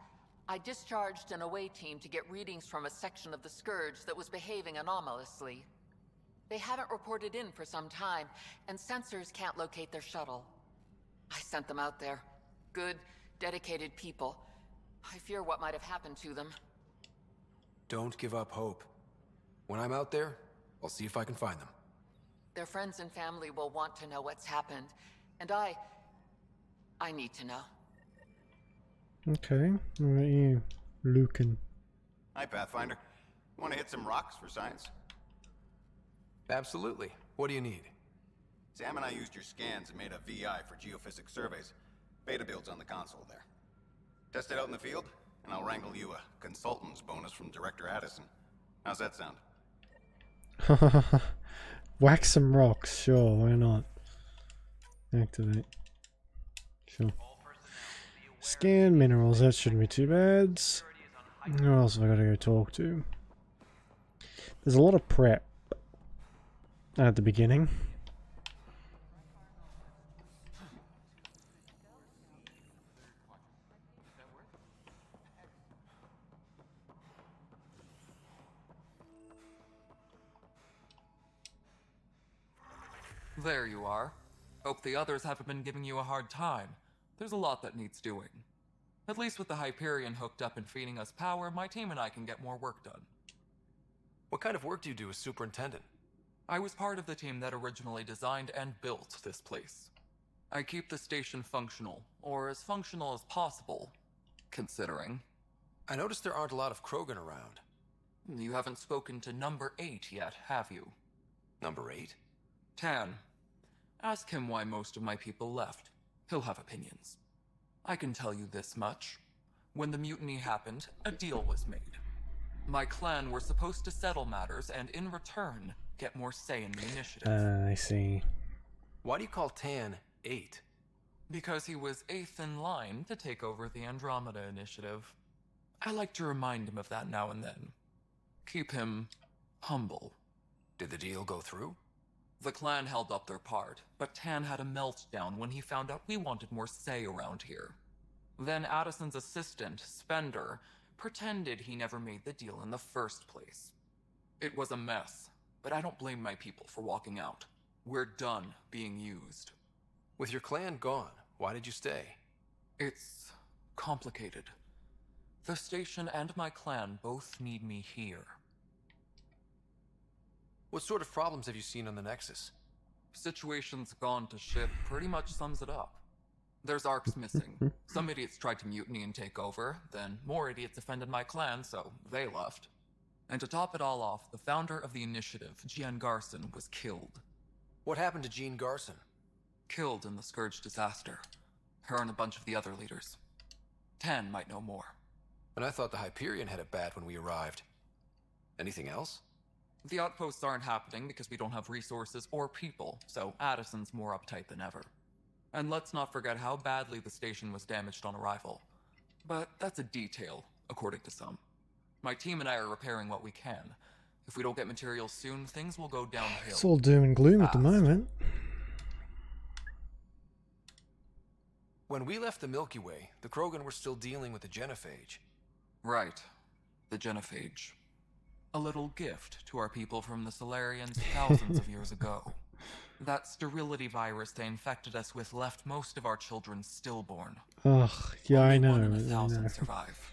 I discharged an away team to get readings from a section of the Scourge that was behaving anomalously. They haven't reported in for some time, and sensors can't locate their shuttle. I sent them out there. Good, dedicated people. I fear what might have happened to them. Don't give up hope. When I'm out there, I'll see if I can find them. Their friends and family will want to know what's happened, and I need to know. Okay, what about you, Lucan? Hi, Pathfinder. Want to hit some rocks for science? Absolutely. What do you need? Sam and I used your scans and made a VI for geophysics surveys. Beta builds on the console there. Test it out in the field, and I'll wrangle you a consultant's bonus from Director Addison. How's that sound? Whack some rocks, sure, why not? Activate. Sure. Scan minerals, that shouldn't be too bad. Who else have I got to go talk to? There's a lot of prep at the beginning. There you are. Hope the others haven't been giving you a hard time. There's a lot that needs doing. At least with the Hyperion hooked up and feeding us power, my team and I can get more work done. What kind of work do you do as superintendent? I was part of the team that originally designed and built this place. I keep the station functional, or as functional as possible, considering. I noticed there aren't a lot of Krogan around. You haven't spoken to number 8 yet, have you? Number 8? Tan. Ask him why most of my people left. He'll have opinions. I can tell you this much. When the mutiny happened, a deal was made. My clan were supposed to settle matters and, in return, get more say in the initiative. I see. Why do you call Tan 8? Because he was 8th in line to take over the Andromeda initiative. I like to remind him of that now and then. Keep him humble. Did the deal go through? The clan held up their part, but Tan had a meltdown when he found out we wanted more say around here. Then Addison's assistant, Spender, pretended he never made the deal in the first place. It was a mess, but I don't blame my people for walking out. We're done being used. With your clan gone, why did you stay? It's complicated. The station and my clan both need me here. What sort of problems have you seen on the Nexus? Situation's gone to shit pretty much sums it up. There's arcs missing. Some idiots tried to mutiny and take over, then more idiots offended my clan, so they left. And to top it all off, the founder of the initiative, Jean Garson, was killed. What happened to Jean Garson? Killed in the Scourge disaster. Her and a bunch of the other leaders. Tan might know more. And I thought the Hyperion had it bad when we arrived. Anything else? The outposts aren't happening because we don't have resources or people, so Addison's more uptight than ever. And let's not forget how badly the station was damaged on arrival. But that's a detail, according to some. My team and I are repairing what we can. If we don't get materials soon, things will go downhill. It's all doom and gloom at the moment. When we left the Milky Way, the Krogan were still dealing with the genophage. Right. The genophage. A little gift to our people from the Solarians thousands of years ago. That sterility virus they infected us with left most of our children stillborn. Ugh, yeah, Only I know. one in 1,000 survive.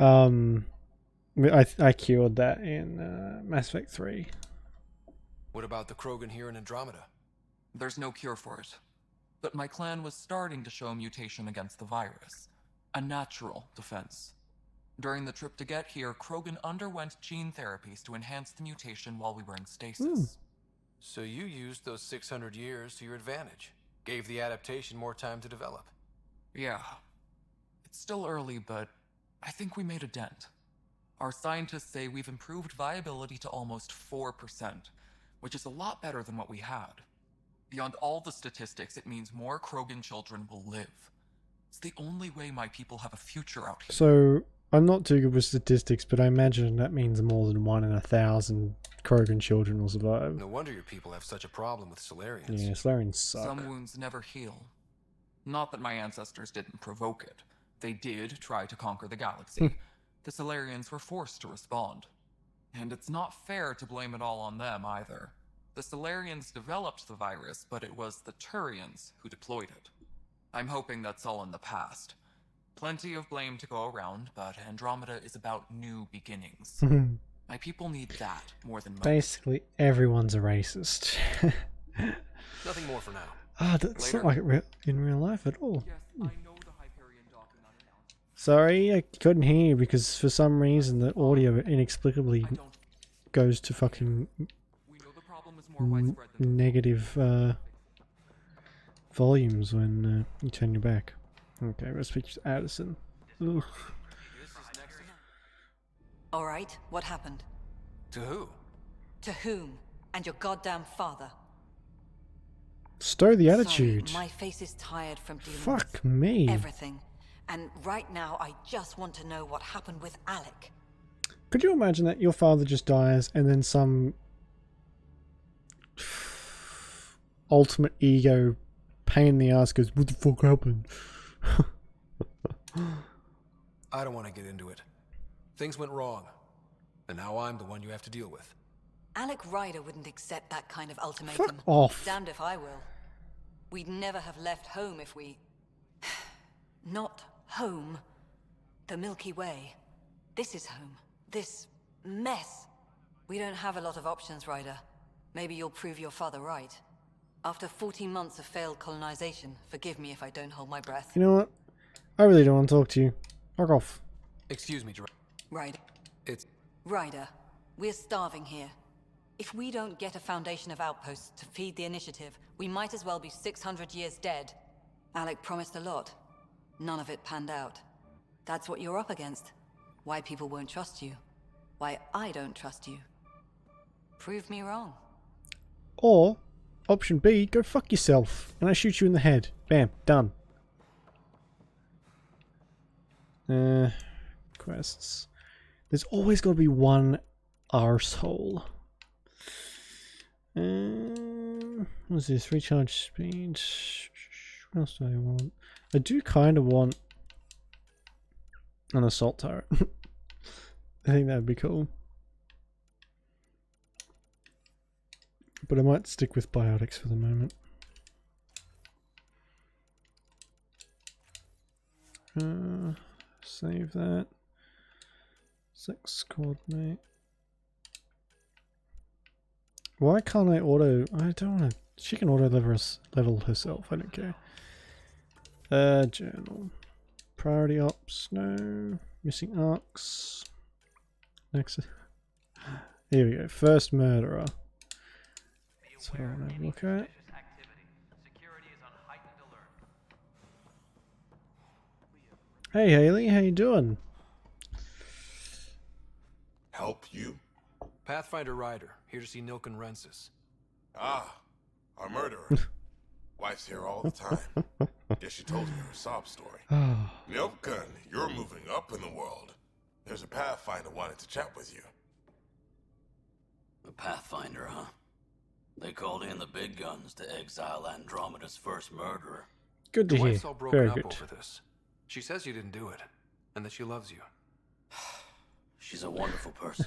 I cured that in Mass Effect 3. What about the Krogan here in Andromeda? There's no cure for it. But my clan was starting to show a mutation against the virus. A natural defense. During the trip to get here, Krogan underwent gene therapies to enhance the mutation while we were in stasis. So you used those 600 years to your advantage. Gave the adaptation more time to develop. Yeah. It's still early, but I think we made a dent. Our scientists say we've improved viability to almost 4%, which is a lot better than what we had. Beyond all the statistics, it means more Krogan children will live. It's the only way my people have a future out here. So, I'm not too good with statistics, but I imagine that means more than 1 in 1,000 Krogan children will survive. No wonder your people have such a problem with Solarians. Yeah, Solarians suck. Some wounds never heal. Not that my ancestors didn't provoke it. They did try to conquer the galaxy. The Solarians were forced to respond. And it's not fair to blame it all on them either. The Solarians developed the virus, but it was the Turians who deployed it. I'm hoping that's all in the past. Plenty of blame to go around, but Andromeda is about new beginnings. My people need that more than most. Basically, everyone's a racist. Nothing more for now. That's not like it in real life at all. Sorry, I couldn't hear you because for some reason the audio inexplicably goes to fucking negative volumes when you turn your back. Okay, let's switch to Addison. Ugh. All right, what happened? To who? To whom? And your goddamn father. Stow the attitude. Sorry, my face is tired from dealing Fuck with me. everything. And right now, I just want to know what happened with Alec. Could you imagine that your father just dies and then some ultimate ego pain in the ass goes, what the fuck happened? I don't want to get into it. Things went wrong. And now I'm the one you have to deal with. Alec Ryder wouldn't accept that kind of ultimatum. Fuck off. Damned if I will. We'd never have left home if we... Not home. The Milky Way. This is home. This mess. We don't have a lot of options, Ryder. Maybe you'll prove your father right. After 14 months of failed colonization, forgive me if I don't hold my breath. You know what? I really don't want to talk to you. Fuck off. Excuse me, Director. Right. It's... Ryder, we're starving here. If we don't get a foundation of outposts to feed the initiative, we might as well be 600 years dead. Alec promised a lot. None of it panned out. That's what you're up against. Why people won't trust you. Why I don't trust you. Prove me wrong. Or, option B, go fuck yourself, and I shoot you in the head. Bam, done. Quests. There's always got to be one arsehole. What's this? Recharge speed. What else do I want? I do kind of want an assault turret. I think that'd be cool. But I might stick with biotics for the moment. Save that. 6 coordinate. Why can't I auto? I don't want to. She can auto level herself. I don't care. Journal. Priority ops. No. Missing arcs. Next. Here we go. First murderer. So I want to look at. Hey Haley, how you doing? Help you? Pathfinder Ryder, here to see Nilken Rensis. Ah, our murderer. Wife's here all the time. Guess she told you her sob story. Nilken, you're moving up in the world. There's a Pathfinder wanted to chat with you. The Pathfinder, huh? They called in the big guns to exile Andromeda's first murderer. Good to Your hear. wife's all broken Very up good. over this. She says you didn't do it, and that she loves you. She's a wonderful person.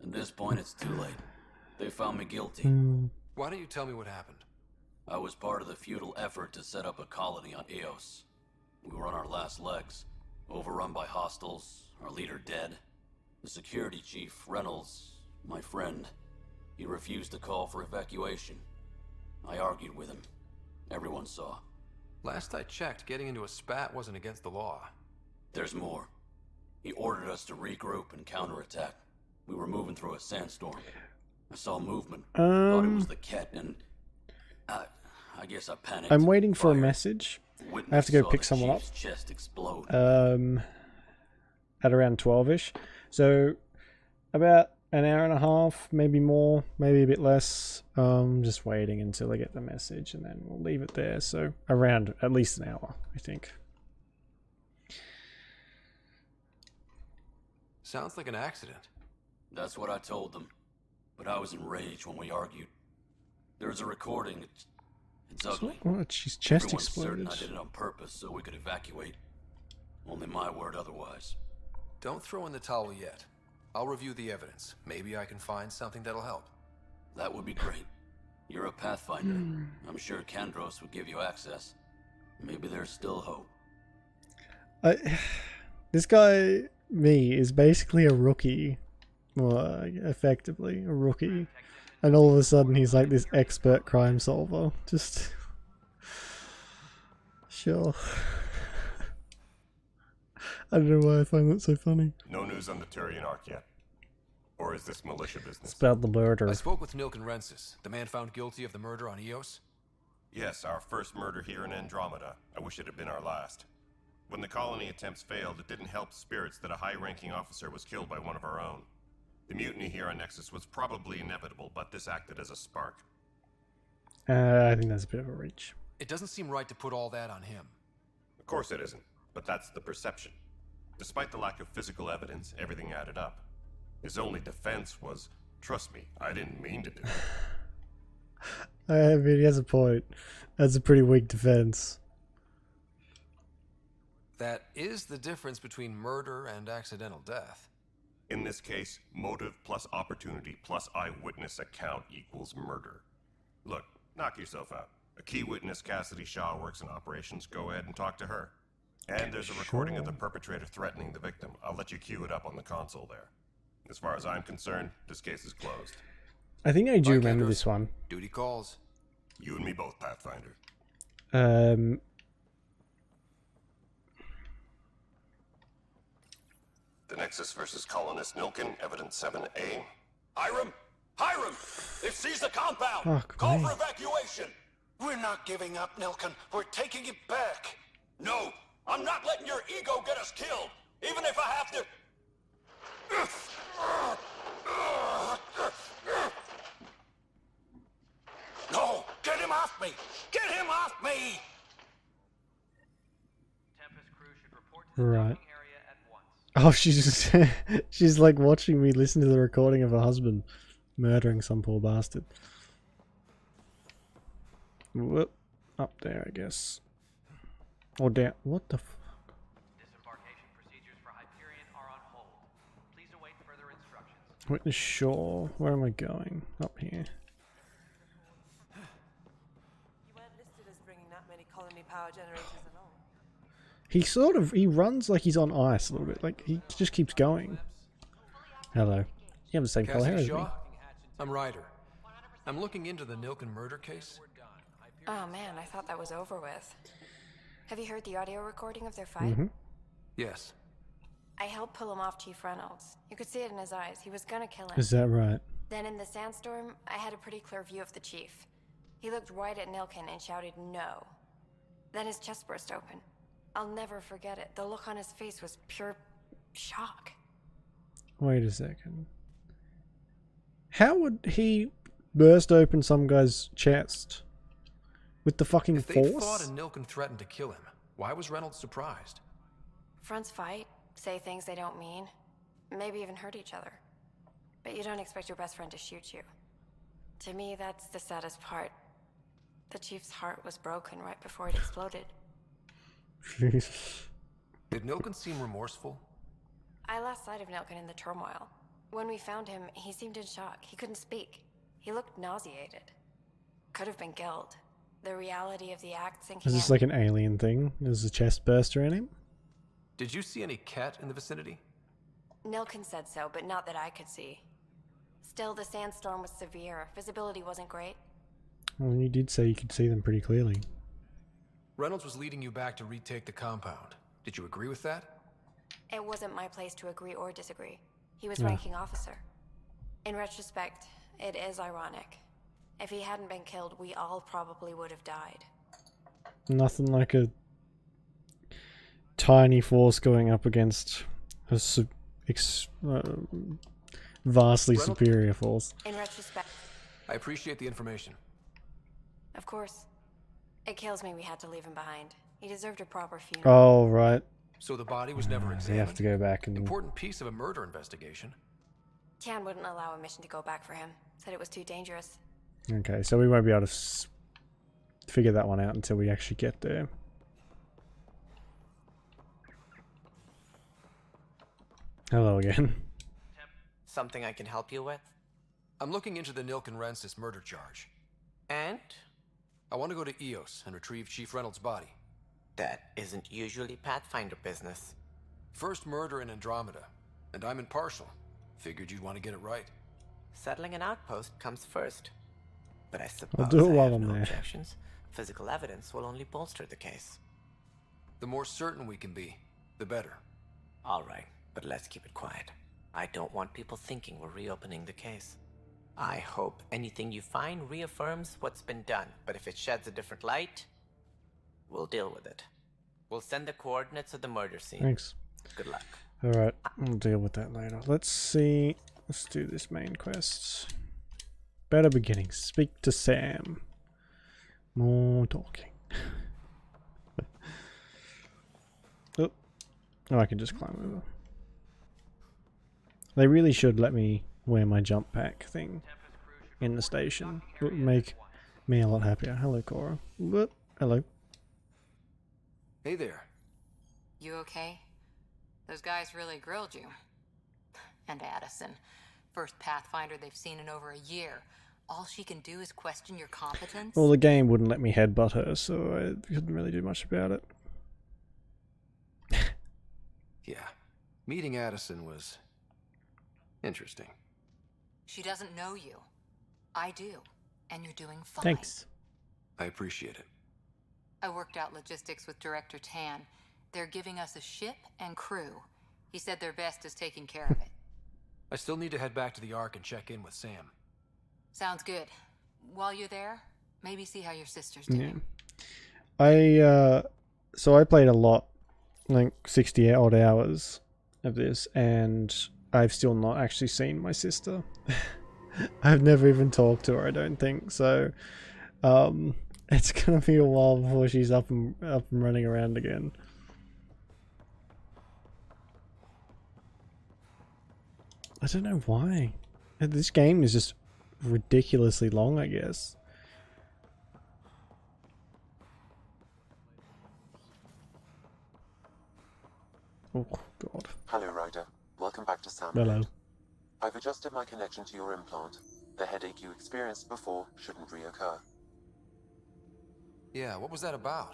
At this point, it's too late. They found me guilty. Why don't you tell me what happened? I was part of the futile effort to set up a colony on Eos. We were on our last legs, overrun by hostiles, our leader dead. The security chief, Reynolds, my friend, he refused to call for evacuation. I argued with him. Everyone saw. Last I checked, getting into a spat wasn't against the law. There's more. He ordered us to regroup and counterattack. We were moving through a sandstorm. I saw movement. Thought it was the Ket, and I guess I panicked. I'm waiting for a message. I have to go pick someone up. Chest explode. At around 12ish. So about an hour and a half, maybe more, maybe a bit less. Just waiting until I get the message, and then we'll leave it there. So around at least an hour, I think. Sounds like an accident. That's what I told them. But I was enraged when we argued. There's a recording. It's ugly. What? She's chest Everyone's exploded. certain I did it on purpose so we could evacuate. Only my word otherwise. Don't throw in the towel yet. I'll review the evidence. Maybe I can find something that'll help. That would be great. You're a Pathfinder. I'm sure Kandros would give you access. Maybe there's still hope. This guy, me, is basically a rookie. Well, effectively a rookie. And all of a sudden he's like this expert crime solver. Just... Sure. I don't know why I find that so funny. No news on the Turian Ark yet. Or is this militia business? It's about the murder. I spoke with Nilken Rensis, the man found guilty of the murder on Eos. Yes, our first murder here in Andromeda. I wish it had been our last. When the colony attempts failed, it didn't help spirits that a high-ranking officer was killed by one of our own. The mutiny here on Nexus was probably inevitable, but this acted as a spark. I think that's a bit of a reach. It doesn't seem right to put all that on him. Of course it isn't, but that's the perception. Despite the lack of physical evidence, everything added up. His only defense was, trust me, I didn't mean to do it. I mean, he has a point. That's a pretty weak defense. That is the difference between murder and accidental death. In this case, motive plus opportunity plus eyewitness account equals murder. Look, knock yourself out. A key witness, Cassidy Shaw, works in operations. Go ahead and talk to her. And there's a recording of the perpetrator threatening the victim. I'll let you cue it up on the console there. As far as I'm concerned, this case is closed. I think I do remember this one. Duty calls. You and me both, Pathfinder. The Nexus versus Colonist Nilkin, Evidence 7A. Hiram! Hiram! They've seized the compound! Fuck Call me. for evacuation! We're not giving up, Nilkin. We're taking it back. No! I'm not letting your ego get us killed! Even if I have to... No! Get him off me! Get him off me! Right. Oh, she's just she's like watching me listen to the recording of her husband murdering some poor bastard. Whoop. Up there, I guess. Or down. What the fuck? Disembarkation procedures for Hyperion are on hold. Please await further instructions. Witness Shore. Where am I going? Up here. You weren't listed as bringing that many colony power generators along. He runs like he's on ice a little bit. Like, he just keeps going. Hello. You have the same color hair as me. I'm Ryder. I'm looking into the Nilkin murder case. Oh man, I thought that was over with. Have you heard the audio recording of their fight? Yes. I helped pull him off Chief Reynolds. You could see it in his eyes. He was gonna kill him. Is that right? Then in the sandstorm, I had a pretty clear view of the chief. He looked right at Nilkin and shouted no. Then his chest burst open. I'll never forget it. The look on his face was pure shock. Wait a second. How would he burst open some guy's chest? With the fucking If they force? thought and Nilkin threatened to kill him, why was Reynolds surprised? Fronts fight, say things they don't mean, maybe even hurt each other. But you don't expect your best friend to shoot you. To me, that's the saddest part. The chief's heart was broken right before it exploded. Did Nilkin seem remorseful? I lost sight of Nilkin in the turmoil. When we found him, he seemed in shock. He couldn't speak. He looked nauseated. Could have been guilt. The reality of the act sinking Is this in. like an alien thing? There's a chest burster in him? Did you see any cat in the vicinity? Nilkin said so, but not that I could see. Still, the sandstorm was severe. Visibility wasn't great. Well, you did say you could see them pretty clearly. Reynolds was leading you back to retake the compound. Did you agree with that? It wasn't my place to agree or disagree. He was Yeah. ranking officer. In retrospect, it is ironic. If he hadn't been killed, we all probably would have died. Nothing like a tiny force going up against a vastly superior force. In retrospect, I appreciate the information. of course. It kills me we had to leave him behind. He deserved a proper funeral. Oh, right. So the body was never We examined? have to go back and... Important piece of a murder investigation. Tian wouldn't allow a mission to go back for him. Said it was too dangerous. Okay, so we won't be able to figure that one out until we actually get there. Hello again. Something I can help you with? I'm looking into the Nilkin Rensis murder charge. And? I want to go to EOS and retrieve Chief Reynolds' body. That isn't usually Pathfinder business. First murder in Andromeda, and I'm impartial. Figured you'd want to get it right. Settling an outpost comes first. But I I'll suppose do it I while have I'm no there. objections. Physical evidence will only bolster the case. The more certain we can be, the better. All right, but let's keep it quiet. I don't want people thinking we're reopening the case. I hope anything you find reaffirms what's been done, but if it sheds a different light, we'll deal with it. We'll send the coordinates of the murder scene. Thanks. Good luck. Alright, we'll deal with that later. Let's see. Let's do this main quest. Better beginnings. Speak to Sam. More talking. Oh, I can just climb over. They really should let me wear my jump pack thing in the station. It would make me a lot happier. Hello, Cora. Whoop. Hello. Hey there. You okay? Those guys really grilled you. And Addison. First Pathfinder they've seen in over a year. All she can do is question your competence? Well, the game wouldn't let me headbutt her, so I couldn't really do much about it. Yeah. Meeting Addison was interesting. She doesn't know you. I do. And you're doing fine. Thanks. I appreciate it. I worked out logistics with Director Tan. They're giving us a ship and crew. He said their best is taking care of it. I still need to head back to the Ark and check in with Sam. Sounds good. While you're there, maybe see how your sister's doing. Yeah. So I played a lot, like 60 odd hours of this, and I've still not actually seen my sister. I've never even talked to her, I don't think. So it's gonna be a while before she's up and running around again. I don't know why. This game is just ridiculously long, I guess. Oh, God. Hello, Ryder. Welcome back to Sam. Hello. I've adjusted my connection to your implant. The headache you experienced before shouldn't reoccur. Yeah, what was that about?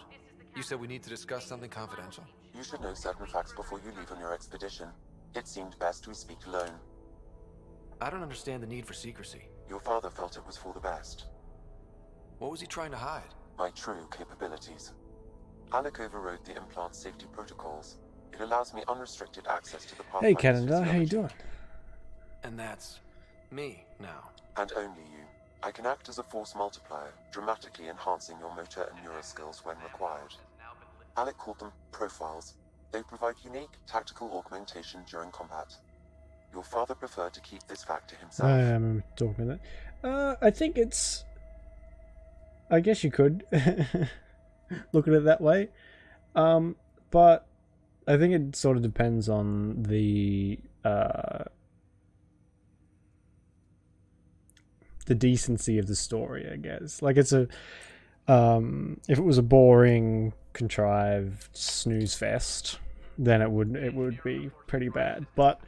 You said we need to discuss something confidential. You should know certain facts before you leave on your expedition. It seemed best we speak alone. I don't understand the need for secrecy. Your father felt it was for the best. What was he trying to hide? My true capabilities. Alec overrode the implant safety protocols. It allows me unrestricted access to the Pathfinder's Hey, Canada, how you physiology. doing? And that's me now. And only you. I can act as a force multiplier, dramatically enhancing your motor and neural skills when required. Alec called them profiles. They provide unique tactical augmentation during combat. Your father preferred to keep this fact to himself. I am talking about that. I think it's... I guess you could look at it that way. But I think it sort of depends on the decency of the story, I guess. Like, it's a... if it was a boring, contrived snooze fest, then it would be pretty bad. But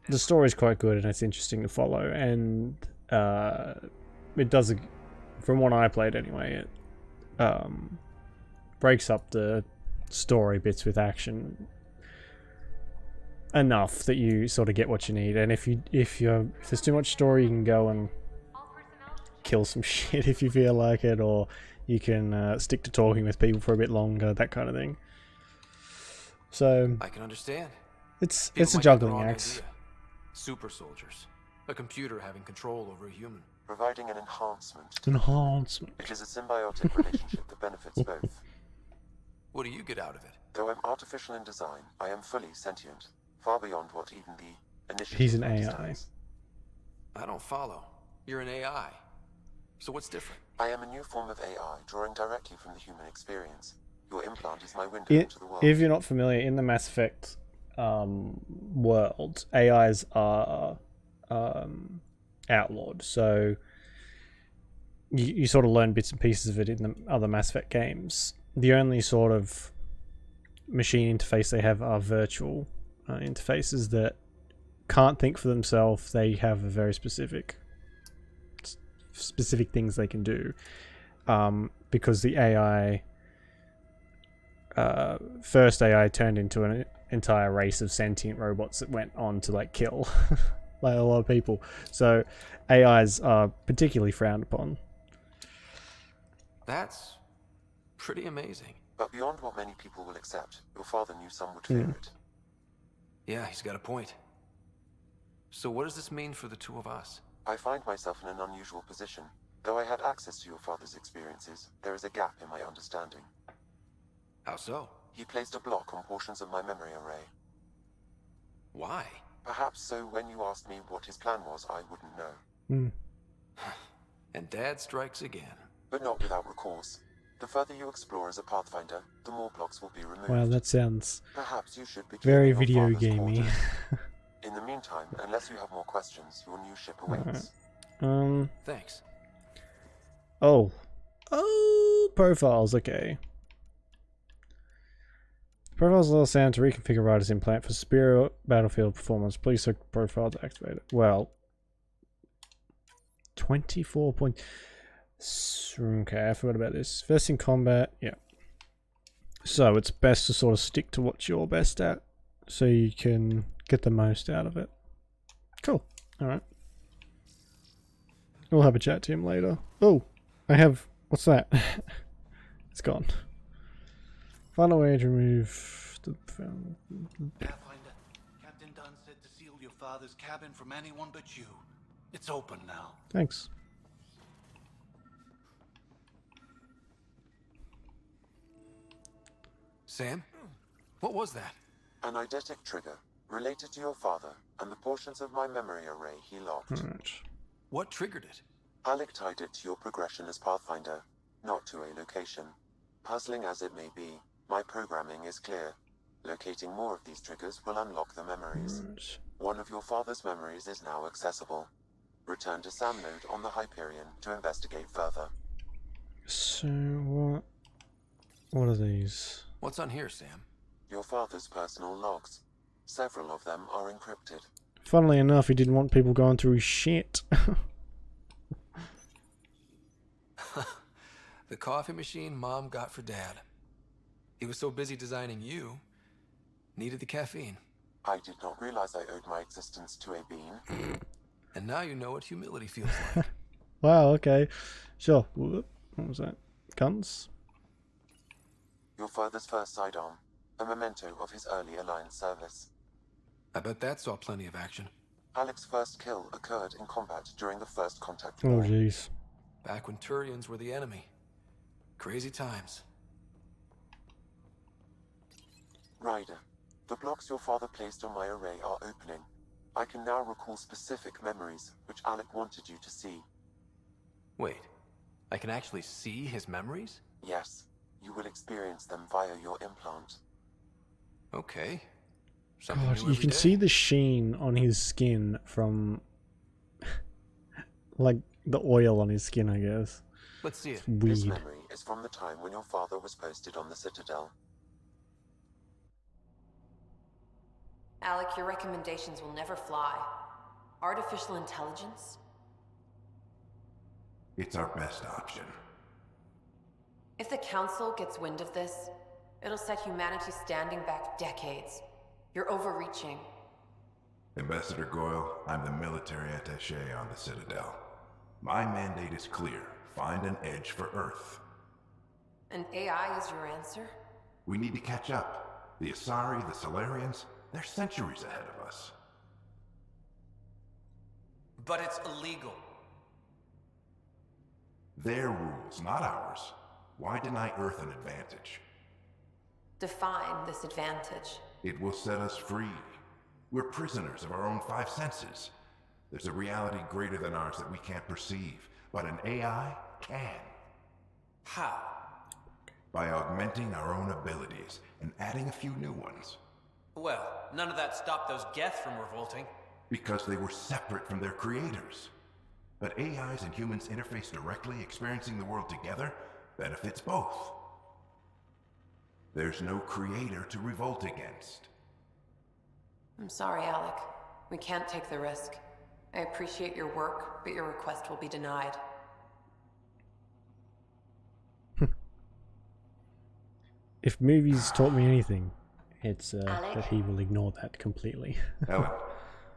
the story's quite good and it's interesting to follow, and it does, from what I played anyway, it breaks up the story bits with action enough that you sort of get what you need. And if there's too much story, you can go and kill some shit if you feel like it, or you can stick to talking with people for a bit longer, that kind of thing. So I can understand. It's People a might get the juggling wrong act. idea. Super soldiers. A computer having control over a human. Providing an enhancement. Enhancement. It is a symbiotic relationship that benefits both. What do you get out of it? Though I'm artificial in design, I am fully sentient, far beyond what even the initiative He's an AI. understands. I don't follow. You're an AI. So what's different? I am a new form of AI, drawing directly from the human experience. Your implant is my window into the world. If you're not familiar, in the Mass Effect world, AIs are outlawed. So you sort of learn bits and pieces of it in the other Mass Effect games. The only sort of machine interface they have are virtual interfaces that can't think for themselves. They have a very specific things they can do, because the AI first AI turned into an entire race of sentient robots that went on to like kill like a lot of people. So AIs are particularly frowned upon. That's pretty amazing. But beyond what many people will accept, your father knew some would fear it. Yeah, he's got a point. So what does this mean for the two of us? I find myself in an unusual position. Though I had access to your father's experiences, there is a gap in my understanding. How so? He placed a block on portions of my memory array. Why? Perhaps so when you asked me what his plan was, I wouldn't know. And Dad strikes again. But not without recourse. The further you explore as a Pathfinder, the more blocks will be removed. Wow, that sounds Perhaps you should begin very in your video father's gamey. quarters. In the meantime, unless you have more questions, your new ship awaits. Thanks. Oh, profiles. Okay. Profiles allow Sam to reconfigure Ryder's implant for superior battlefield performance. Please select profile to activate it. Well, 24 point. Okay, I forgot about this. First in combat, yeah. So it's best to sort of stick to what you're best at, so you can get the most out of it. Cool. All right. We'll have a chat to him later. Oh, I have. What's that? It's gone. Find a way to remove the film. Pathfinder, Captain Dunn said to seal your father's cabin from anyone but you. It's open now. Thanks. Sam? What was that? An eidetic trigger, related to your father, and the portions of my memory array he locked. Alright. What triggered it? Alec tied it to your progression as Pathfinder, not to a location. Puzzling as it may be, my programming is clear. Locating more of these triggers will unlock the memories. Right. One of your father's memories is now accessible. Return to Sam node on the Hyperion to investigate further. So what are these? What's on here, Sam? Your father's personal logs. Several of them are encrypted. Funnily enough, he didn't want people going through his shit. The coffee machine Mom got for Dad. He was so busy designing you, needed the caffeine. I did not realize I owed my existence to a bean. And now you know what humility feels like. Wow, okay. Sure. What was that? Guns? Your father's first sidearm, a memento of his early Alliance service. I bet that saw plenty of action. Alec's first kill occurred in combat during the First Contact Oh War. jeez. Back when Turians were the enemy. Crazy times. Ryder, the blocks your father placed on my array are opening. I can now recall specific memories, which Alec wanted you to see. Wait, I can actually see his memories? Yes, you will experience them via your implant. Okay. Something God, new you every can day. see the sheen on his skin from like the oil on his skin, I guess. Let's see it. It's This weird. memory is from the time when your father was posted on the Citadel. Alec, your recommendations will never fly. Artificial intelligence? It's our best option. If the Council gets wind of this, it'll set humanity standing back decades. You're overreaching. Ambassador Goyle, I'm the military attaché on the Citadel. My mandate is clear. Find an edge for Earth. And AI is your answer? We need to catch up. The Asari, the Solarians, they're centuries ahead of us. But it's illegal. Their rules, not ours. Why deny Earth an advantage? Define this advantage. It will set us free. We're prisoners of our own five senses. There's a reality greater than ours that we can't perceive, but an AI can. How? By augmenting our own abilities and adding a few new ones. Well, none of that stopped those Geth from revolting. Because they were separate from their creators. But AIs and humans interface directly, experiencing the world together, benefits both. There's no creator to revolt against. I'm sorry, Alec. We can't take the risk. I appreciate your work, but your request will be denied. If movies taught me anything, it's Alec? that he will ignore that completely. Ellen,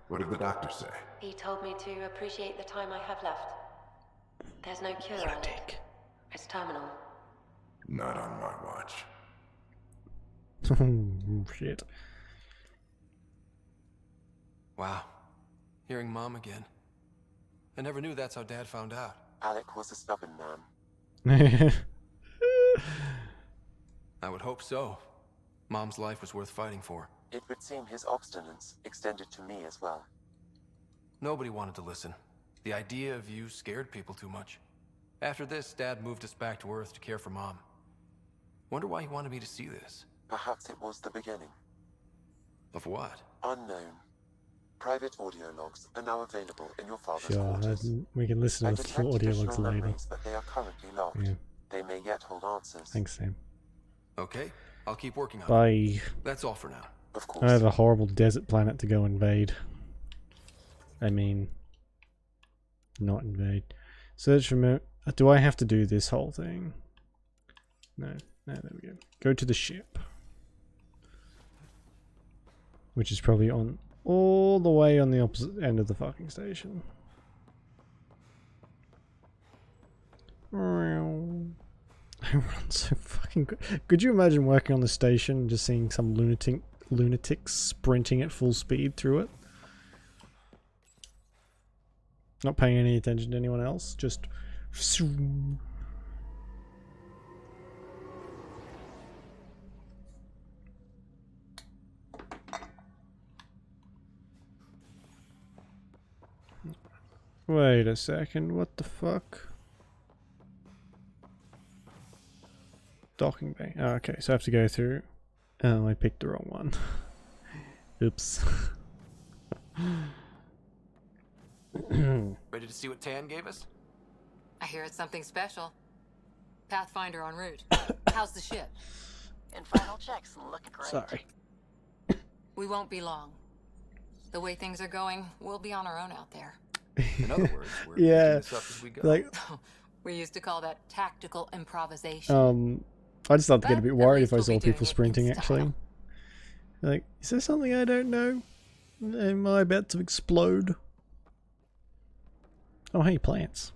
what did the doctor say? He told me to appreciate the time I have left. There's no cure, Alec. It's terminal. Not on my watch. Oh, shit. Wow. Hearing Mom again. I never knew that's how Dad found out. Alec was a stubborn man. I would hope so. Mom's life was worth fighting for. It would seem his obstinance extended to me as well. Nobody wanted to listen. The idea of you scared people too much. After this, Dad moved us back to Earth to care for Mom. Wonder why he wanted me to see this. Perhaps it was the beginning. Of what? Unknown. Private audio logs are now available in your father's Sure, quarters. we can listen I to the detect audio additional logs later. memories, but they are currently locked. Yeah. They may yet hold answers. Thanks, Sam. Okay, I'll keep working on Bye. it. That's all for now. Of course. I have a horrible desert planet to go invade. I mean, not invade. Search for do I have to do this whole thing? No. No, there we go. Go to the ship. Which is probably on all the way on the opposite end of the fucking station. runs so fucking good. Could you imagine working on the station and just seeing some lunatic sprinting at full speed through it? Not paying any attention to anyone else, just... Wait a second, what the fuck? Docking bay. Oh, okay, so I have to go through. Oh, I picked the wrong one. Oops. Ready to see what Tan gave us? I hear it's something special. Pathfinder en route. How's the ship? In final checks, looking great. Sorry. We won't be long. The way things are going, we'll be on our own out there. In other words, we're yeah, picking this up as we go. like We used to call that tactical improvisation. I just start to get a bit worried if I we'll saw be doing people it sprinting in actually. Like, is there something I don't know? Am I about to explode? Oh, hey, plants.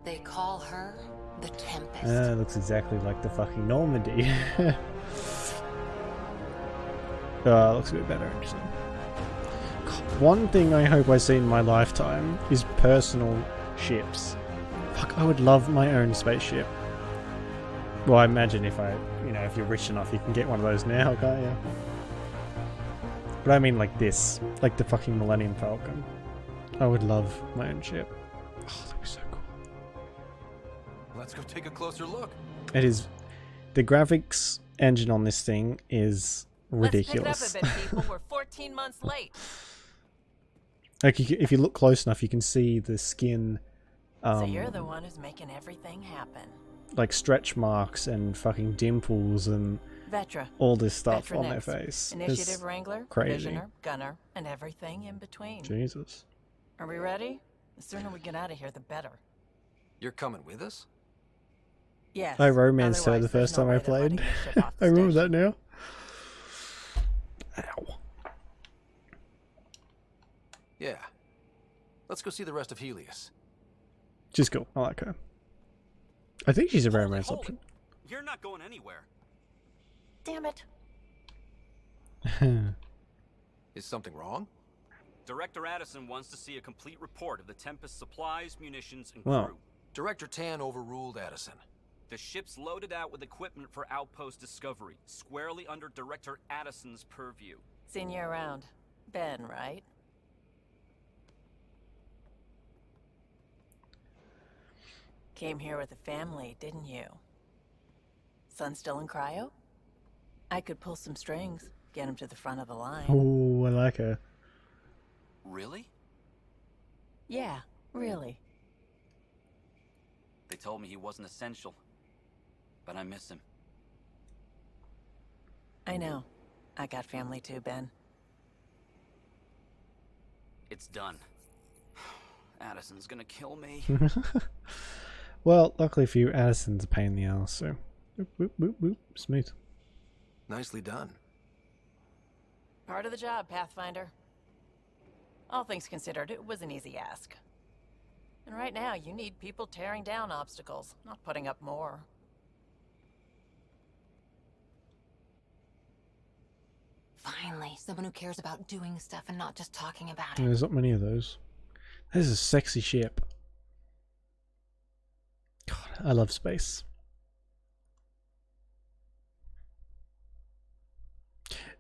They call her the Tempest. Ah, looks exactly like the fucking Normandy. Looks a bit better actually. God, one thing I hope I see in my lifetime is personal ships. Fuck, I would love my own spaceship. Well, I imagine if if you're rich enough, you can get one of those now, can't you? But I mean like this, like the fucking Millennium Falcon. I would love my own ship. Oh, that'd be so cool. Let's go take a closer look. It is. The graphics engine on this thing is ridiculous. Let's pick it up a bit, people. We're 14 months late. Like, if you look close enough, you can see the skin. So you're the one who's making everything happen. Like stretch marks and fucking dimples and Vetra. all this stuff Vetra on their next. face. Initiative It's Wrangler, crazy. Visioner, Gunner, and everything in between. Jesus. Are we ready? The sooner we get out of here, the better. You're coming with us? Yes. I romanced her the first time I played. I remember that now. Ow. Yeah. Let's go see the rest of Helios. She's cool. I like her. I think she's a romance option. You're not going anywhere. Damn it. Is something wrong? Director Addison wants to see a complete report of the Tempest's supplies, munitions, and crew. Wow. Director Tan overruled Addison. The ship's loaded out with equipment for outpost discovery, squarely under Director Addison's purview. Seen you around. Ben, right? Came here with a family, didn't you? Son still in cryo? I could pull some strings, get him to the front of the line. Oh, I like her. Really? Yeah, really. They told me he wasn't essential, but I miss him. I know. I got family too, Ben. It's done. Addison's gonna kill me. Well, luckily for you, Addison's a pain in the ass, so boop, boop, boop, boop. Smooth. Nicely done. Part of the job, Pathfinder. All things considered, it was an easy ask. And right now, you need people tearing down obstacles, not putting up more. Finally, someone who cares about doing stuff and not just talking about it. There's not many of those. This is a sexy ship. God, I love space.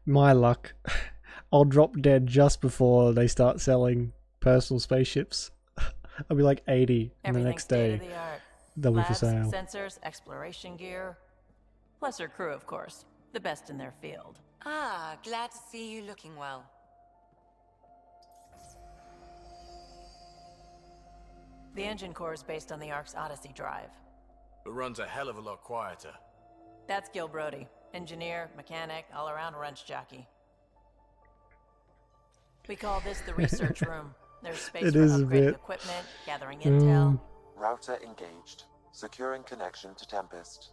My luck. I'll drop dead just before they start selling personal spaceships. I'll be like 80 and the next day they'll be for Labs, sale. sensors, exploration gear. Plus her crew, of course. The best in their field. Ah, glad to see you looking well. The engine core is based on the Ark's Odyssey drive. It runs a hell of a lot quieter. That's Gil Brody. Engineer, mechanic, all-around wrench jockey. We call this the research room. There's space It for is a upgrading bit. equipment, gathering intel. Router engaged. Securing connection to Tempest.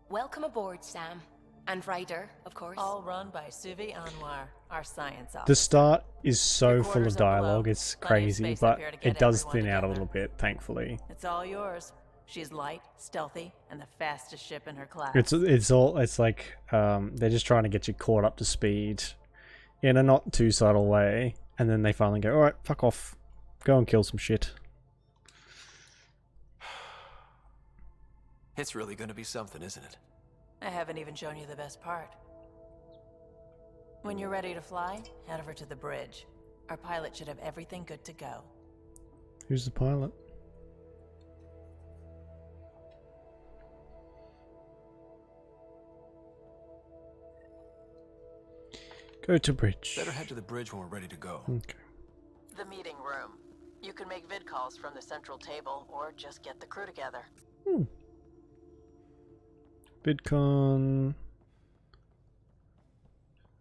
Welcome aboard, Sam. And Ryder, of course. All run by Suvi Anwar, our science officer. The start is so Your full quarters of up below. dialogue, it's Plenty of crazy, space up but here to get it does everyone thin out a together. little bit, thankfully. It's all yours. She's light, stealthy, and the fastest ship in her class. It's like they're just trying to get you caught up to speed in a not too subtle way, and then they finally go, alright, fuck off. Go and kill some shit. It's really gonna be something, isn't it? I haven't even shown you the best part. When you're ready to fly, head over to the bridge. Our pilot should have everything good to go. Who's the pilot? Go to bridge. Better head to the bridge when we're ready to go. Okay. The meeting room. You can make vid calls from the central table, or just get the crew together. VidCon.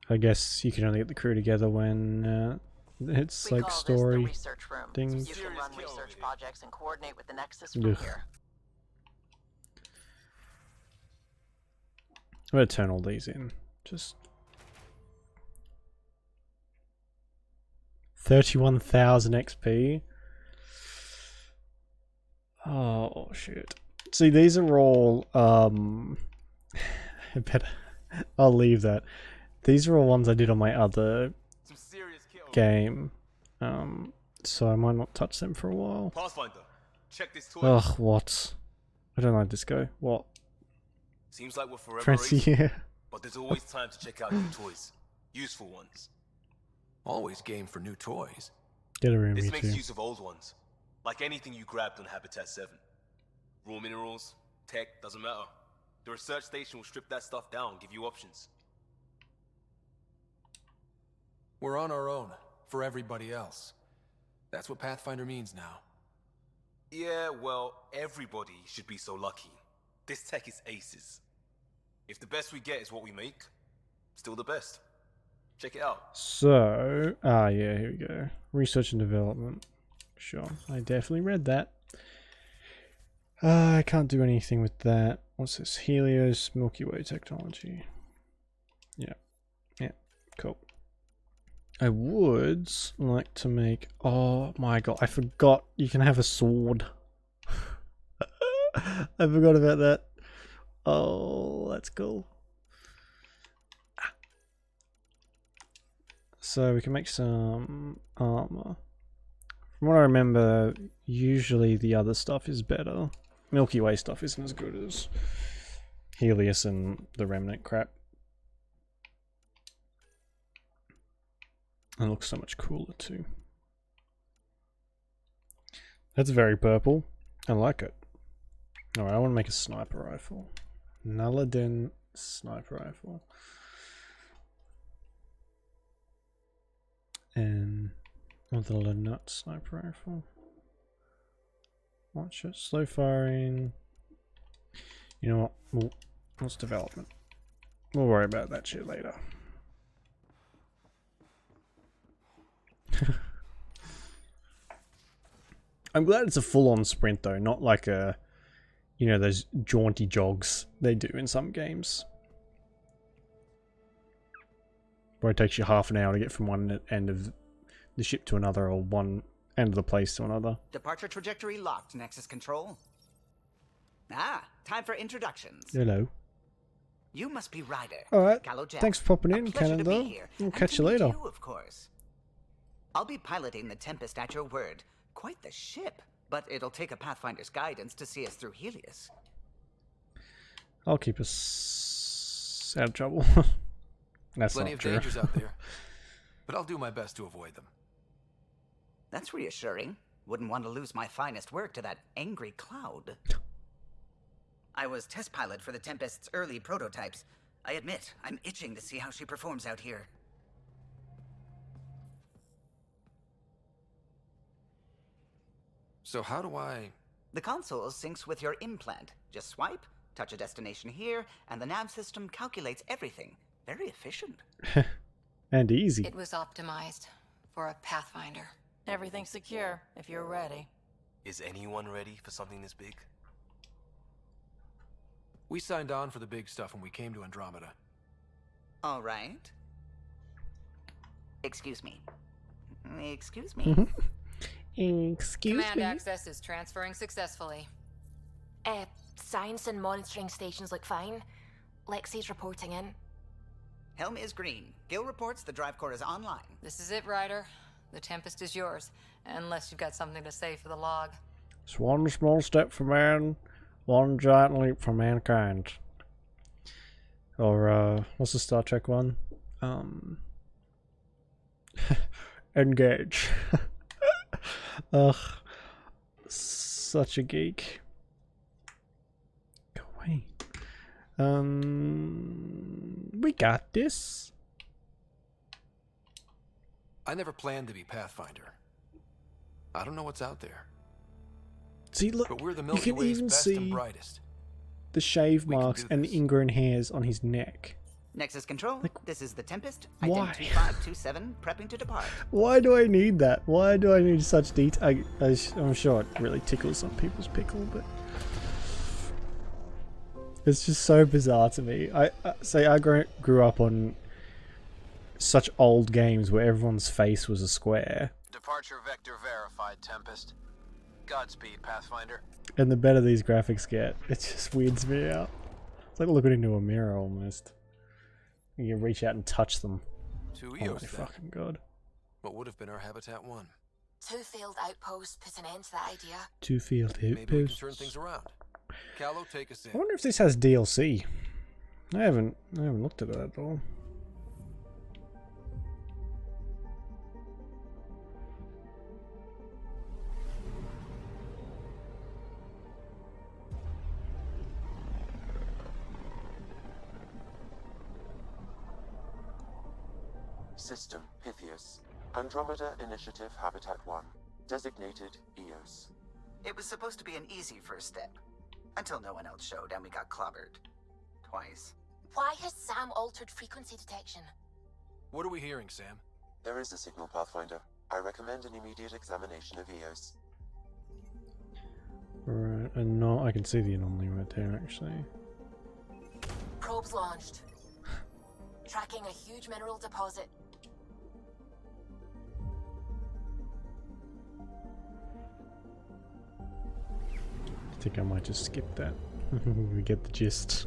I guess you can only get the crew together when it's We like call story this the research room. things. You can run research projects and coordinate with the Nexus Ugh. from here. I'm gonna turn all these in. Just 31,000 XP. Oh shit. See, these are all I better I'll leave that. These are all ones I did on my other game. So I might not touch them for a while. Pathfinder, check this toy. Ugh, what? I don't like this go. What? Seems like we're forever Fancy, racing, yeah. but there's always time to check out new toys. Useful ones. Always game for new toys. Get a room, This me makes too. use of old ones. Like anything you grabbed on Habitat 7. Raw minerals, tech, doesn't matter. The research station will strip that stuff down and give you options. We're on our own, for everybody else. That's what Pathfinder means now. Yeah, well, everybody should be so lucky. This tech is aces. If the best we get is what we make, still the best. Check it out. So, yeah, here we go. Research and development. Sure, I definitely read that. I can't do anything with that. What's this? Helios Milky Way technology. Yeah. Yeah, cool. I would like to make... Oh my god, I forgot you can have a sword. I forgot about that. Oh, that's cool. So we can make some armor. From what I remember, usually the other stuff is better. Milky Way stuff isn't as good as Helios and the Remnant crap. It looks so much cooler too. That's very purple. I like it. Alright, I want to make a sniper rifle. Nulladin sniper rifle. And the Nut sniper rifle. Watch it. Slow firing. You know what? What's development? We'll worry about that shit later. I'm glad it's a full-on sprint though, not like a, you know, those jaunty jogs they do in some games. Where it takes you half an hour to get from one end of the ship to another, or one end of the place to another. Departure trajectory locked, Nexus Control. Ah, time for introductions. Hello. You must be Ryder. Alright, Gallo Jack. thanks for popping in, Pleasure to be Canada. here, We'll and catch to you meet later. You, of course. I'll be piloting the Tempest at your word. Quite the ship, but it'll take a Pathfinder's guidance to see us through Helios. I'll keep us out of trouble. That's Plenty not of true. dangers out there, but I'll do my best to avoid them. That's reassuring. Wouldn't want to lose my finest work to that angry cloud. I was test pilot for the Tempest's early prototypes. I admit, I'm itching to see how she performs out here. So how do I... The console syncs with your implant. Just swipe, touch a destination here, and the nav system calculates everything. Very efficient. And easy. It was optimized for a Pathfinder. Everything's secure, if you're ready. Is anyone ready for something this big? We signed on for the big stuff when we came to Andromeda. All right. Excuse me. Excuse me. Excuse Command me. access is transferring successfully. Science and monitoring stations look fine. Lexi's reporting in. Helm is green. Gil reports the drive core is online. This is it, Ryder. The Tempest is yours, unless you've got something to say for the log. It's one small step for man, one giant leap for mankind. Or, what's the Star Trek one? Engage. Ugh. Such a geek. Go away. We got this. I never planned to be Pathfinder. I don't know what's out there. See, look, but we're the you Milky can Way's even best see and brightest. the shave marks and the ingrown hairs on his neck. Nexus Control, this is the Tempest. Why? Item 2527, prepping to depart. Why do I need that? Why do I need such detail? I'm sure it really tickles some people's pickle, but it's just so bizarre to me. I grew up on such old games where everyone's face was a square. Departure vector verified, Tempest. Godspeed, Pathfinder. And the better these graphics get, it just weirds me out. It's like looking into a mirror almost. You can reach out and touch them. Two Oh EOS my then. fucking god. What would have been our Habitat 1? 2 failed outposts put an end to that idea. 2 field Maybe we can outposts. turn things around. Callow, take us in. I wonder if this has DLC. I haven't looked at it at all. System Pythias. Andromeda Initiative Habitat 1. Designated EOS. It was supposed to be an easy first step. Until no one else showed and we got clobbered. Twice. Why has Sam altered frequency detection? What are we hearing, Sam? There is a signal, Pathfinder. I recommend an immediate examination of EOS. Right, and no, I can see the anomaly right there actually. Probes launched. Tracking a huge mineral deposit. I think I might just skip that. We get the gist.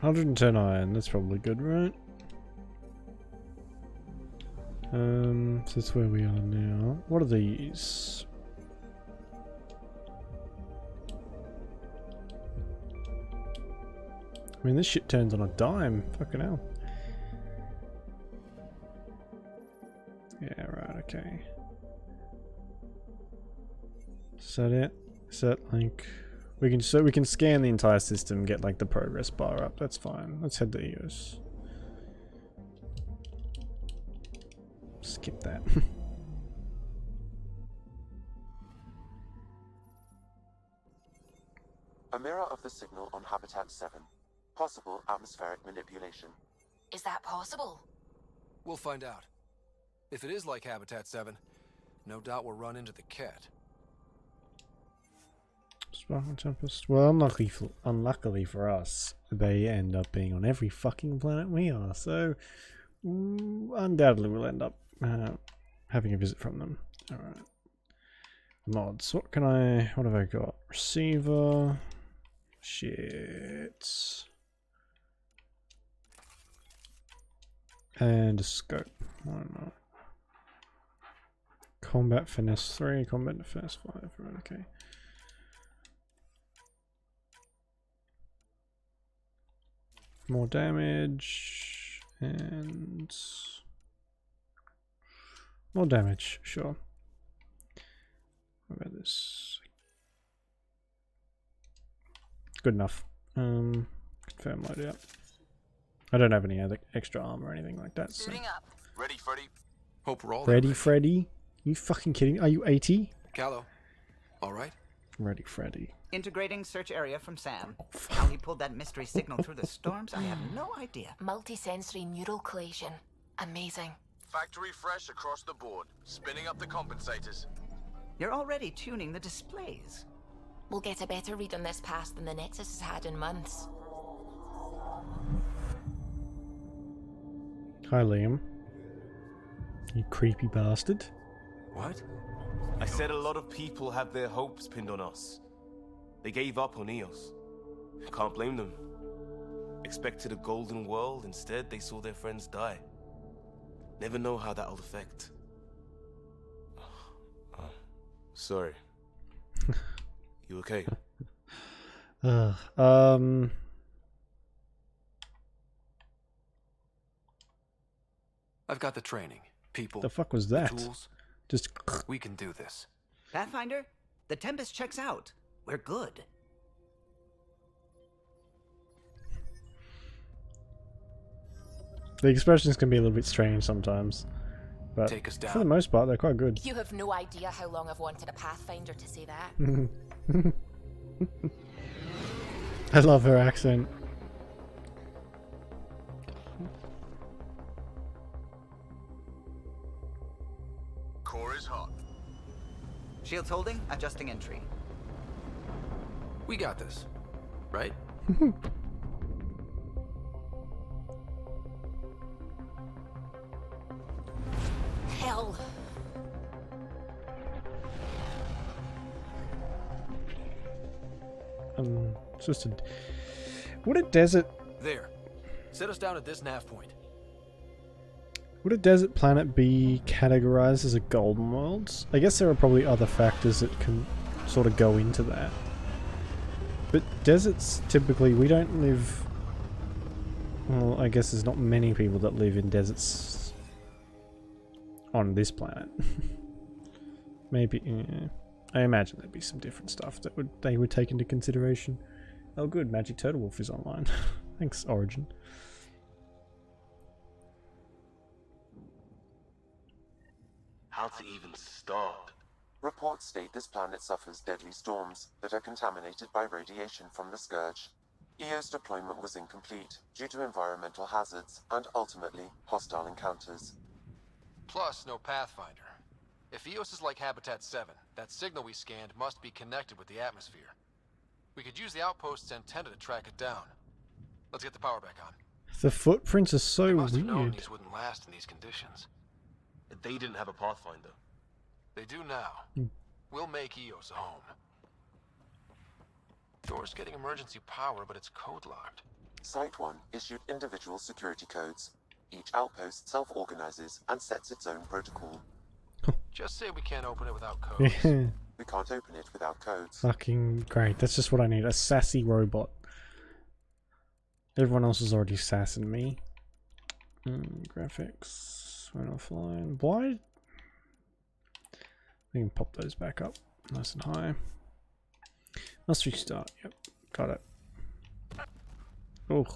$110 iron, that's probably good, right? So that's where we are now. What are these? I mean, this shit turns on a dime. Fucking hell. Yeah, right, okay. Is that it? Is that like we can scan the entire system, get like the progress bar up, that's fine. Let's head to EOS. Skip that. A mirror of the signal on Habitat 7. Possible atmospheric manipulation. Is that possible? We'll find out. If it is like Habitat 7, no doubt we'll run into the cat. Sparkle Tempest. Well, unluckily for us, they end up being on every fucking planet we are, so undoubtedly we'll end up having a visit from them. Alright. Mods. What have I got? Receiver. Shit. And a scope. Why not? Combat Finesse 3, Combat Finesse 5. Right, okay. More damage. And more damage, sure. What about this? Good enough. Confirm loadout. I don't have any other extra armor or anything like that. So. Up. Ready, Freddy? Hope we're all Ready, Freddy? You fucking kidding? Are you 80? Callow, all right? Ready, Freddy. Integrating search area from Sam. How he pulled that mystery signal through the storms, I have no idea. Multisensory neural collation. Amazing. Factory fresh across the board. Spinning up the compensators. You're already tuning the displays. We'll get a better read on this pass than the Nexus has had in months. Hi, Liam. You creepy bastard. What? I said a lot of people have their hopes pinned on us. They gave up on Eos. Can't blame them. Expected a golden world, instead they saw their friends die. Never know how that'll affect. Sorry. You okay? I've got the training, people. The fuck was that? The tools. Just. We can do this. Pathfinder, the Tempest checks out. We're good. The expressions can be a little bit strange sometimes, but Take us down. for the most part, they're quite good. You have no idea how long I've wanted a Pathfinder to say that. I love her accent. Core is hot. Shields holding, adjusting entry. We got this, right? Hell. It's just a. Would a desert. There. Set us down at this nav point. Would a desert planet be categorized as a golden world? I guess there are probably other factors that can sort of go into that. But deserts, typically, we don't live... Well, I guess there's not many people that live in deserts on this planet. Maybe, yeah. I imagine there'd be some different stuff that they would take into consideration. Oh good, Magic Turtle Wolf is online. Thanks, Origin. How to even start? Reports state this planet suffers deadly storms that are contaminated by radiation from the Scourge. EO's deployment was incomplete due to environmental hazards and, ultimately, hostile encounters. Plus, no Pathfinder. If Eos is like Habitat 7, that signal we scanned must be connected with the atmosphere. We could use the outpost's antenna to track it down. Let's get the power back on. The footprints are so They must have known weird. these wouldn't last in these conditions. They didn't have a Pathfinder. They do now. We'll make Eos a home. Door's getting emergency power, but it's code-locked. Site 1 issued individual security codes. Each outpost self-organizes and sets its own protocol. Just say we can't open it without codes. Yeah. We can't open it without codes. Fucking great. That's just what I need. A sassy robot. Everyone else is already sassing me. Graphics. Went offline. Why? We can pop those back up. Nice and high. Must restart. Yep. Got it. Oh.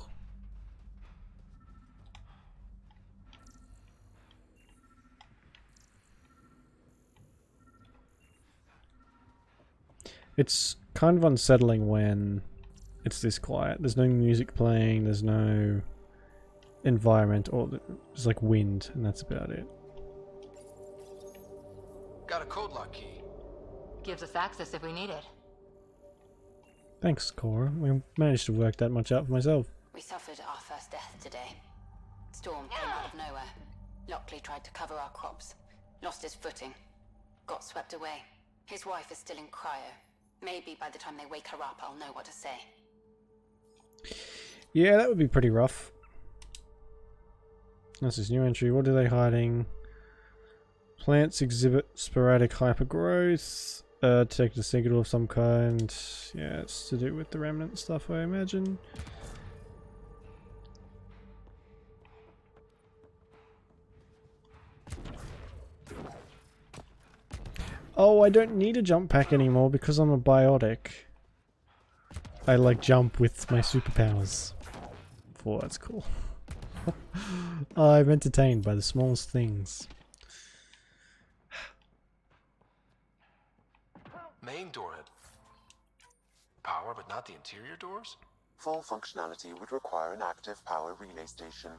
It's kind of unsettling when it's this quiet. There's no music playing, there's no environment, or there's like wind, and that's about it. Got a code lock key. Gives us access if we need it. Thanks, Cora. We managed to work that much out for myself. We suffered our first death today. Storm came out of nowhere. Lockley tried to cover our crops. Lost his footing. Got swept away. His wife is still in cryo. Maybe by the time they wake her up, I'll know what to say. Yeah, that would be pretty rough. That's this new entry. What are they hiding? Plants exhibit sporadic hypergrowth. Detect a signal of some kind. Yeah, it's to do with the remnant stuff, I imagine. Oh, I don't need a jump pack anymore because I'm a biotic. I like jump with my superpowers. Oh, that's cool. I'm entertained by the smallest things. Main door had power, but not the interior doors? Full functionality would require an active power relay station.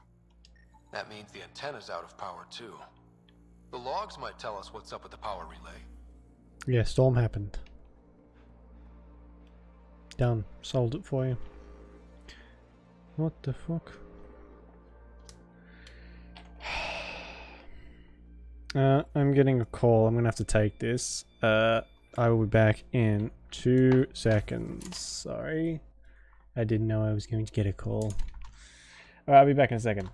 That means the antenna's out of power too. The logs might tell us what's up with the power relay. Yeah, storm happened. Done. Solved it for you. What the fuck? I'm getting a call. I'm gonna have to take this. I will be back in 2 seconds. Sorry. I didn't know I was going to get a call. Alright, I'll be back in a second.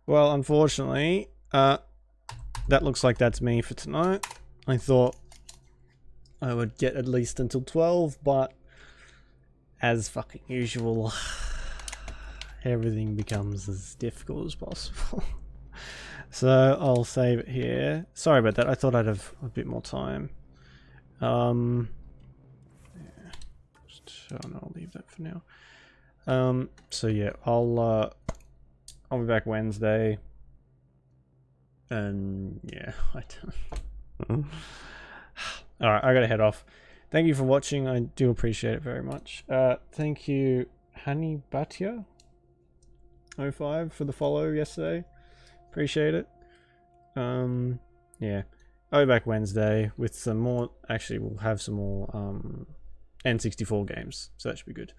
Well, unfortunately, that looks like that's me for tonight. I thought I would get at least until 12, but as fucking usual, everything becomes as difficult as possible. So I'll save it here. Sorry about that. I thought I'd have a bit more time. Yeah. I'll leave that for now. So yeah, I'll be back Wednesday. And yeah, I don't. Alright, I gotta head off. Thank you for watching. I do appreciate it very much. Thank you, Hani Bhatia 05 for the follow yesterday. Appreciate it. Yeah. I'll be back Wednesday with some more. Actually, we'll have some more N64 games, so that should be good.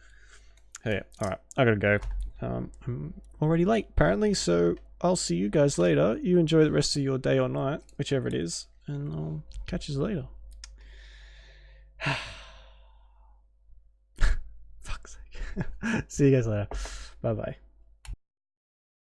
Yeah, alright, I gotta go. I'm already late, apparently, so I'll see you guys later. You enjoy the rest of your day or night, whichever it is, and I'll catch you later. Fuck's sake. See you guys later. Bye bye.